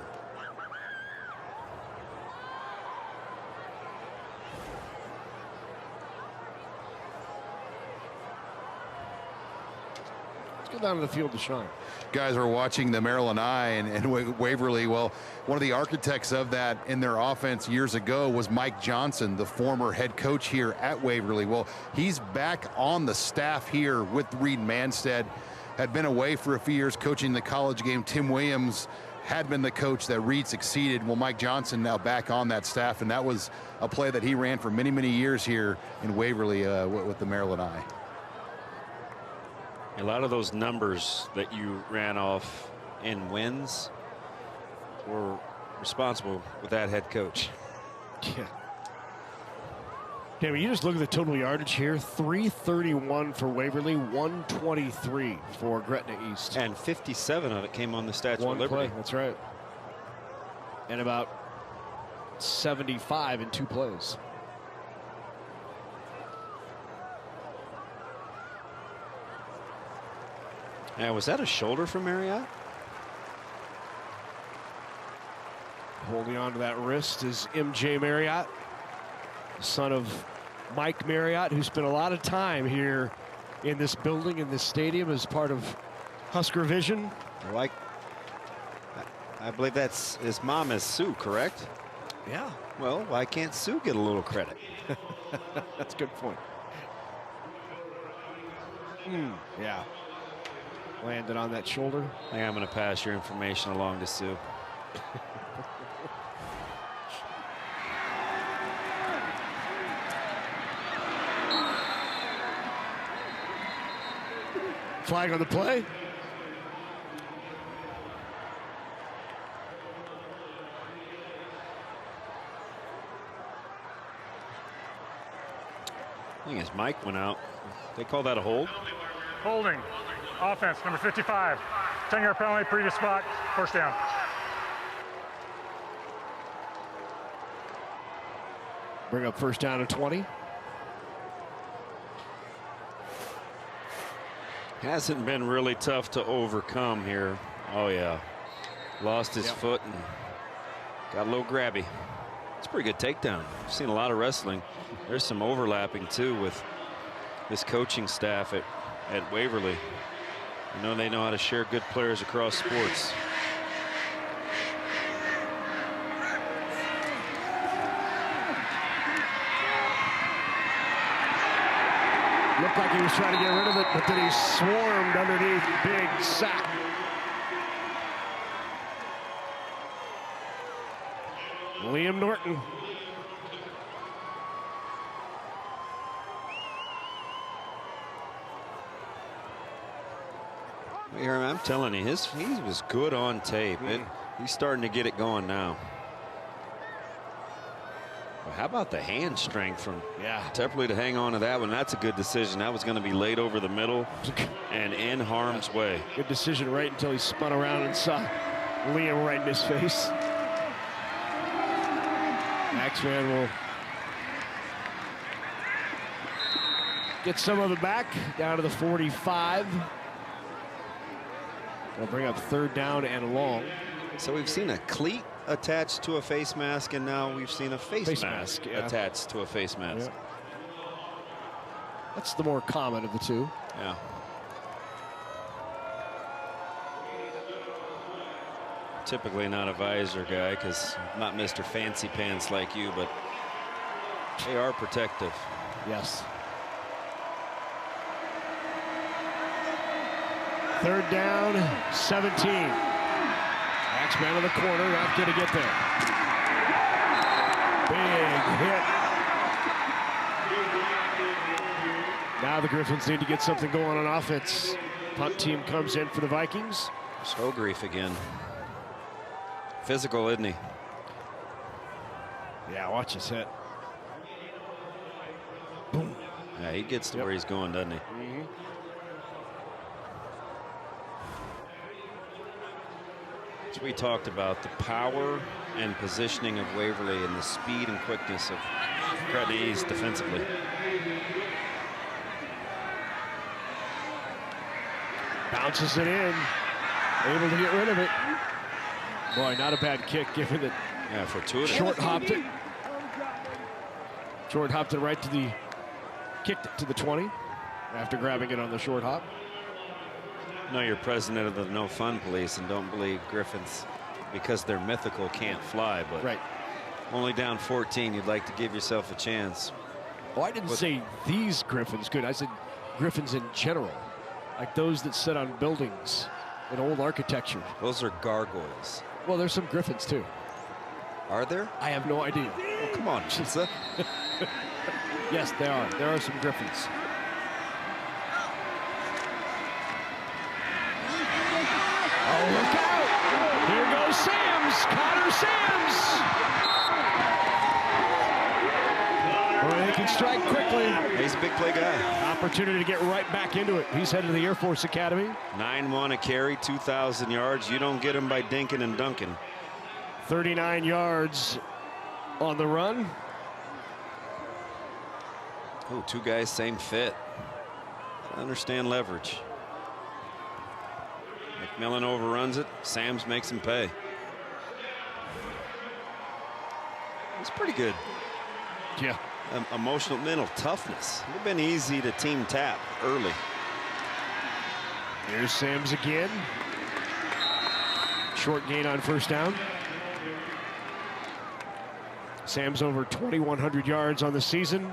Go down to the field to shine. Guys are watching the Maryland Eye and Waverly. Well, one of the architects of that in their offense years ago was Mike Johnson, the former head coach here at Waverly. Well, he's back on the staff here with Reed Manstead. Had been away for a few years coaching the college game. Tim Williams had been the coach that Reed succeeded. Well, Mike Johnson now back on that staff, and that was a play that he ran for many, many years here in Waverly with the Maryland Eye. A lot of those numbers that you ran off in wins were responsible with that head coach. Yeah. Yeah, when you just look at the total yardage here, 331 for Waverly, 123 for Gretna East. And 57 of it came on the Statue of Liberty. Play, that's right. And about 75 in 2 plays. Now, was that a shoulder for Marriott? Holding on to that wrist is M.J. Marriott, son of Mike Marriott, who spent a lot of time here in this building, in this stadium, as part of Husker Vision. I believe that's his mom is Sue, correct? Yeah. Well, why can't Sue get a little credit? That's a good point. Yeah. Landed on that shoulder. I think I'm going to pass your information along to Sue. Flag on the play. I think his mic went out. They call that a hold? Holding. Offense, number 55. 10-yard penalty, previous spot, 1st down. Bring up 1st down and 20. Hasn't been really tough to overcome here. Oh, yeah. Lost his foot and got a little grabby. It's a pretty good takedown. I've seen a lot of wrestling. There's some overlapping, too, with this coaching staff at Waverly. I know they know how to share good players across sports. Looked like he was trying to get rid of it, but then he swarmed underneath. Big sack. Liam Norton. I'm telling you, he was good on tape. He's starting to get it going now. How about the hand strength from Tepperley to hang on to that one? That's a good decision. That was going to be laid over the middle and in harm's way. Good decision right until he spun around and saw Liam right in his face. Axman will get some of it back down to the 45. They'll bring up 3rd down and long. So we've seen a cleat attached to a face mask, and now we've seen a face mask attached to a face mask. That's the more common of the two. Yeah. Typically not a visor guy, because I'm not Mr. Fancy Pants like you, but they are protective. Yes. 3rd down, 17. Axman in the corner, not going to get there. Big hit. Now the Griffins need to get something going on offense. Punt team comes in for the Vikings. Grief again. Physical, isn't he? Yeah, watch his hit. Boom. Yeah, he gets to where he's going, doesn't he? Mm-hmm. So we talked about the power and positioning of Waverly and the speed and quickness of Gretna East defensively. Bounces it in, able to get rid of it. Boy, not a bad kick given that. Yeah, fortuitous. Short hopped it. Short hopped it right to the, kicked it to the 20 after grabbing it on the short hop. No, you're president of the No Fun Police and don't believe Griffiths, because they're mythical, can't fly. But only down 14, you'd like to give yourself a chance. Oh, I didn't say these Griffins could. I said Griffins in general, like those that sit on buildings in old architecture. Those are gargoyles. Well, there's some Griffins too. Are there? I have no idea. Oh, come on, Chisa. Yes, there are. There are some Griffins. Oh, look out! Here goes Sams, Connor Sams. Boy, they can strike quickly. He's a big play guy. Opportunity to get right back into it. He's headed to the Air Force Academy. 9-1 a carry, 2,000 yards. You don't get him by dinking and dunking. 39 yards on the run. Oh, 2 guys, same fit. I understand leverage. McMillan overruns it. Sams makes him pay. It's pretty good. Yeah. Emotional, mental toughness. It would have been easy to team tap early. Here's Sams again. Short gain on 1st down. Sams over 2,100 yards on the season.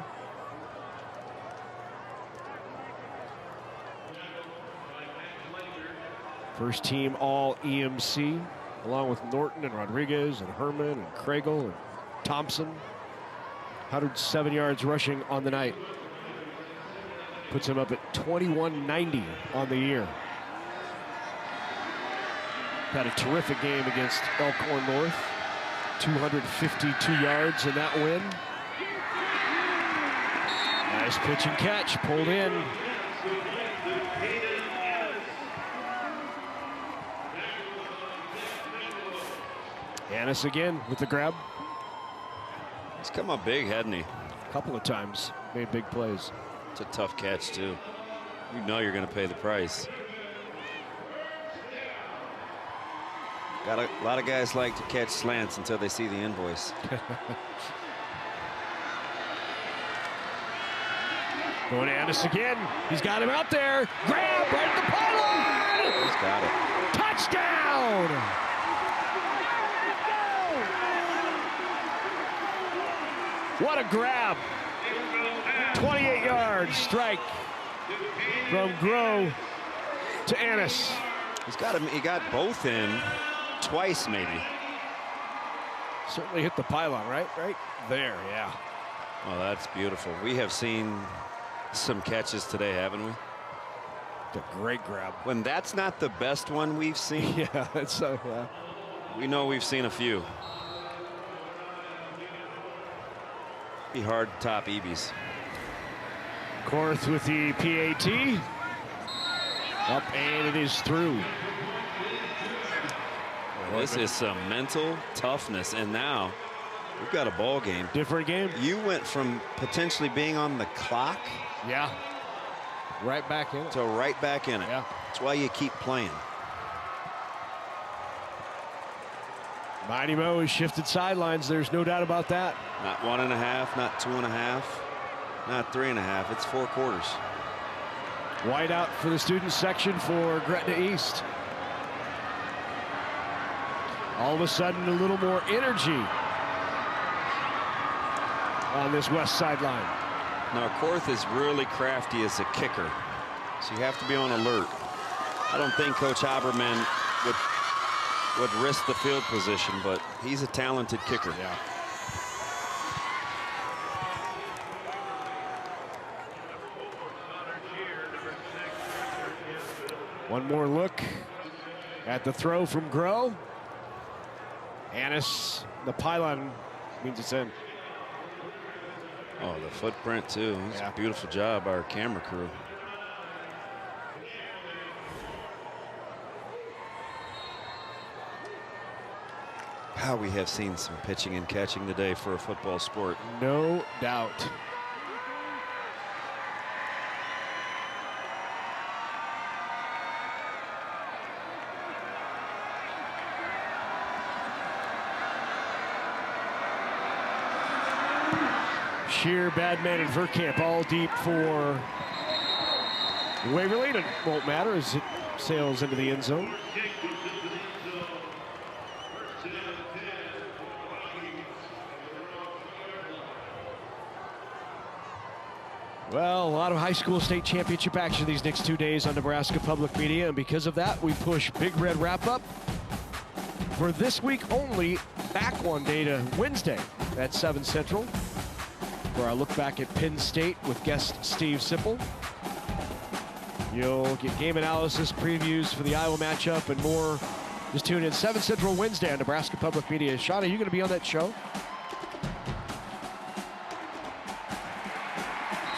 First team all EMC, along with Norton and Rodriguez and Herman and Kragel and Thompson. 107 yards rushing on the night. Puts him up at 2190 on the year. Had a terrific game against Elkhorn North. 252 yards in that win. Nice pitch and catch, pulled in. Annis again with the grab. He's come up big, hadn't he? A couple of times, made big plays. It's a tough catch, too. You know you're going to pay the price. Got a lot of guys like to catch slants until they see the invoice. Going to Annis again. He's got him out there. Grab right at the pylon. He's got it. Touchdown. What a grab. 28 yards strike from Groh to Annis. He's got him. He got both in twice, maybe. Certainly hit the pylon, right there, yeah. Oh, that's beautiful. We have seen some catches today, haven't we? A great grab. When that's not the best one we've seen. Yeah, that's so. We know we've seen a few. Be hard to top EBs. Korth with the PAT. Up, and it is through. Well, this is some mental toughness, and now we've got a ball game. Different game. You went from potentially being on the clock. Yeah. Right back in it. To right back in it. Yeah. That's why you keep playing. Mighty Mo has shifted sidelines. There's no doubt about that. Not 1.5, not 2.5, not 3.5. It's 4 quarters. White out for the student section for Gretna East. All of a sudden, a little more energy on this west sideline. Now, Korth is really crafty as a kicker, so you have to be on alert. I don't think Coach Haberman would risk the field position, but he's a talented kicker. Yeah. One more look at the throw from Groh. Annis, the pylon means it's in. Oh, the footprint too. It's a beautiful job by our camera crew. How we have seen some pitching and catching today for a football sport. No doubt. Shear, Badman, and Verkamp all deep for Waverly. It won't matter as it sails into the end zone. Well, a lot of high school state championship action these next 2 days on Nebraska Public Media, and because of that, we push Big Red Wrap-Up for this week only back one day to Wednesday at 7 Central. For our look back at Penn State with guest Steve Sipple. You'll get game analysis, previews for the Iowa matchup, and more. Just tune in 7 Central Wednesday on Nebraska Public Media. Sean, are you going to be on that show?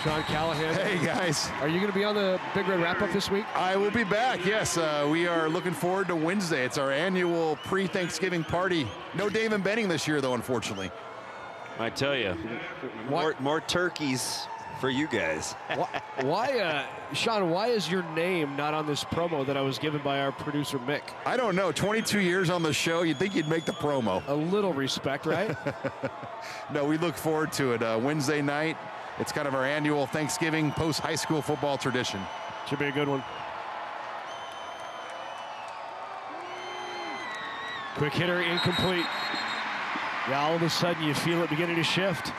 Sean Callahan. Hey, guys. Are you going to be on the Big Red Wrap-Up this week? I will be back, yes. We are looking forward to Wednesday. It's our annual pre-Thanksgiving party. No Dave and Benning this year, though, unfortunately. I tell you, more turkeys for you guys. Why, Sean, why is your name not on this promo that I was given by our producer, Mick? I don't know. 22 years on the show, you'd think you'd make the promo. A little respect, right? No, we look forward to it. Wednesday night, it's kind of our annual Thanksgiving post-high school football tradition. Should be a good one. Quick hitter, incomplete. Yeah, all of a sudden you feel it beginning to shift.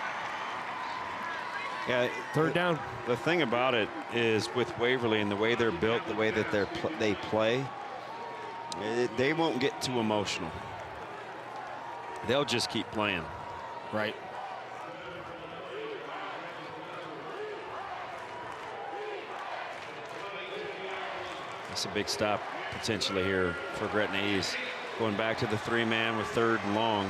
Yeah, third down. The thing about it is with Waverly and the way they're built, the way that they play, they won't get too emotional. They'll just keep playing. Right. That's a big stop potentially here for Gretna East. Going back to the 3-man with 3rd and long.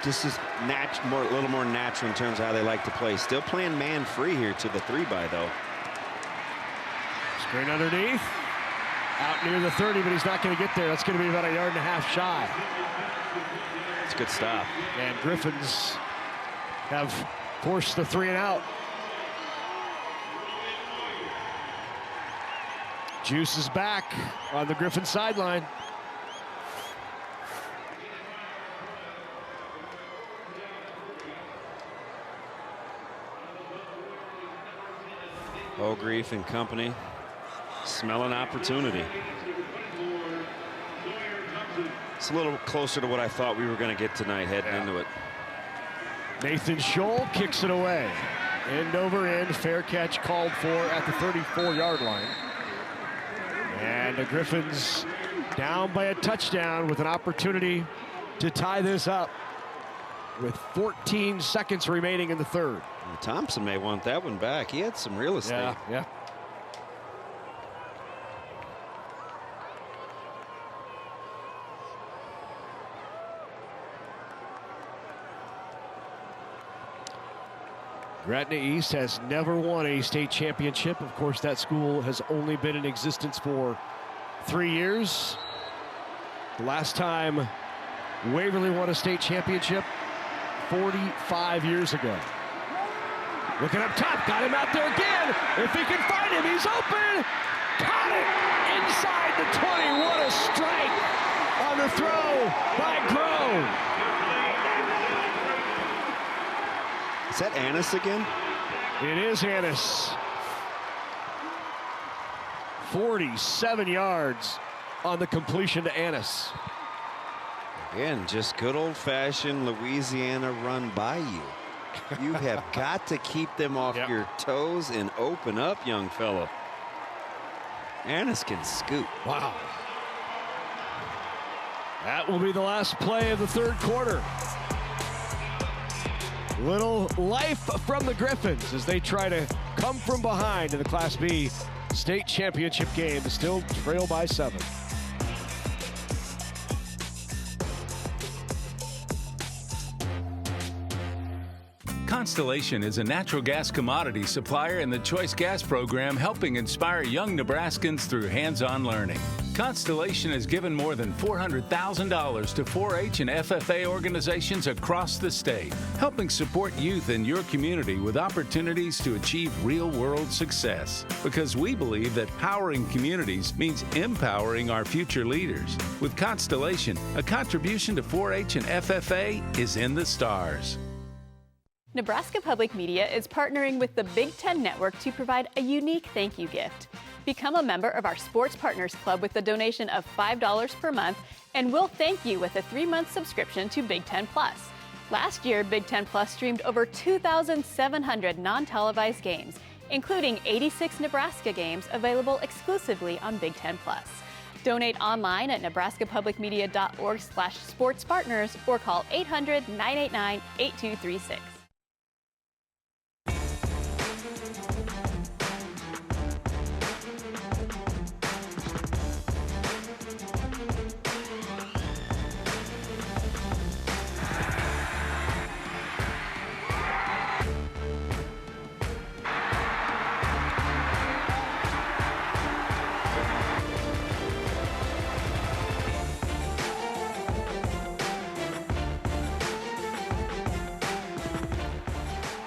This is a little more natural in terms of how they like to play. Still playing man free here to the 3-by though. Screen underneath. Out near the 30, but he's not going to get there. That's going to be about 1.5 yards shy. It's a good stop. And Griffiths have forced the 3 and out. Juice is back on the Griffin sideline. O'Grief and company smelling opportunity. It's a little closer to what I thought we were going to get tonight heading into it. Nathan Scholl kicks it away. End over end, fair catch called for at the 34-yard line. And the Griffins down by a touchdown with an opportunity to tie this up with 14 seconds remaining in the 3rd. Thompson may want that one back. He had some real estate. Yeah. Gretna East has never won a state championship. Of course, that school has only been in existence for 3 years. The last time Waverly won a state championship, 45 years ago. Looking up top, got him out there again. If he can find him, he's open. Caught it inside the 20. What a strike on the throw by Grove. Is that Annis again? It is Annis. 47 yards on the completion to Annis. Again, just good old-fashioned Louisiana run by you. You have got to keep them off your toes and open up, young fellow. Annis can scoop. Wow. That will be the last play of the third quarter. Little life from the Griffiths as they try to come from behind in the Class B state championship game to still trail by 7. Constellation is a natural gas commodity supplier in the Choice Gas program, helping inspire young Nebraskans through hands-on learning. Constellation has given more than $400,000 to 4-H and FFA organizations across the state, helping support youth in your community with opportunities to achieve real-world success. Because we believe that powering communities means empowering our future leaders. With Constellation, a contribution to 4-H and FFA is in the stars. Nebraska Public Media is partnering with the Big Ten Network to provide a unique thank you gift. Become a member of our Sports Partners Club with a donation of $5 per month, and we'll thank you with a 3-month subscription to Big Ten Plus. Last year, Big Ten Plus streamed over 2,700 non-televised games, including 86 Nebraska games available exclusively on Big Ten Plus. Donate online at nebraskapublicmedia.org/sportspartners or call 800-989-8236.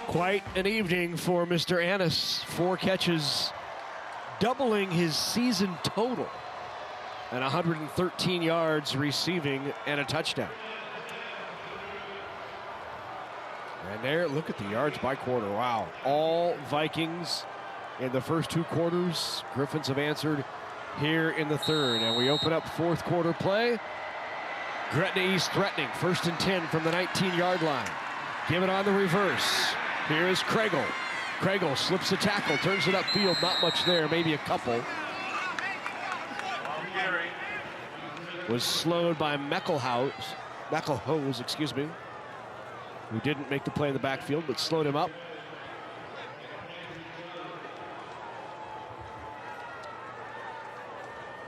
Quite an evening for Mr. Annis. 4 catches, doubling his season total, and 113 yards receiving and a touchdown. And there, look at the yards by quarter. Wow. All Vikings in the first 2 quarters. Griffins have answered here in the third. And we open up fourth quarter play. Gretna East threatening. 1st and 10 from the 19-yard line. Give it on the reverse. Here is Kregel. Kregel slips a tackle, turns it upfield. Not much there, maybe a couple. Was slowed by Meckelhose, excuse me, who didn't make the play in the backfield, but slowed him up.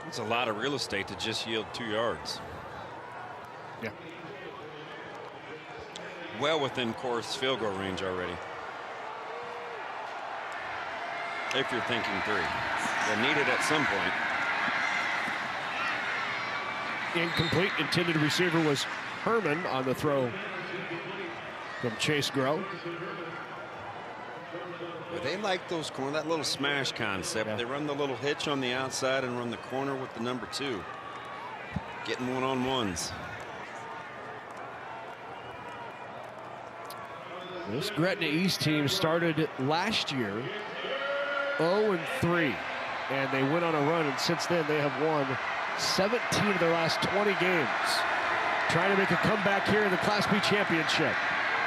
It's a lot of real estate to just yield 2 yards. Yeah. Well within course field goal range already. If you're thinking 3. They'll need it at some point. Incomplete. Intended receiver was Herman on the throw from Chase Grow. But they like those corner, that little smash concept. Yeah. They run the little hitch on the outside and run the corner with the number 2. Getting one-on-ones. This Gretna East team started last year 0-3, and they went on a run, and since then they have won 17 of their last 20 games. Trying to make a comeback here in the Class B championship.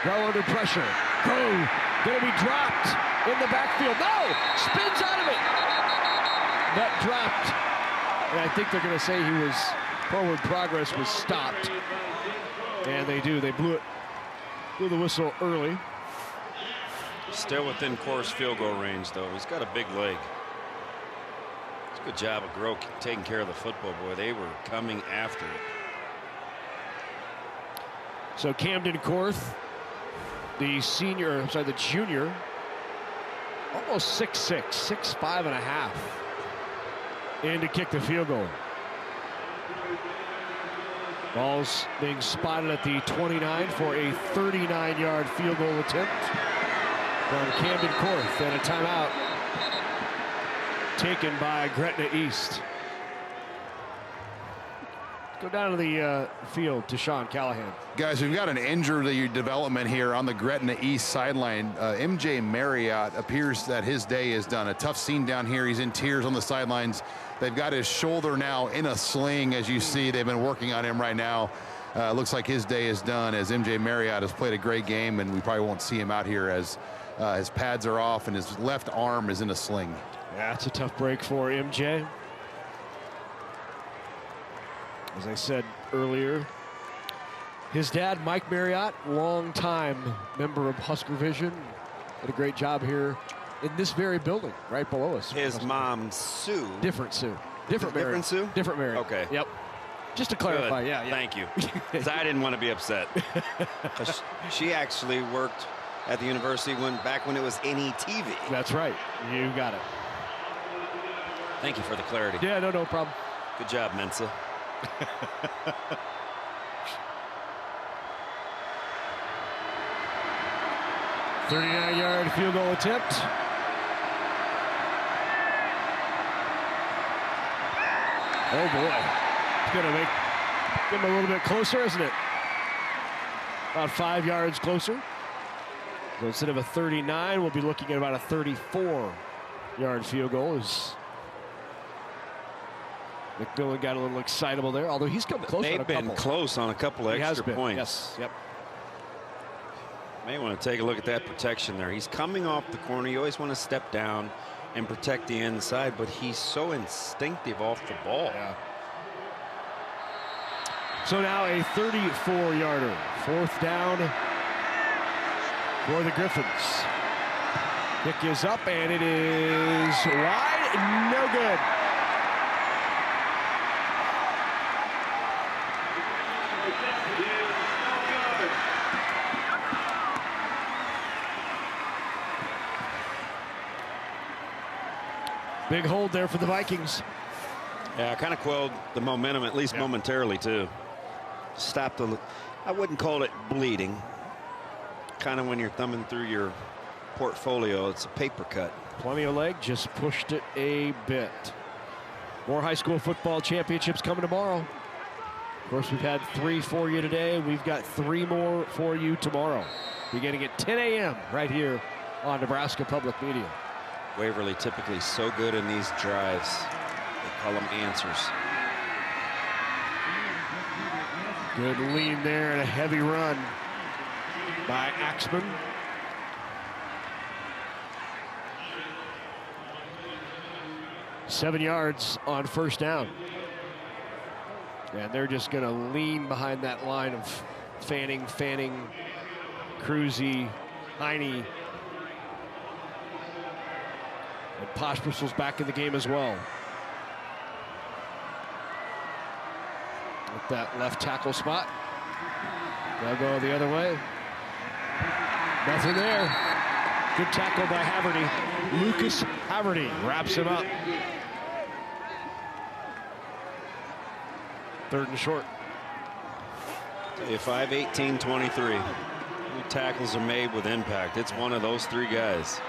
Grow under pressure. Grow gonna be dropped in the backfield. No! Spins out of it! But dropped. And I think they're gonna say forward progress was stopped. And they do. They blew the whistle early. Still within course field goal range, though. He's got a big leg. It's a good job of Grow taking care of the football, boy. They were coming after it. So Camden Korth, the junior almost 6'6", 6'5 and a half. In to kick the field goal. Ball's being spotted at the 29 for a 39-yard field goal attempt from Camden Korth, and a timeout taken by Gretna East. Go down to the field to Sean Callahan. Guys, we've got an injury development here on the Gretna East sideline. MJ Marriott appears that his day is done. A tough scene down here. He's in tears on the sidelines. They've got his shoulder now in a sling, as you see. They've been working on him right now. Looks like his day is done, as MJ Marriott has played a great game, and we probably won't see him out here as his pads are off and his left arm is in a sling. Yeah, it's a tough break for MJ. As I said earlier, his dad, Mike Marriott, longtime member of Husker Vision, did a great job here in this very building, right below us. His mom, Sue. Different Sue. Different Marriott. Different Sue? Different Marriott. Okay. Yep. Just to clarify, Good. yeah. Thank you. Because I didn't want to be upset. She actually worked at the university back when it was NETV. That's right. You got it. Thank you for the clarity. Yeah, no problem. Good job, Mensa. 39-yard field goal attempt. Oh boy, it's gonna make him a little bit closer, isn't it? About 5 yards closer. So instead of a 39, we'll be looking at about a 34-yard field goal. As McMillan got a little excitable there, although he's come close on a couple. They've been close on a couple extra points. Yes, yep. May want to take a look at that protection there. He's coming off the corner. You always want to step down and protect the inside, but he's so instinctive off the ball. Yeah. So now a 34-yarder, 4th down for the Griffiths. Kick is up, and it is wide, no good. Big hold there for the Vikings. Yeah, kind of quelled the momentum, at least momentarily, too. Stopped the, I wouldn't call it bleeding. Kind of when you're thumbing through your portfolio, it's a paper cut. Plenty of leg, just pushed it a bit. More high school football championships coming tomorrow. Of course, we've had 3 for you today. We've got 3 more for you tomorrow, beginning at 10 a.m. right here on Nebraska Public Media. Waverly typically so good in these drives. They call them answers. Good lean there and a heavy run by Axman. Seven yards on 1st down. And they're just going to lean behind that line of Fanning, Cruzy, Heine. And Poshbistle's back in the game as well. With that left tackle spot. They'll go the other way. Nothing there. Good tackle by Haverty. Lucas Haverty wraps him up. 3rd and short. 5-18-23. Tackles are made with impact. It's one of those 3 guys.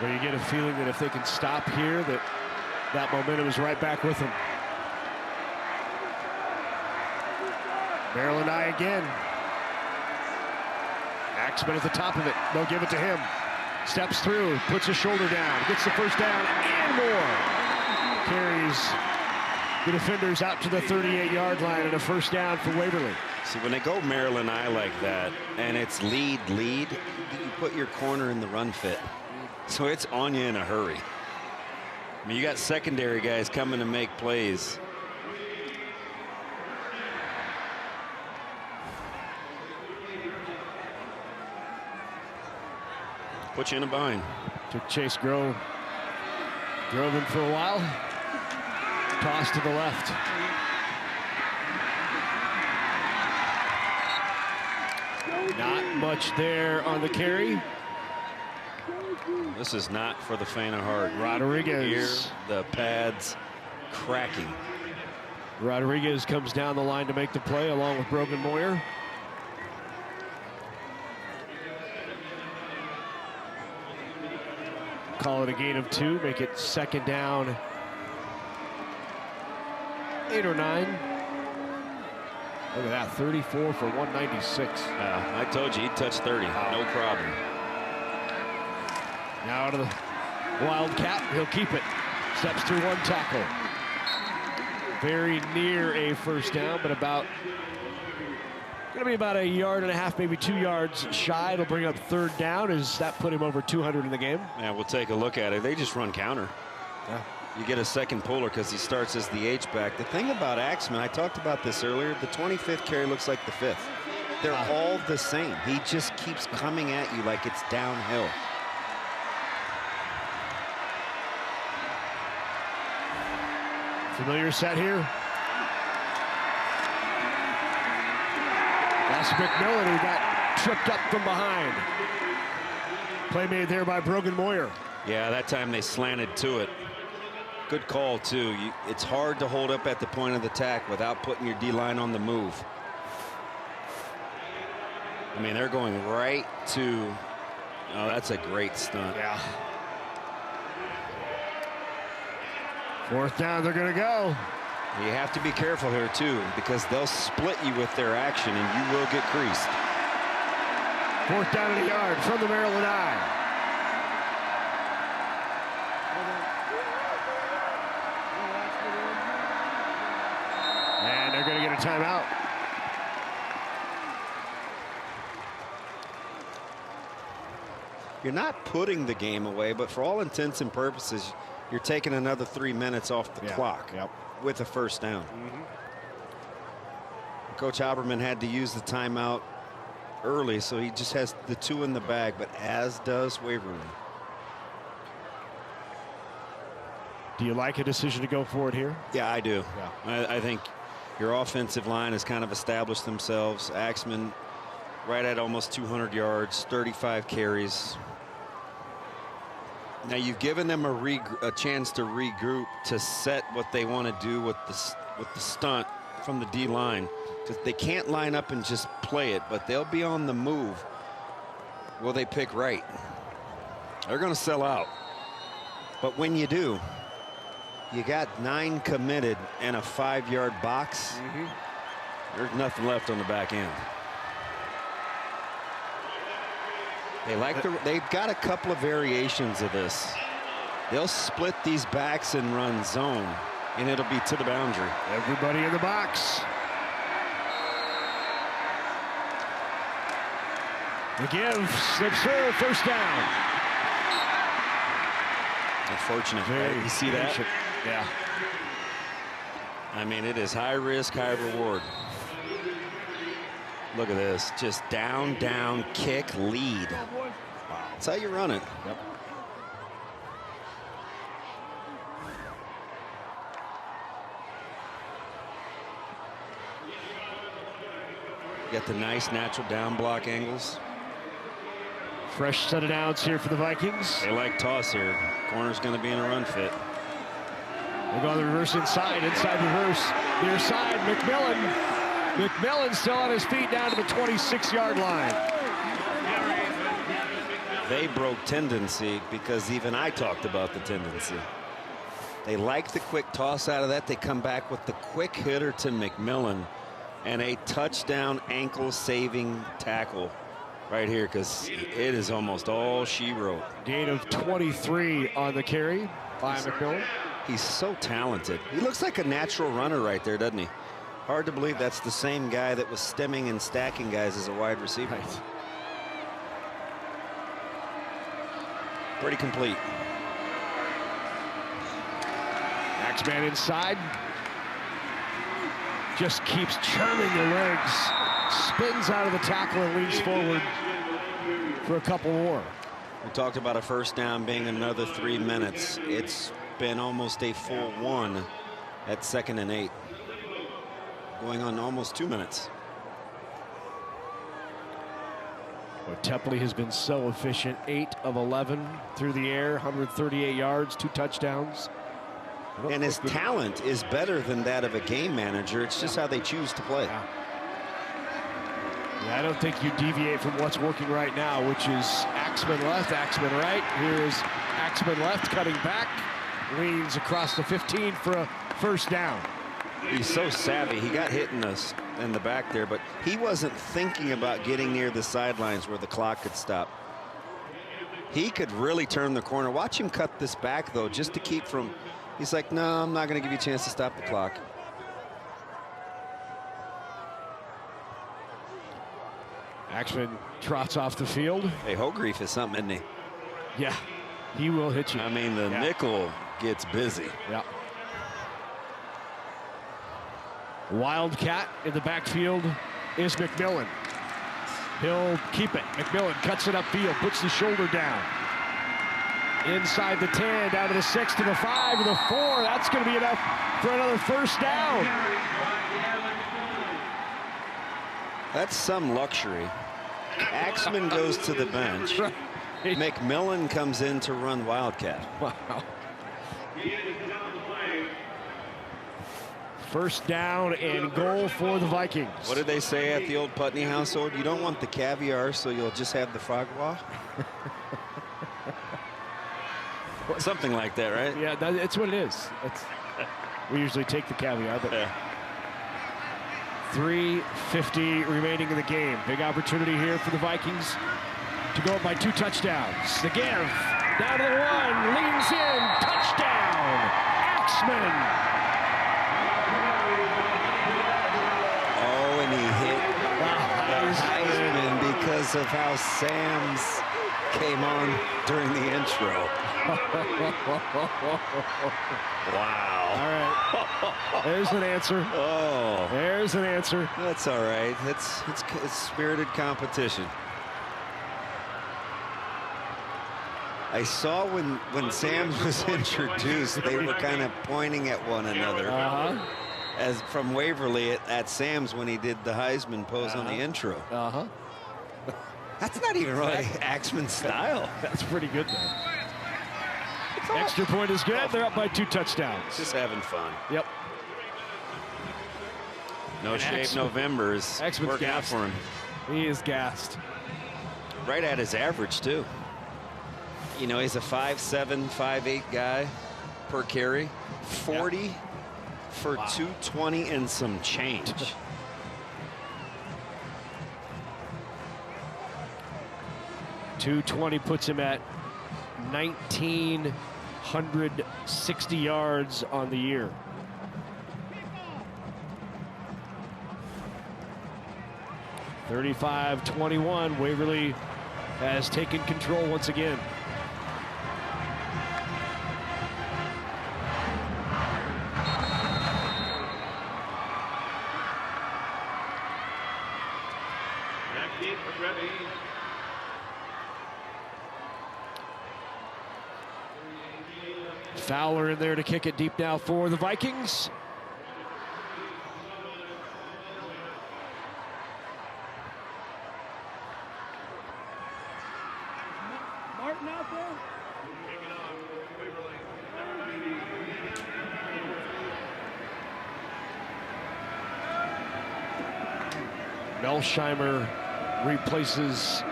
Where you get a feeling that if they can stop here, that momentum is right back with them. Maryland eye again. Axman at the top of it. They'll give it to him. Steps through, puts his shoulder down, gets the 1st down and more. Carries the defenders out to the 38-yard line and a 1st down for Waverly. See, when they go Maryland eye like that, and it's lead, you put your corner in the run fit. So it's on you in a hurry. I mean, you got secondary guys coming to make plays. Put you in a bind. Took Chase Grove. Drove him for a while. Toss to the left. Not much there on the carry. This is not for the faint of heart. Rodriguez. Here, the pads cracking. Rodriguez comes down the line to make the play along with Brogan Moyer. Call it a gain of 2, make it 2nd down, 8 or 9. Look at that, 34 for 196. I told you, he'd touch 30, no problem. Now to the Wildcat, he'll keep it. Steps through 1 tackle. Very near a first down, but gonna be about 1.5 yards, maybe 2 yards shy. It'll bring up 3rd down. As that put him over 200 in the game? Yeah, we'll take a look at it. They just run counter. Yeah. You get a second puller because he starts as the H-back. The thing about Axman, I talked about this earlier, the 25th carry looks like the 5th. They're all the same. He just keeps coming at you like it's downhill. Familiar set here. That's McMillan, who got tripped up from behind. Play made there by Brogan Moyer. Yeah, that time they slanted to it. Good call, too. It's hard to hold up at the point of the attack without putting your D-line on the move. I mean, they're going right to... Oh, that's a great stunt. Yeah. 4th down, they're going to go. You have to be careful here, too, because they'll split you with their action, and you will get creased. 4th down and 1 yard from the Maryland I. And they're going to get a timeout. You're not putting the game away, but for all intents and purposes, you're taking another 3 minutes off the clock with a first down. Coach Halberman had to use the timeout early, so he just has the 2 in the bag, but as does Waverly. Do you like a decision to go for it here? Yeah, I do. Yeah. I think your offensive line has kind of established themselves. Axman right at almost 200 yards, 35 carries. Now you've given them a chance to regroup, to set what they want to do with the stunt from the D-line. Because they can't line up and just play it, but they'll be on the move. Will they pick right? They're going to sell out. But when you do, you got 9 committed and a 5-yard box. There's nothing left on the back end. They've got a couple of variations of this. They'll split these backs and run zone, and it'll be to the boundary. Everybody in the box. The give slips through, first down. Unfortunate, right? You see that? Yeah. I mean, it is high risk, high reward. Look at this. Just down, down, kick, lead. Wow. That's how you run it. Yep. Get the nice natural down block angles. Fresh set of downs here for the Vikings. They like toss here. Corner's going to be in a run fit. We'll go on the reverse inside reverse. Near side, McMillan. McMillan still on his feet down to the 26-yard line. They broke tendency because even I talked about the tendency. They like the quick toss out of that. They come back with the quick hitter to McMillan and a touchdown ankle saving tackle right here, because it is almost all she wrote. Gain of 23 on the carry by McMillan. He's so talented. He looks like a natural runner right there, doesn't he? Hard to believe that's the same guy that was stemming and stacking guys as a wide receiver. Right. Pretty complete. Axman inside. Just keeps churning the legs. Spins out of the tackle and leans forward for a couple more. We talked about a first down being another 3 minutes. It's been almost a full 1, at 2nd and 8. Going on almost 2 minutes. Well, Tepley has been so efficient. 8 of 11 through the air, 138 yards, 2 touchdowns. And his talent is better than that of a game manager. It's just how they choose to play. Yeah, I don't think you deviate from what's working right now, which is Axman left, Axman right. Here's Axman left, cutting back, leans across the 15 for a first down. He's so savvy. He got hit in the back there, but he wasn't thinking about getting near the sidelines where the clock could stop. He could really turn the corner. Watch him cut this back, though, just to keep from... He's like, no, I'm not going to give you a chance to stop the clock. Axman trots off the field. Hey, Hogreef is something, isn't he? Yeah, he will hit you. I mean, the nickel gets busy. Yeah. Wildcat in the backfield is McMillan. He'll keep it. McMillan cuts it upfield, puts the shoulder down. Inside the 10, down to the 6, to the 5, to the 4. That's going to be enough for another first down. That's some luxury. Axman goes to the bench. McMillan comes in to run Wildcat. Wow. First down and goal for the Vikings. What did they say at the old Putney household? You don't want the caviar, so you'll just have the foie gras? Something like that, right? Yeah, that's what it is. We usually take the caviar, but 3:50 remaining in the game. Big opportunity here for the Vikings to go up by 2 touchdowns. The give, down to the 1, leans in, touchdown, Axman. Oh, and he hit the Heisman because of how Sam's came on during the intro. Wow. All right. There's an answer. Oh. There's an answer. That's all right. It's spirited competition. I saw when Sam was introduced, they were kind of pointing at one another. As from Waverly at Sam's when he did the Heisman pose on the intro. That's not even really Axman's style. That's pretty good, though. Extra point is good. They're up by 2 touchdowns. Just having fun. Yep. No Shave November is working out for him. He is gassed. Right at his average, too. You know, he's a 5'7", 5'8" guy per carry. 40 for 220 and some change. 220 puts him at 1,960 yards on the year. (35-21). Waverly has taken control once again. Fowler in there to kick it deep now for the Vikings. Martin out there. Melsheimer replaces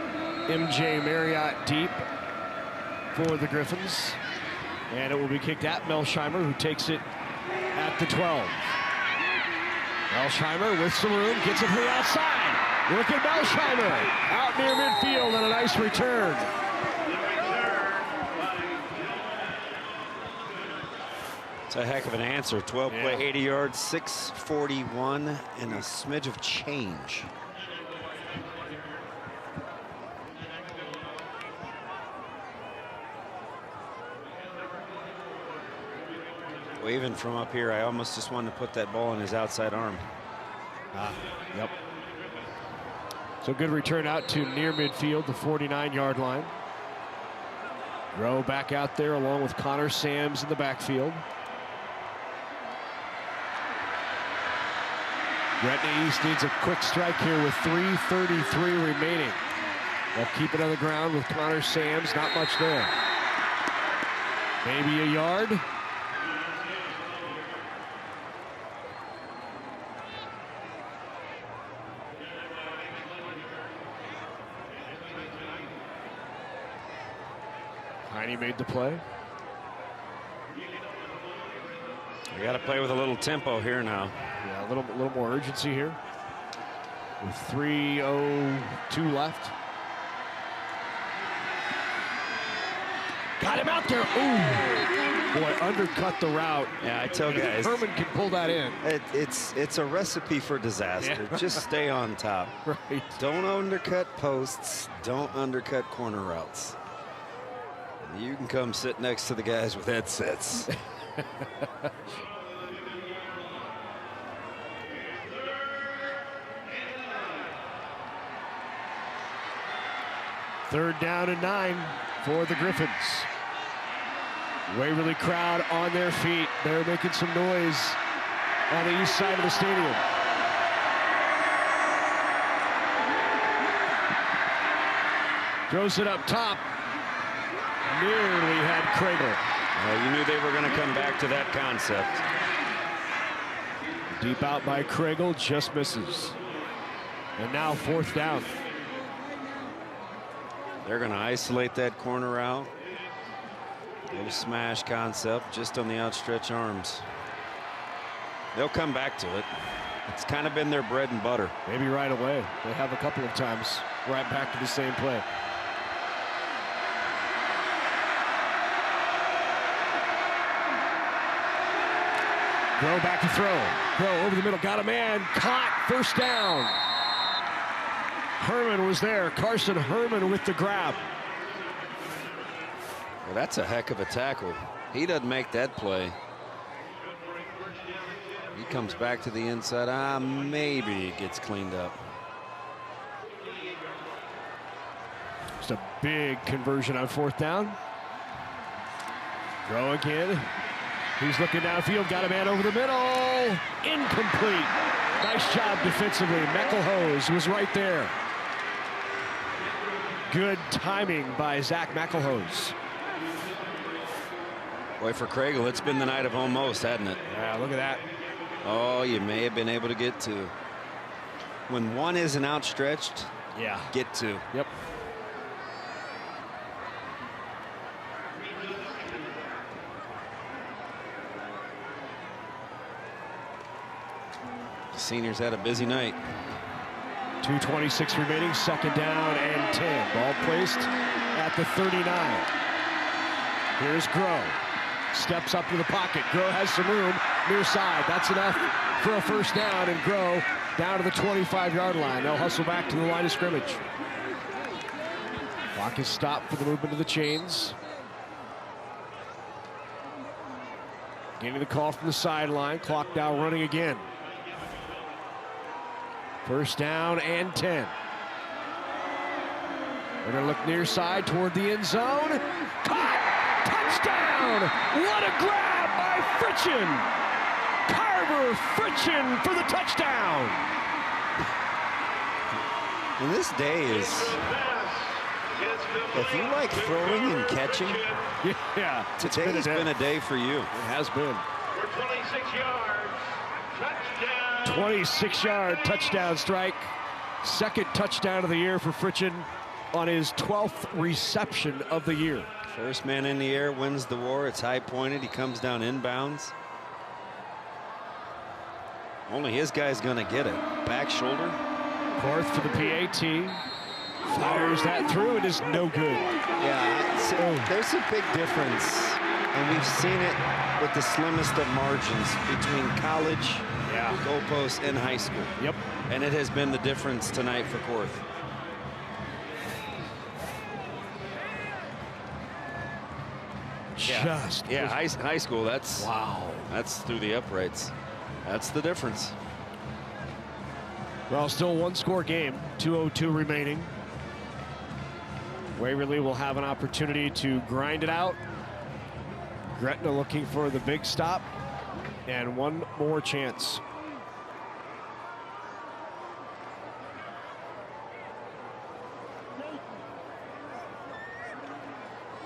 MJ Marriott deep for the Griffins. And it will be kicked at Melsheimer, who takes it at the 12. Melsheimer with some room, gets it to the outside. Look at Melsheimer out near midfield and a nice return. It's a heck of an answer. 12 play, 80 yards, 641, and a smidge of change. Waving from up here, I almost just wanted to put that ball in his outside arm. Yep. So good return out to near midfield, the 49-yard line. Rowe back out there along with Connor Sams in the backfield. Gretna East needs a quick strike here with 3:33 remaining. They'll keep it on the ground with Connor Sams. Not much there. Maybe a yard. Heine made the play. We got to play with a little tempo here now. Yeah, a little more urgency here. With 3:02 left. Got him out there. Ooh, boy, undercut the route. Yeah, I tell guys, Herman can pull that in. It's a recipe for disaster. Yeah. Just stay on top. Right. Don't undercut posts. Don't undercut corner routes. You can come sit next to the guys with headsets. Third down and 9 for the Griffiths. Waverly crowd on their feet. They're making some noise on the east side of the stadium. Throws it up top. Nearly had Kragel. Well, you knew they were going to come back to that concept. Deep out by Kragel, just misses. And now 4th down. They're going to isolate that corner out. Little smash concept just on the outstretched arms. They'll come back to it. It's kind of been their bread and butter. Maybe right away. They have a couple of times right back to the same play. Grow back to throw. Grow over the middle. Got a man. Caught. 1st down. Herman was there. Carson Herman with the grab. Well, that's a heck of a tackle. He doesn't make that play. He comes back to the inside. Maybe it gets cleaned up. Just a big conversion on 4th down. Grow again. He's looking downfield. Got a man over the middle. Incomplete. Nice job defensively. McElhose was right there. Good timing by Zach McElhose. Boy, for Kragel, it's been the night of almost, hasn't it? Yeah, look at that. Oh, you may have been able to get 2. When one isn't outstretched, yeah, get 2. Yep. The seniors had a busy night. 2:26 remaining, 2nd down and 10. Ball placed at the 39. Here's Grow. Steps up to the pocket. Grow has some room near side. That's enough for a 1st down, and Grow down to the 25-yard line. They'll hustle back to the line of scrimmage. Clock is stopped for the movement of the chains. Getting the call from the sideline. Clock now running again. 1st down and 10. They're going to look near side toward the end zone. Caught! Touchdown! What a grab by Fritchen! Carver Fritchen for the touchdown! And this day is, if you like throwing and catching, yeah, today's been a day for you. It has been. For 26 yards, touchdown. 26-yard touchdown strike. 2nd touchdown of the year for Fritchen on his 12th reception of the year. First man in the air wins the war. It's high pointed. He comes down inbounds. Only his guy's going to get it. Back shoulder. Korth for the PAT. Fires that through. It is no good. Yeah, there's a big difference. And we've seen it with the slimmest of margins between college, goalposts, and high school. Yep. And it has been the difference tonight for Korth. High school, that's wow. That's through the uprights. That's the difference. Well, still 1-score game, 2:02 remaining. Waverly will have an opportunity to grind it out. Gretna looking for the big stop and one more chance.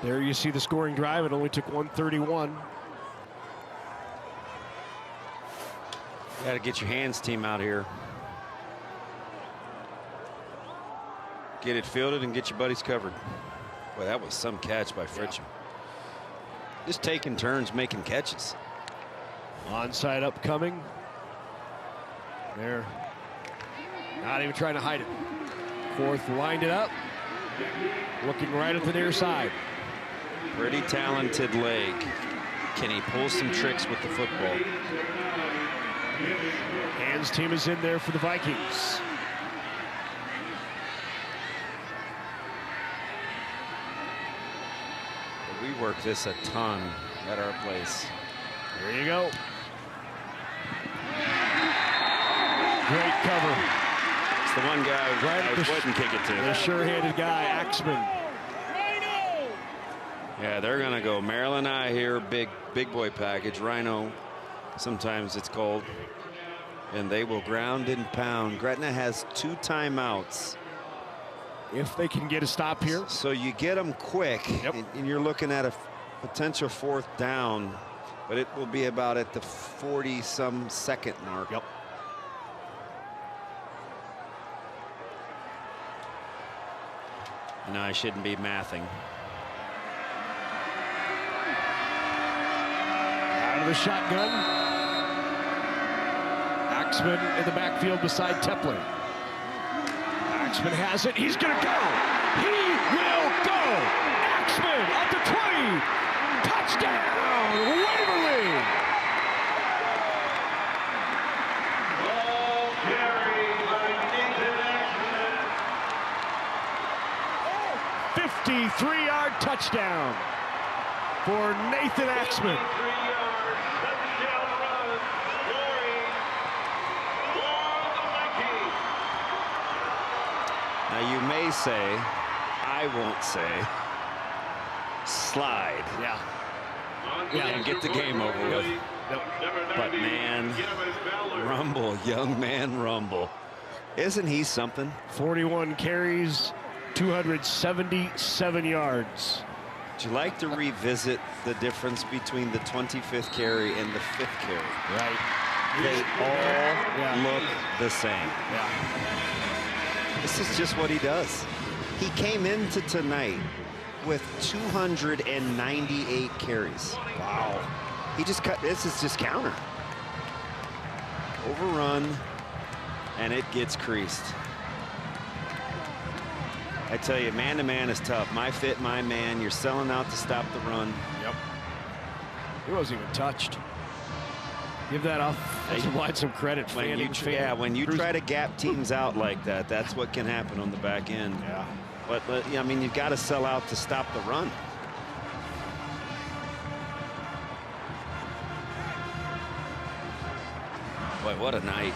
There you see the scoring drive. It only took 131. You got to get your hands team out here. Get it fielded and get your buddies covered. Boy, that was some catch by Fritcham. Just taking turns making catches. Onside upcoming. They're not even trying to hide it. Fourth lined it up. Looking right at the near side. Pretty talented leg. Can he pull some tricks with the football? Hands team is in there for the Vikings. We work this a ton at our place. There you go. Great cover. It's the one guy I wouldn't kick it to. The sure-handed guy, Axman. Yeah, they're going to go Maryland Eye here. Big boy package. Rhino, sometimes it's called. And they will ground and pound. Gretna has 2 timeouts. If they can get a stop here. So you get them quick, and you're looking at a potential 4th down, but it will be about at the 40-some second mark. Yep. No, I shouldn't be mathing. Out of the shotgun. Axman in the backfield beside Tepley. Axman has it. He's going to go. He will go. Axman at the 20. Touchdown, Waverly. Ball carried by Nathan Axman. 53-yard touchdown for Nathan Axman. 53-yard touchdown run, scoring for the Vikings. Now you may say, I won't say, slide. Yeah. And get the game over with. But man, Rumble, young man Rumble. Isn't he something? 41 carries, 277 yards. Would you like to revisit the difference between the 25th carry and the 5th carry? Right. They all look the same. Yeah. This is just what he does. He came into tonight with 298 carries. Wow. He just cut. This is just counter. Overrun, and it gets creased. I tell you, man-to-man is tough. My fit, my man. You're selling out to stop the run. Yep. He wasn't even touched. Give that offensive line some credit. When you try to gap teams out like that, that's what can happen on the back end. Yeah. But I mean, you've got to sell out to stop the run. Boy, what a night.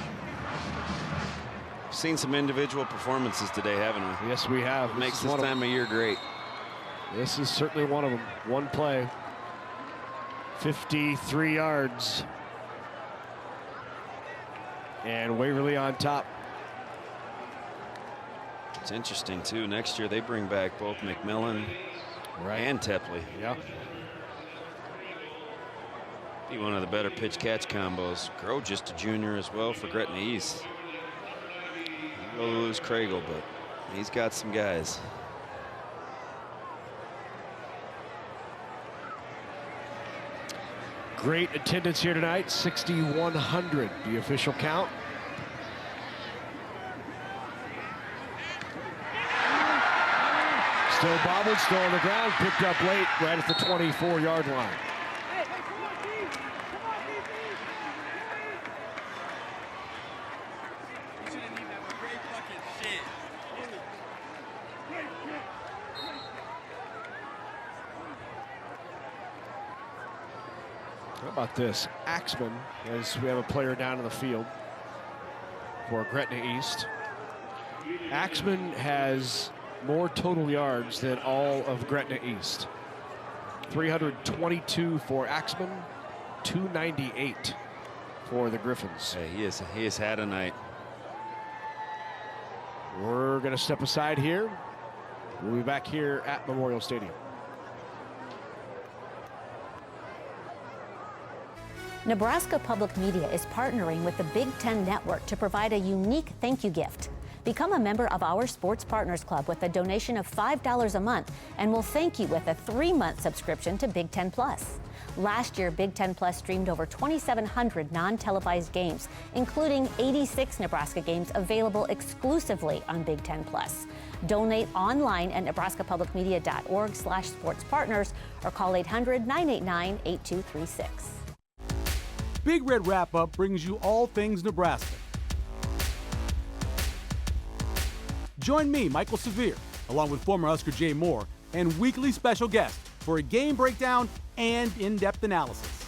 We've seen some individual performances today, haven't we? Yes, we have. It makes this time of year great. This is certainly one of them. One play. 53 yards. And Waverly on top. It's interesting, too. Next year, they bring back both McMillan and Tepley. Yeah. Be one of the better pitch-catch combos. Grow just a junior as well for Gretna East. We'll lose Craigle, but he's got some guys. Great attendance here tonight, 6,100, the official count. Still bobbled, still on the ground, picked up late, right at the 24-yard line. How about this? Axman, as we have a player down in the field for Gretna East. Axman has more total yards than all of Gretna East. 322 for Axman, 298 for the Griffins. Hey, he has had a night. We're going to step aside here. We'll be back here at Memorial Stadium. Nebraska Public Media is partnering with the Big Ten Network to provide a unique thank you gift. Become a member of our Sports Partners Club with a donation of $5 a month, and we'll thank you with a 3-month subscription to Big Ten Plus. Last year, Big Ten Plus streamed over 2,700 non-televised games, including 86 Nebraska games available exclusively on Big Ten Plus. Donate online at nebraskapublicmedia.org/sportspartners or call 800-989-8236. Big Red Wrap-Up brings you all things Nebraska. Join me, Michael Severe, along with former Husker Jay Moore, and weekly special guests for a game breakdown and in-depth analysis.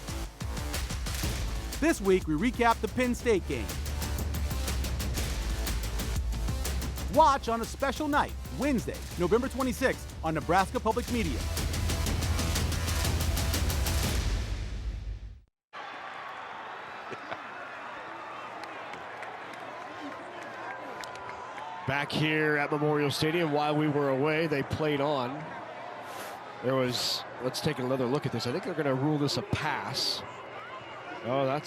This week, we recap the Penn State game. Watch on a special night, Wednesday, November 26th on Nebraska Public Media. Back here at Memorial Stadium, while we were away, they played on. Let's take another look at this. I think they're going to rule this a pass. Oh, I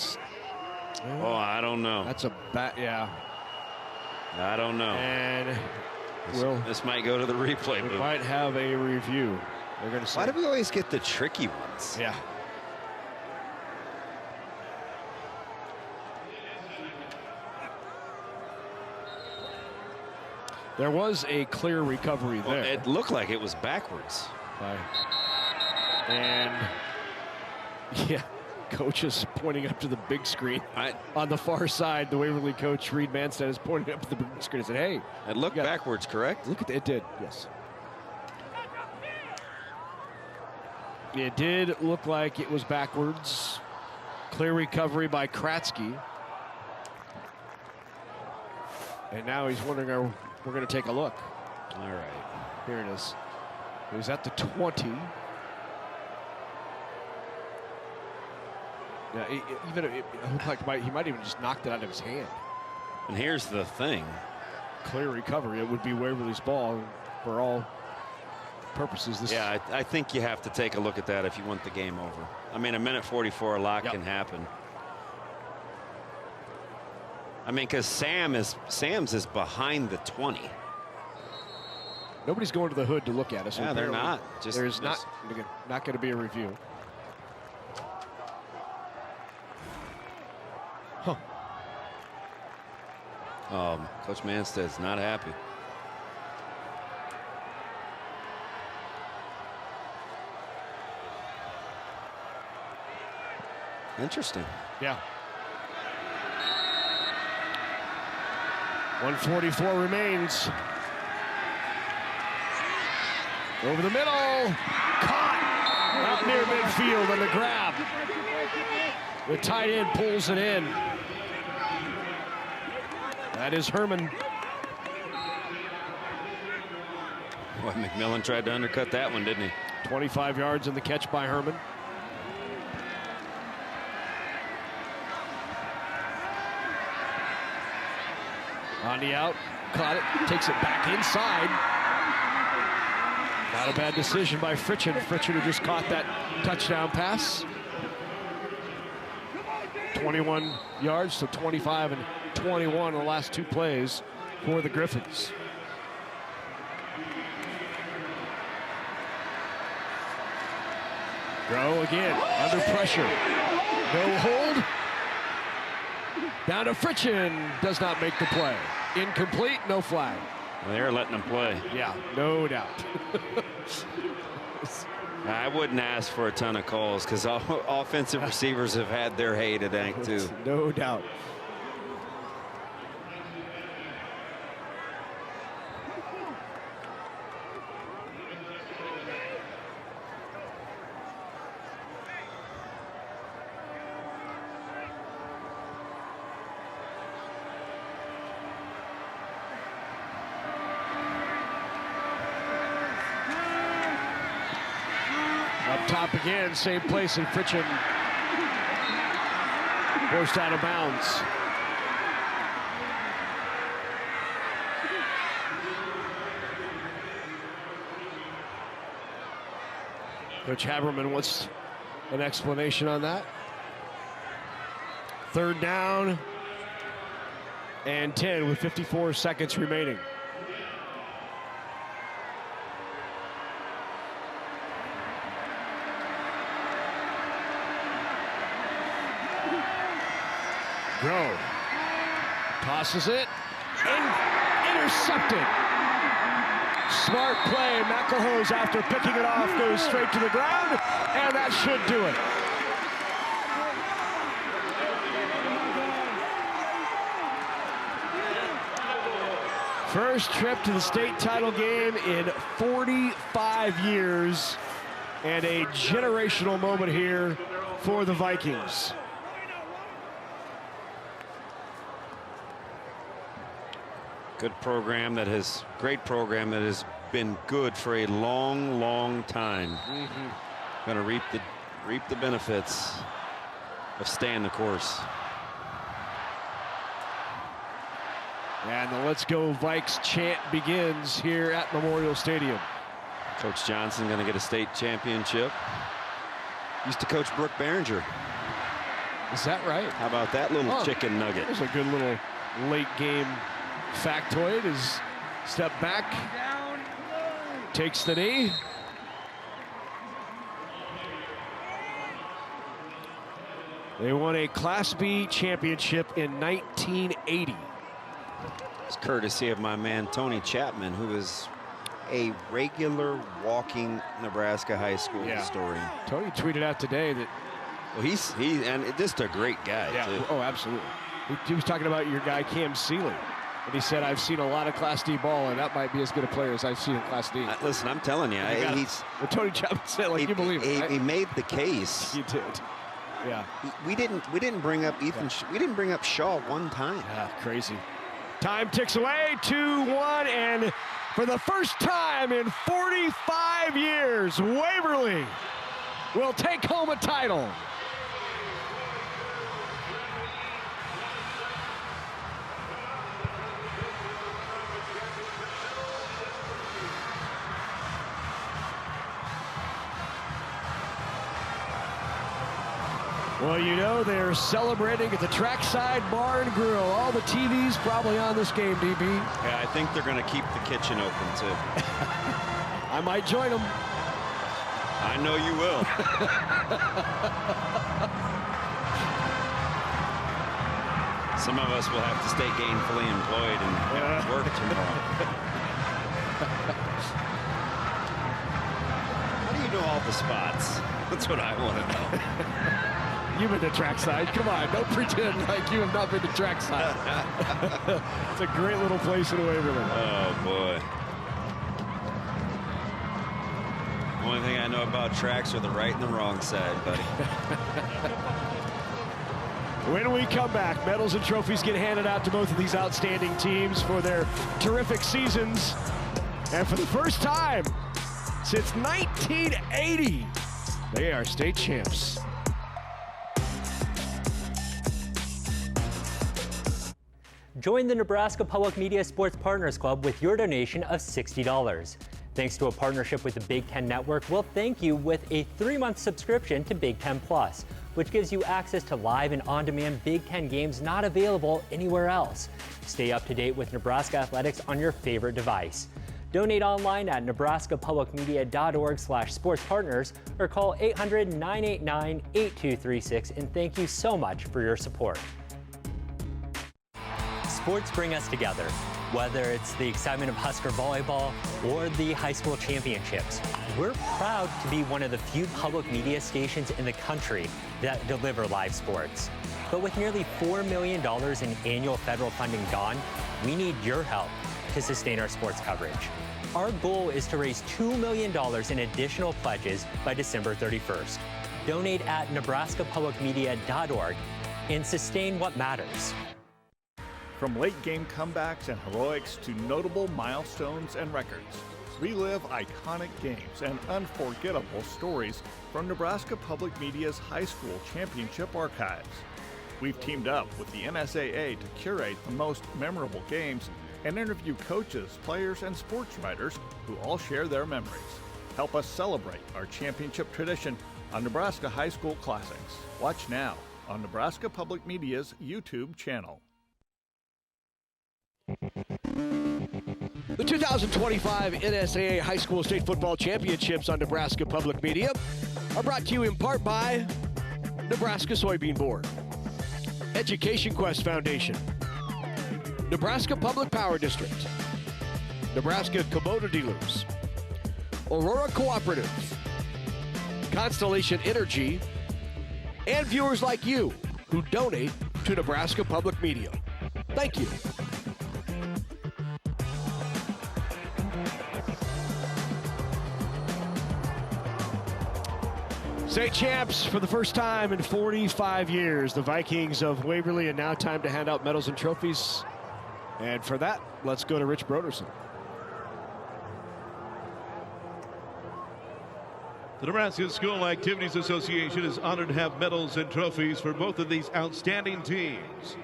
don't know. That's a yeah. I don't know. And this might go to the replay booth. We might have a review. They're going to say. Why do we always get the tricky ones? Yeah. There was a clear recovery there. It looked like it was backwards. And yeah, coach is pointing up to the big screen. On the far side, the Waverly coach, Reed Manstead, is pointing up to the big screen and said, hey. It looked backwards, correct? Look at it. It did, yes. It did look like it was backwards. Clear recovery by Kratzky. And now he's wondering, we're going to take a look. All right. Here it is. It was at the 20. Yeah, it looked like he might even just knocked it out of his hand. And here's the thing. Clear recovery. It would be Waverly's ball for all purposes. I think you have to take a look at that if you want the game over. I mean, a minute 44, a lot can happen. I mean, because Sam's is behind the 20. Nobody's going to the hood to look at us. Yeah, they're not. There's not going to be a review. Huh. Coach Manstead's not happy. Interesting. Yeah. 144 remains. Over the middle. Caught out near midfield on the grab. The tight end pulls it in. That is Herman. Boy, McMillan tried to undercut that one, didn't he? 25 yards in the catch by Herman. On the out, caught it, takes it back inside. Not a bad decision by Fritchen. Fritchen who just caught that touchdown pass. 21 yards, so 25 and 21 in the last two plays for the Griffiths. Grow again, under pressure. No hold. Down to Fritchen, does not make the play. Incomplete, no flag. They're letting them play. Yeah, no doubt. I wouldn't ask for a ton of calls because offensive receivers have had their hay today too. No doubt. Up top again, same place, and Fritchen forced out of bounds. Coach Haberman wants an explanation on that. Third down and 10 with 54 seconds remaining. Grow tosses it and intercepted. Smart play. McElhose, after picking it off, goes straight to the ground, and that should do it. First trip to the state title game in 45 years, and a generational moment here for the Vikings. Great program that has been good for a long, long time. Going to reap the benefits of staying the course. And the Let's Go Vikes chant begins here at Memorial Stadium. Coach Johnson going to get a state championship. Used to coach Brooke Behringer. Is that right? How about that little chicken nugget? There's a good little late game factoid. Is step back, takes the knee. They won a Class B championship in 1980. It's courtesy of my man Tony Chapman, who is a regular walking Nebraska high school historian. Tony tweeted out today that he's just a great guy too. Oh, absolutely. He was talking about your guy Cam Sealy, and he said, "I've seen a lot of Class D ball, and that might be as good a player as I've seen in Class D." Listen, I'm telling you, Tony Chapman said, like, you believe it. He made the case. He did. Yeah. We didn't bring up Ethan. We didn't bring up Shaw one time. Yeah, crazy. Time ticks away, 2-1, and for the first time in 45 years, Waverly will take home a title. Well, you know, they're celebrating at the Trackside Bar and Grill. All the TVs probably on this game, DB. Yeah, I think they're going to keep the kitchen open, too. I might join them. I know you will. Some of us will have to stay gainfully employed and work tomorrow. How do you know all the spots? That's what I want to know. You've been to Trackside. Come on, don't pretend like you have not been to Trackside. It's a great little place in Waverly. Oh, boy. The only thing I know about tracks are the right and the wrong side, buddy. When we come back, medals and trophies get handed out to both of these outstanding teams for their terrific seasons. And for the first time since 1980, they are state champs. Join the Nebraska Public Media Sports Partners Club with your donation of $60. Thanks to a partnership with the Big Ten Network, we'll thank you with a 3-month subscription to Big Ten Plus, which gives you access to live and on-demand Big Ten games not available anywhere else. Stay up to date with Nebraska athletics on your favorite device. Donate online at nebraskapublicmedia.org/sportspartners or call 800-989-8236, and thank you so much for your support. Sports bring us together, whether it's the excitement of Husker volleyball or the high school championships. We're proud to be one of the few public media stations in the country that deliver live sports. But with nearly $4 million in annual federal funding gone, we need your help to sustain our sports coverage. Our goal is to raise $2 million in additional pledges by December 31st. Donate at nebraskapublicmedia.org and sustain what matters. From late-game comebacks and heroics to notable milestones and records, relive iconic games and unforgettable stories from Nebraska Public Media's high school championship archives. We've teamed up with the NSAA to curate the most memorable games and interview coaches, players, and sports writers who all share their memories. Help us celebrate our championship tradition on Nebraska High School Classics. Watch now on Nebraska Public Media's YouTube channel. The 2025 NSAA High School State Football Championships on Nebraska Public Media are brought to you in part by Nebraska Soybean Board, Education Quest Foundation, Nebraska Public Power District, Nebraska Kubota Dealers, Aurora Cooperative, Constellation Energy, and viewers like you who donate to Nebraska Public Media. Thank you. State champs for the first time in 45 years, the Vikings of Waverly, and now time to hand out medals and trophies. And for that, let's go to Rich Broderson. The Nebraska School Activities Association is honored to have medals and trophies for both of these outstanding teams.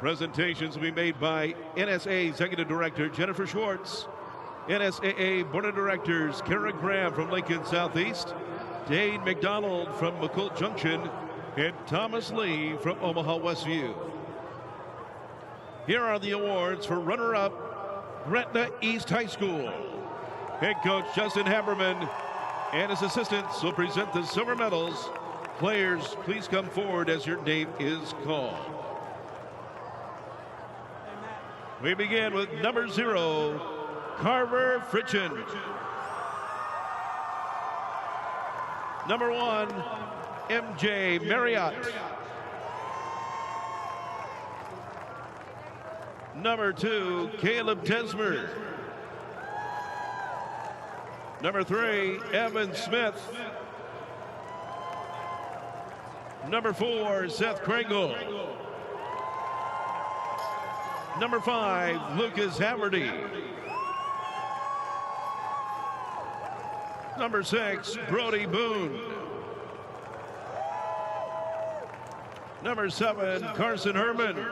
Presentations will be made by NSAA Executive Director Jennifer Schwartz, NSAA Board of Directors Kara Graham from Lincoln Southeast, Dane McDonald from McColt Junction, and Thomas Lee from Omaha Westview. Here are the awards for runner-up Gretna East High School. Head coach Justin Haberman and his assistants will present the silver medals. Players, please come forward as your name is called. We begin with number 0, Carver Fritchen. Number 1, MJ Marriott. Number 2, Caleb Tesmer. Number 3, Evan Smith. Number 4, Seth Kringle. Number 5, Lucas Haverty. Number 6, Brody Boone. Number 7, Carson Herman.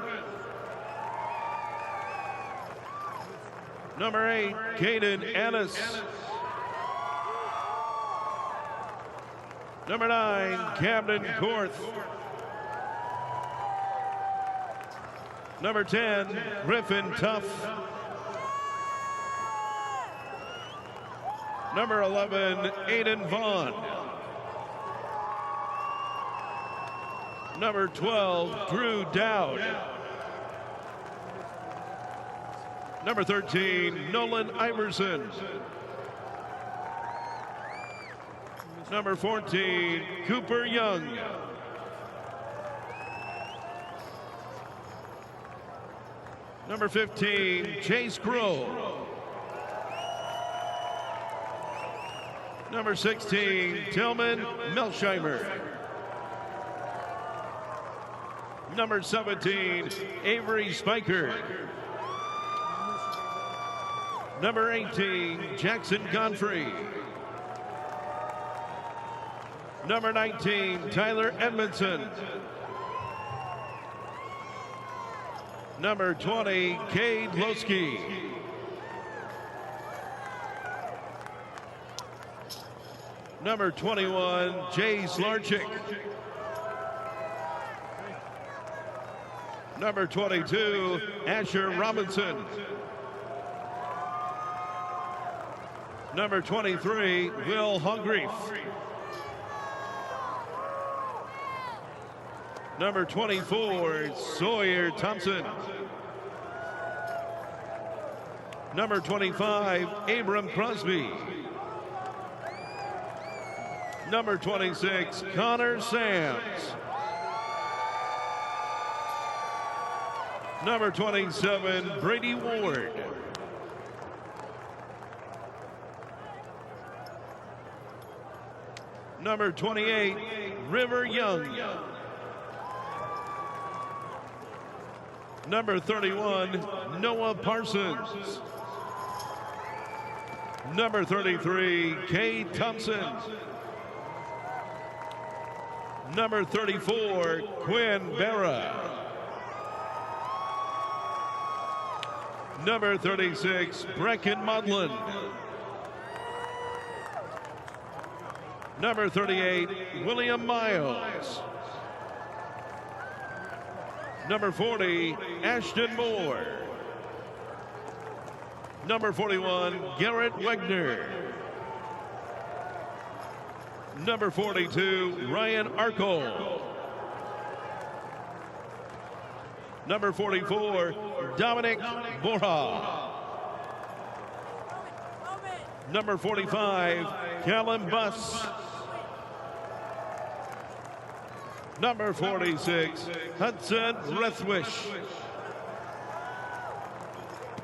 Number 8, Caden Annis. Number 9, Camden Korth. Number 10, Griffin Tuff. Number 11, Aiden Vaughn. Number 12, Drew Dowd. Number 13, Nolan Iverson. Number 14, Cooper Young. Number 15, Chase Crow. Number 16, Tillman Melsheimer. Number 17, Avery Spiker. Number 18, Jackson Godfrey. Number 19, Tyler Edmondson. Number 20, Cade Losky. Number 21, Jay Slarchik. Number 22, Asher Robinson. Number 23, Will Hungrief. Number 24, Sawyer Thompson. Number 25, Abram Crosby. Number 26, Connor Sams. Number 27, Brady Ward. Number 28, River Young. Number 31, Noah Parsons. Number 33, Kay Thompson. Number 34, Quinn Barra. Number 36, Brecken Modlin. Number 38, William Miles. Number 40, Ashton Moore. Number 41, Garrett Wegner. Number 42, Ryan Arkle. Number 44, Dominic Borja. Number 45, Callum Buss. Number 46, Hudson Rethwish.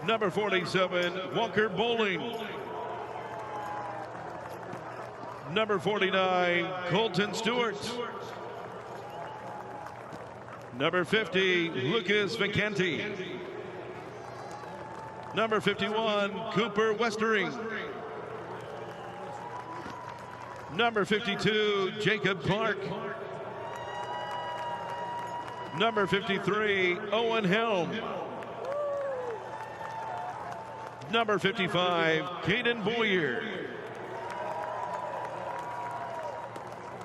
Number 47, Walker Bowling. Number 49, Colton Stewart. Number 50, Lucas Vicanti. Number 51, Cooper Westering. Number 52, Jacob Clark. Number 53, Owen Helm. Number 55, Caden Boyer.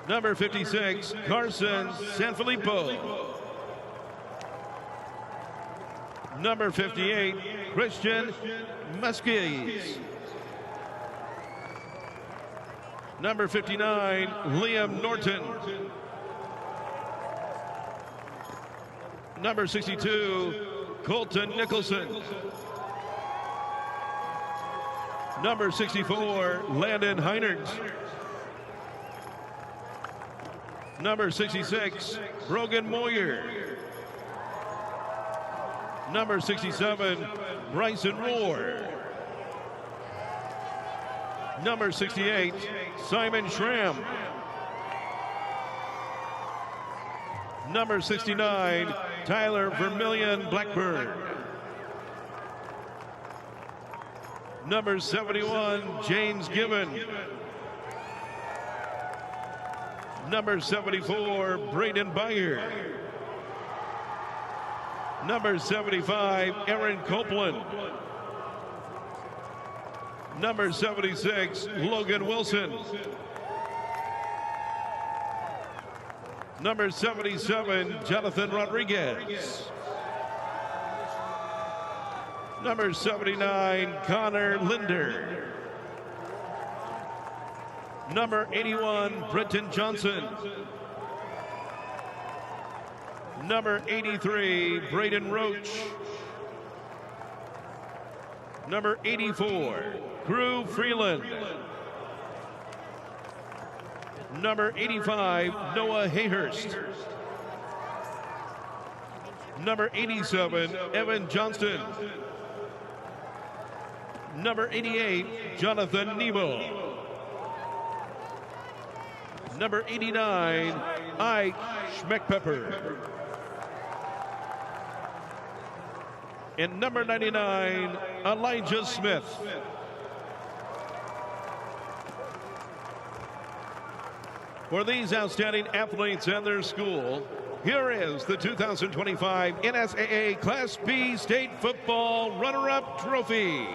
Number 56, Carson Sanfilippo. Number 58, Christian Muskies. Number 59, Liam Norton. Number 62, Colton Nicholson. Number 64, Landon Heinert. Number 66, Brogan Moyer. Number 67, Bryson Roar. Number 68, Simon Schramm. Number 69, Tyler Vermillion Blackburn. Number 71, James Gibbon. Number 74, Braden Beyer. Number 75, Aaron Copeland. Number 76, Logan Wilson. Number 77, Jonathan Rodriguez. Number 79, Connor Linder. Number 81, Brenton Johnson. Number 83, Braden Roach. Number 84, Drew Freeland. Number 85, Noah Hayhurst. Number 87, Evan Johnston. Number 88, Jonathan Nebo. Number 89, Ike Schmeckpepper. And number 99, Elijah Smith. For these outstanding athletes and their school, here is the 2025 NSAA Class B State Football Runner-Up Trophy.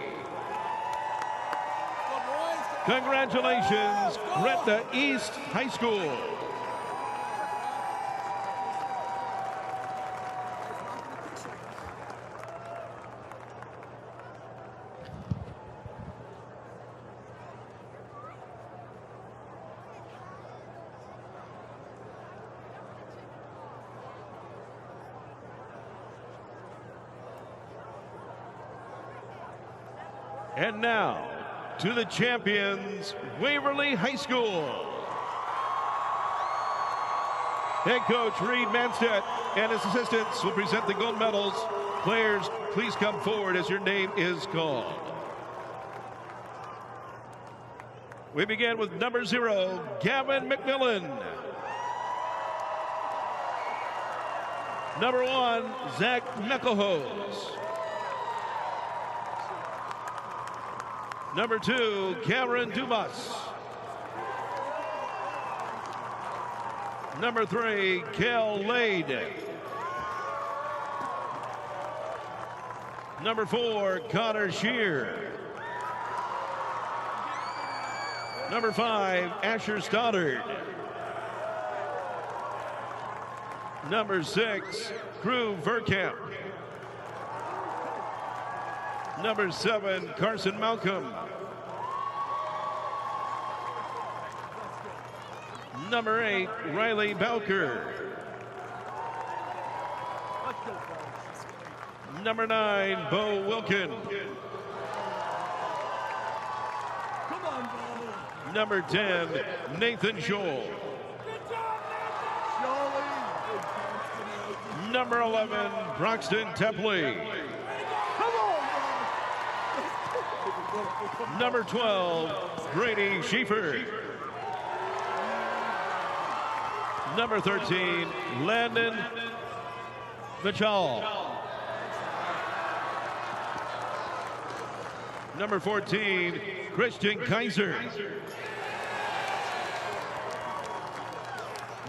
Congratulations, Gretna East High School. And now, to the champions, Waverly High School. Head coach Reed Manstedt and his assistants will present the gold medals. Players, please come forward as your name is called. We begin with number 0, Gavin McMillan. Number 1, Zach Knucklehose. Number 2, Cameron Dumas. Number 3, Kel Lade. Number 4, Connor Shear. Number 5, Asher Stoddard. Number 6, Drew Verkamp. Number 7, Carson Malcolm. Number 8, Riley Bowker. Number 9, Bo Wilkin. Number 10, Nathan Scholl. Number 11, Broxton Tepley. Number 12, Brady Schieffer. Number 13, Landon Vichal. Number 14, Christian Kaiser.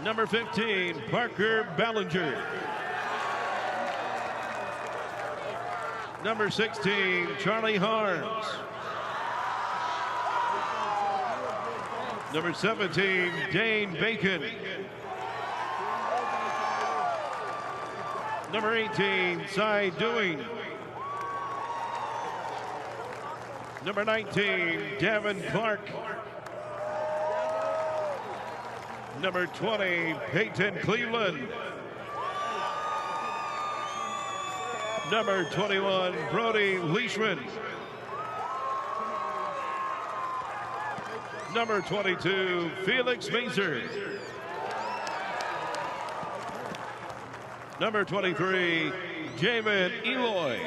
Number 15, Parker Ballinger. Number 16, Charlie Harms. Number 17, Dane Bacon. Number 18, Cy Dewing. Number 19, Davin Clark. Number 20, Peyton Cleveland. Number 21, Brody Leishman. Number 22, Felix Mazer. Number 23, Jamin Eloy.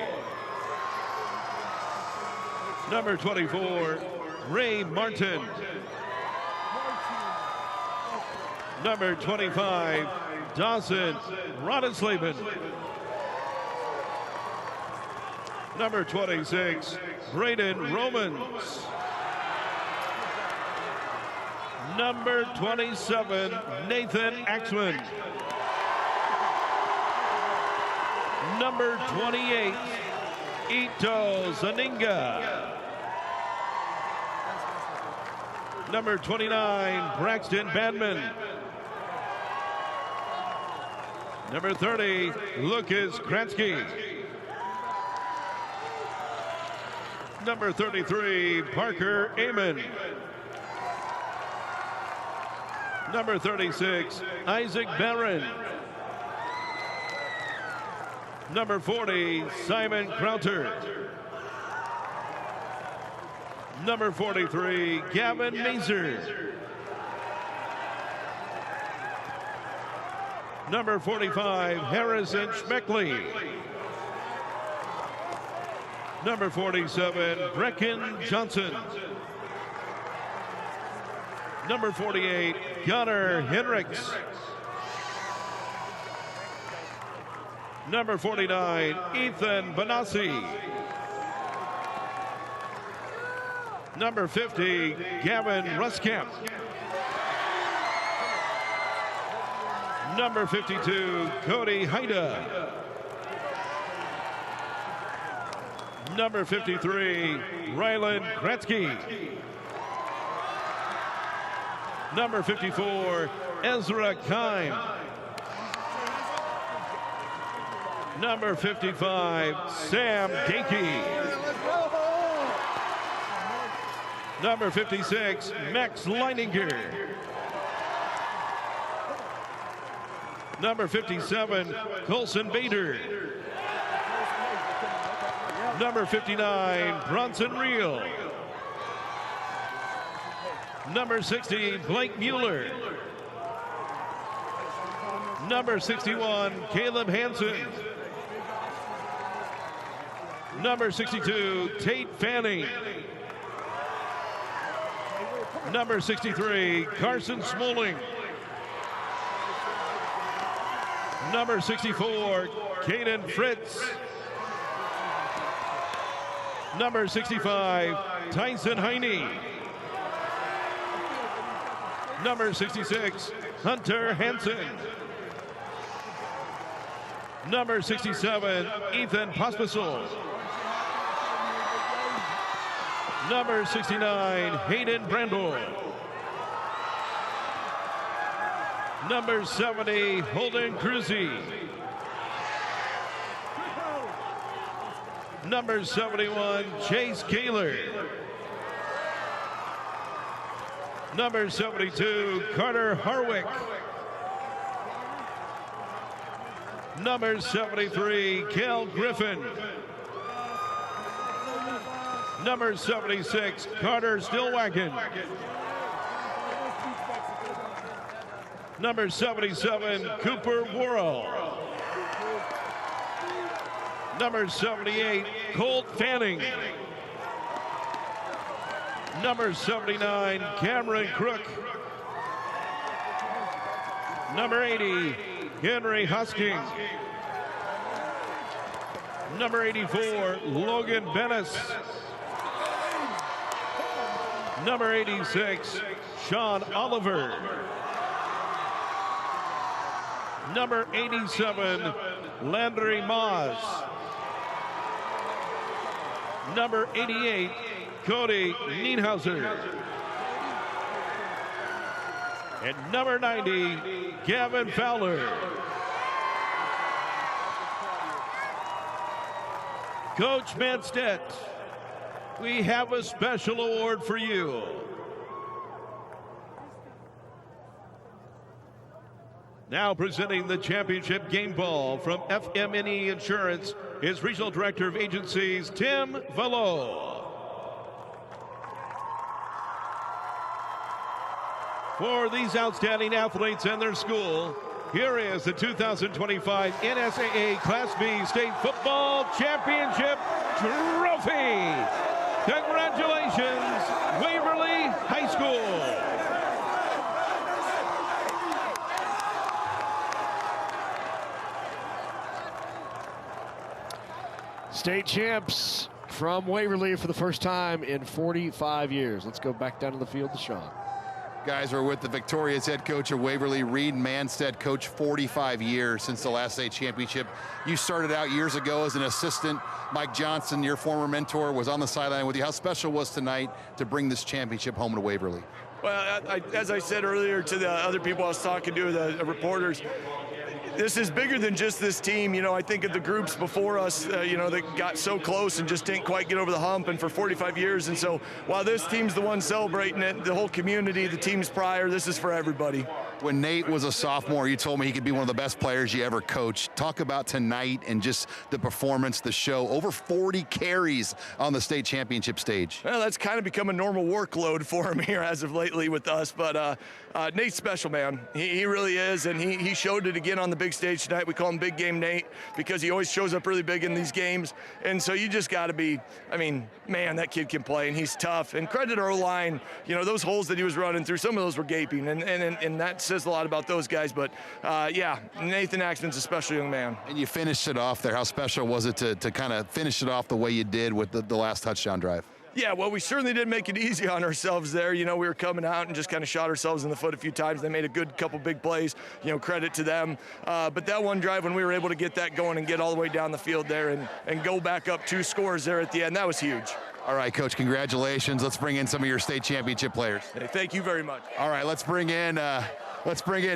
Number 24, Ray Martin. Number 25, Dawson Rodensleben. Number 26, Braden Romans. Number 27, Nathan Axman. Number 28, Ito Zaninga. Number 29, Braxton Badman. Number 30, Lucas Kratzky. Number 33, Parker Amon. Number 36, Isaac Barron. Number 40, Simon Crowther. Number 43, Gavin Mazer. Number 45, Harrison Schmeckley. Number 47, Brecken Johnson. Number 48, Gunnar Henricks. Number 49, Ethan Benassi. Number 50, Gavin Ruskamp. Number 52, Cody Haida. Number 53, Rylan Kratzky. Number 54, Ezra Kime. Number 55, Sam Dakey. Number 56, Max Leininger. Number 57, Colson Bader. Number 59, Bronson Reel. Number 60, Blake Mueller. Number 61, Caleb Hansen. Number 62, Tate Fanning. Number 63, Carson Smalling. Number 64, Caden Fritz. Number 65, Tyson Heine. Number 66, Hunter Hansen. Number 67, Ethan Pospisil. Number 69, Hayden Brandel. Number 70, Holden Cruzy. Number 71, Chase Kaler. Number 72, Carter Harwick. Number 73, Kel Griffin. Number 76, Carter Stillwagon. Number 77, Cooper Worrell. Number 78, Colt Fanning. Number 79, Cameron Crook. Number 80, Henry Hosking. Number 84, Logan Bennis. Number 86, Sean Oliver. Number 87, Landry Moss. Number 88, Cody Nienhauser. And number 90, Gavin Fowler. Coach Manstedt, we have a special award for you. Now presenting the championship game ball from FMNE Insurance is Regional Director of Agencies, Tim Valo. For these outstanding athletes and their school, here is the 2025 NSAA Class B State Football Championship Trophy. Congratulations, Waverly High School. State champs from Waverly for the first time in 45 years. Let's go back down to the field to Sean. Guys, we're with the victorious head coach of Waverly, Reed Manstedt, coach 45 years since the last state championship. You started out years ago as an assistant. Mike Johnson, your former mentor, was on the sideline with you. How special was tonight to bring this championship home to Waverly? Well, as I said earlier to the other people I was talking to, the reporters, this is bigger than just this team. You know, I think of the groups before us, that got so close and just didn't quite get over the hump, and for 45 years. And so while this team's the one celebrating it, the whole community, the teams prior, this is for everybody. When Nate was a sophomore, you told me he could be one of the best players you ever coached. Talk about tonight and just the performance, the show. Over 40 carries on the state championship stage. Well, that's kind of become a normal workload for him here as of lately with us. But Nate's special, man. He really is, and he showed it again on the big stage tonight. We call him Big Game Nate because he always shows up really big in these games. And so you just got to be, man, that kid can play, and he's tough. And credit our line, those holes that he was running through, some of those were gaping, and that says a lot about those guys. But yeah, Nathan Axman's a special young man. And you finished it off there. How special was it to kind of finish it off the way you did with the last touchdown drive? Yeah, well, we certainly didn't make it easy on ourselves there. We were coming out and just kind of shot ourselves in the foot a few times. They made a good couple big plays, credit to them. But that one drive, when we were able to get that going and get all the way down the field there and go back up 2 scores there at the end, that was huge. All right, Coach, congratulations. Let's bring in some of your state championship players. Hey, thank you very much. All right, let's bring in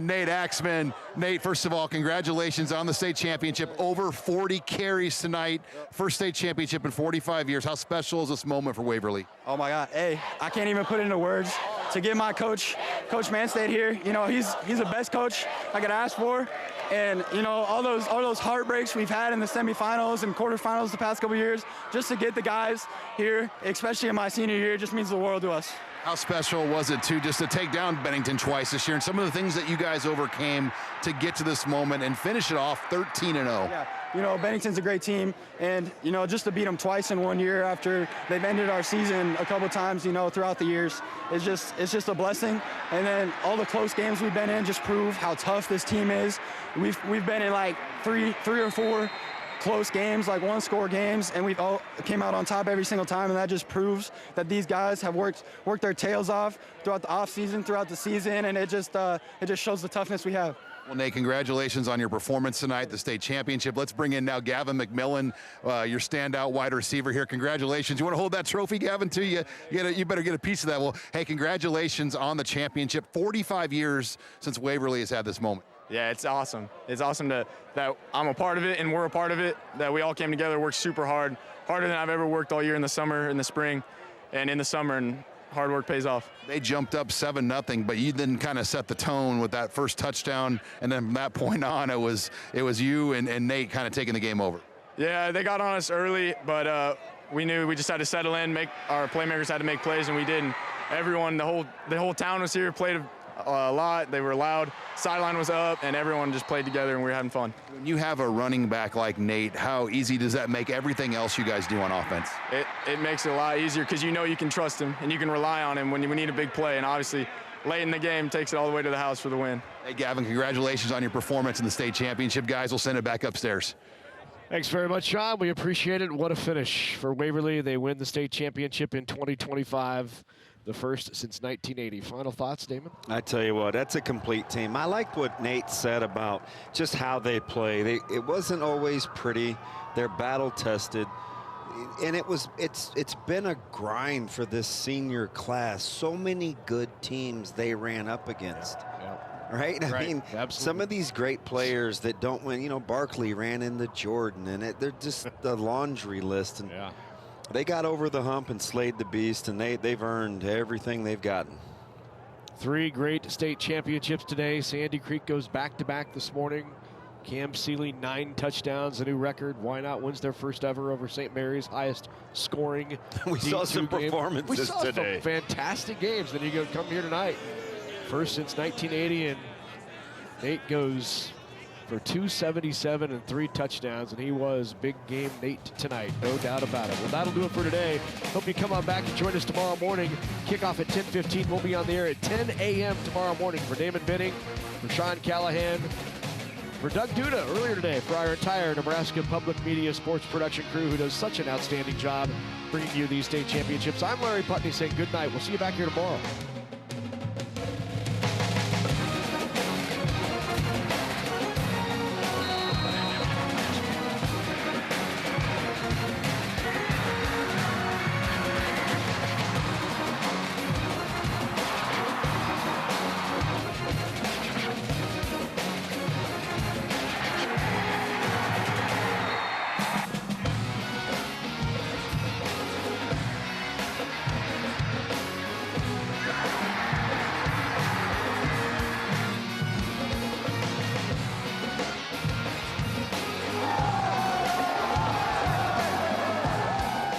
Nate Axman. Nate, first of all, congratulations on the state championship. Over 40 carries tonight. First state championship in 45 years. How special is this moment for Waverly? Oh my God, hey, I can't even put it into words. To get my coach Manstedt here, he's the best coach I could ask for. And all those heartbreaks we've had in the semifinals and quarterfinals the past couple years, just to get the guys here, especially in my senior year, just means the world to us. How special was it just to take down Bennington twice this year, and some of the things that you guys overcame to get to this moment and finish it off 13-0? Yeah, Bennington's a great team, and just to beat them twice in 1 year after they've ended our season a couple times, throughout the years, it's just a blessing. And then all the close games we've been in just prove how tough this team is. We've been in like three or four close games, like 1-score games, and we've all came out on top every single time, and that just proves that these guys have worked their tails off throughout the off season, throughout the season, and it just shows the toughness we have. Well, Nate, congratulations on your performance tonight, the state championship. Let's bring in now Gavin McMillan, your standout wide receiver here. Congratulations. You want to hold that trophy, Gavin, too? You better get a piece of that. Well, hey, congratulations on the championship. 45 years since Waverly has had this moment. Yeah, it's awesome. It's awesome that I'm a part of it and we're a part of it, that we all came together, worked super hard, harder than I've ever worked all year in the summer, in the spring, and in the summer, and hard work pays off. They jumped up 7-0, but you didn't kind of set the tone with that first touchdown, and then from that point on, it was you and Nate kind of taking the game over. Yeah, they got on us early, but we knew we just had to settle in, our playmakers had to make plays, and we did. And everyone, the whole town was here, played a lot. They were loud. Sideline was up, and everyone just played together, and we were having fun. When you have a running back like Nate, how easy does that make everything else you guys do on offense? It makes it a lot easier because you know you can trust him and you can rely on him when you need a big play, and obviously late in the game takes it all the way to the house for the win. Hey, Gavin, congratulations on your performance in the state championship. Guys, we'll send it back upstairs. Thanks very much, Sean. We appreciate it. What a finish for Waverly. They win the state championship in 2025. The first since 1980. Final thoughts, Damon? I tell you what, that's a complete team. I liked what Nate said about just how they play. It wasn't always pretty. They're battle tested. And it's been a grind for this senior class. So many good teams they ran up against. Yeah. Right? I mean, absolutely. Some of these great players that don't win, Barkley ran into Jordan, and they're just the laundry list. And yeah. They got over the hump and slayed the beast, and they've earned everything they've gotten. 3 great state championships today. Sandy Creek goes back-to-back this morning. Cam Seeley, 9 touchdowns, a new record. Why Not wins their first ever over St. Mary's, highest scoring. We saw some performances we saw today. Some fantastic games. Then you come here tonight. First since 1980, and Nate goes for 277 and 3 touchdowns, and he was big game Nate tonight, no doubt about it. Well, that'll do it for today. Hope you come on back and join us tomorrow morning. Kickoff at 10:15. We'll be on the air at 10 a.m. tomorrow morning. For Damon Benning, for Sean Callahan, for Doug Duda earlier today, for our entire Nebraska Public Media Sports Production crew who does such an outstanding job bringing you these state championships. I'm Larry Putney saying good night. We'll see you back here tomorrow.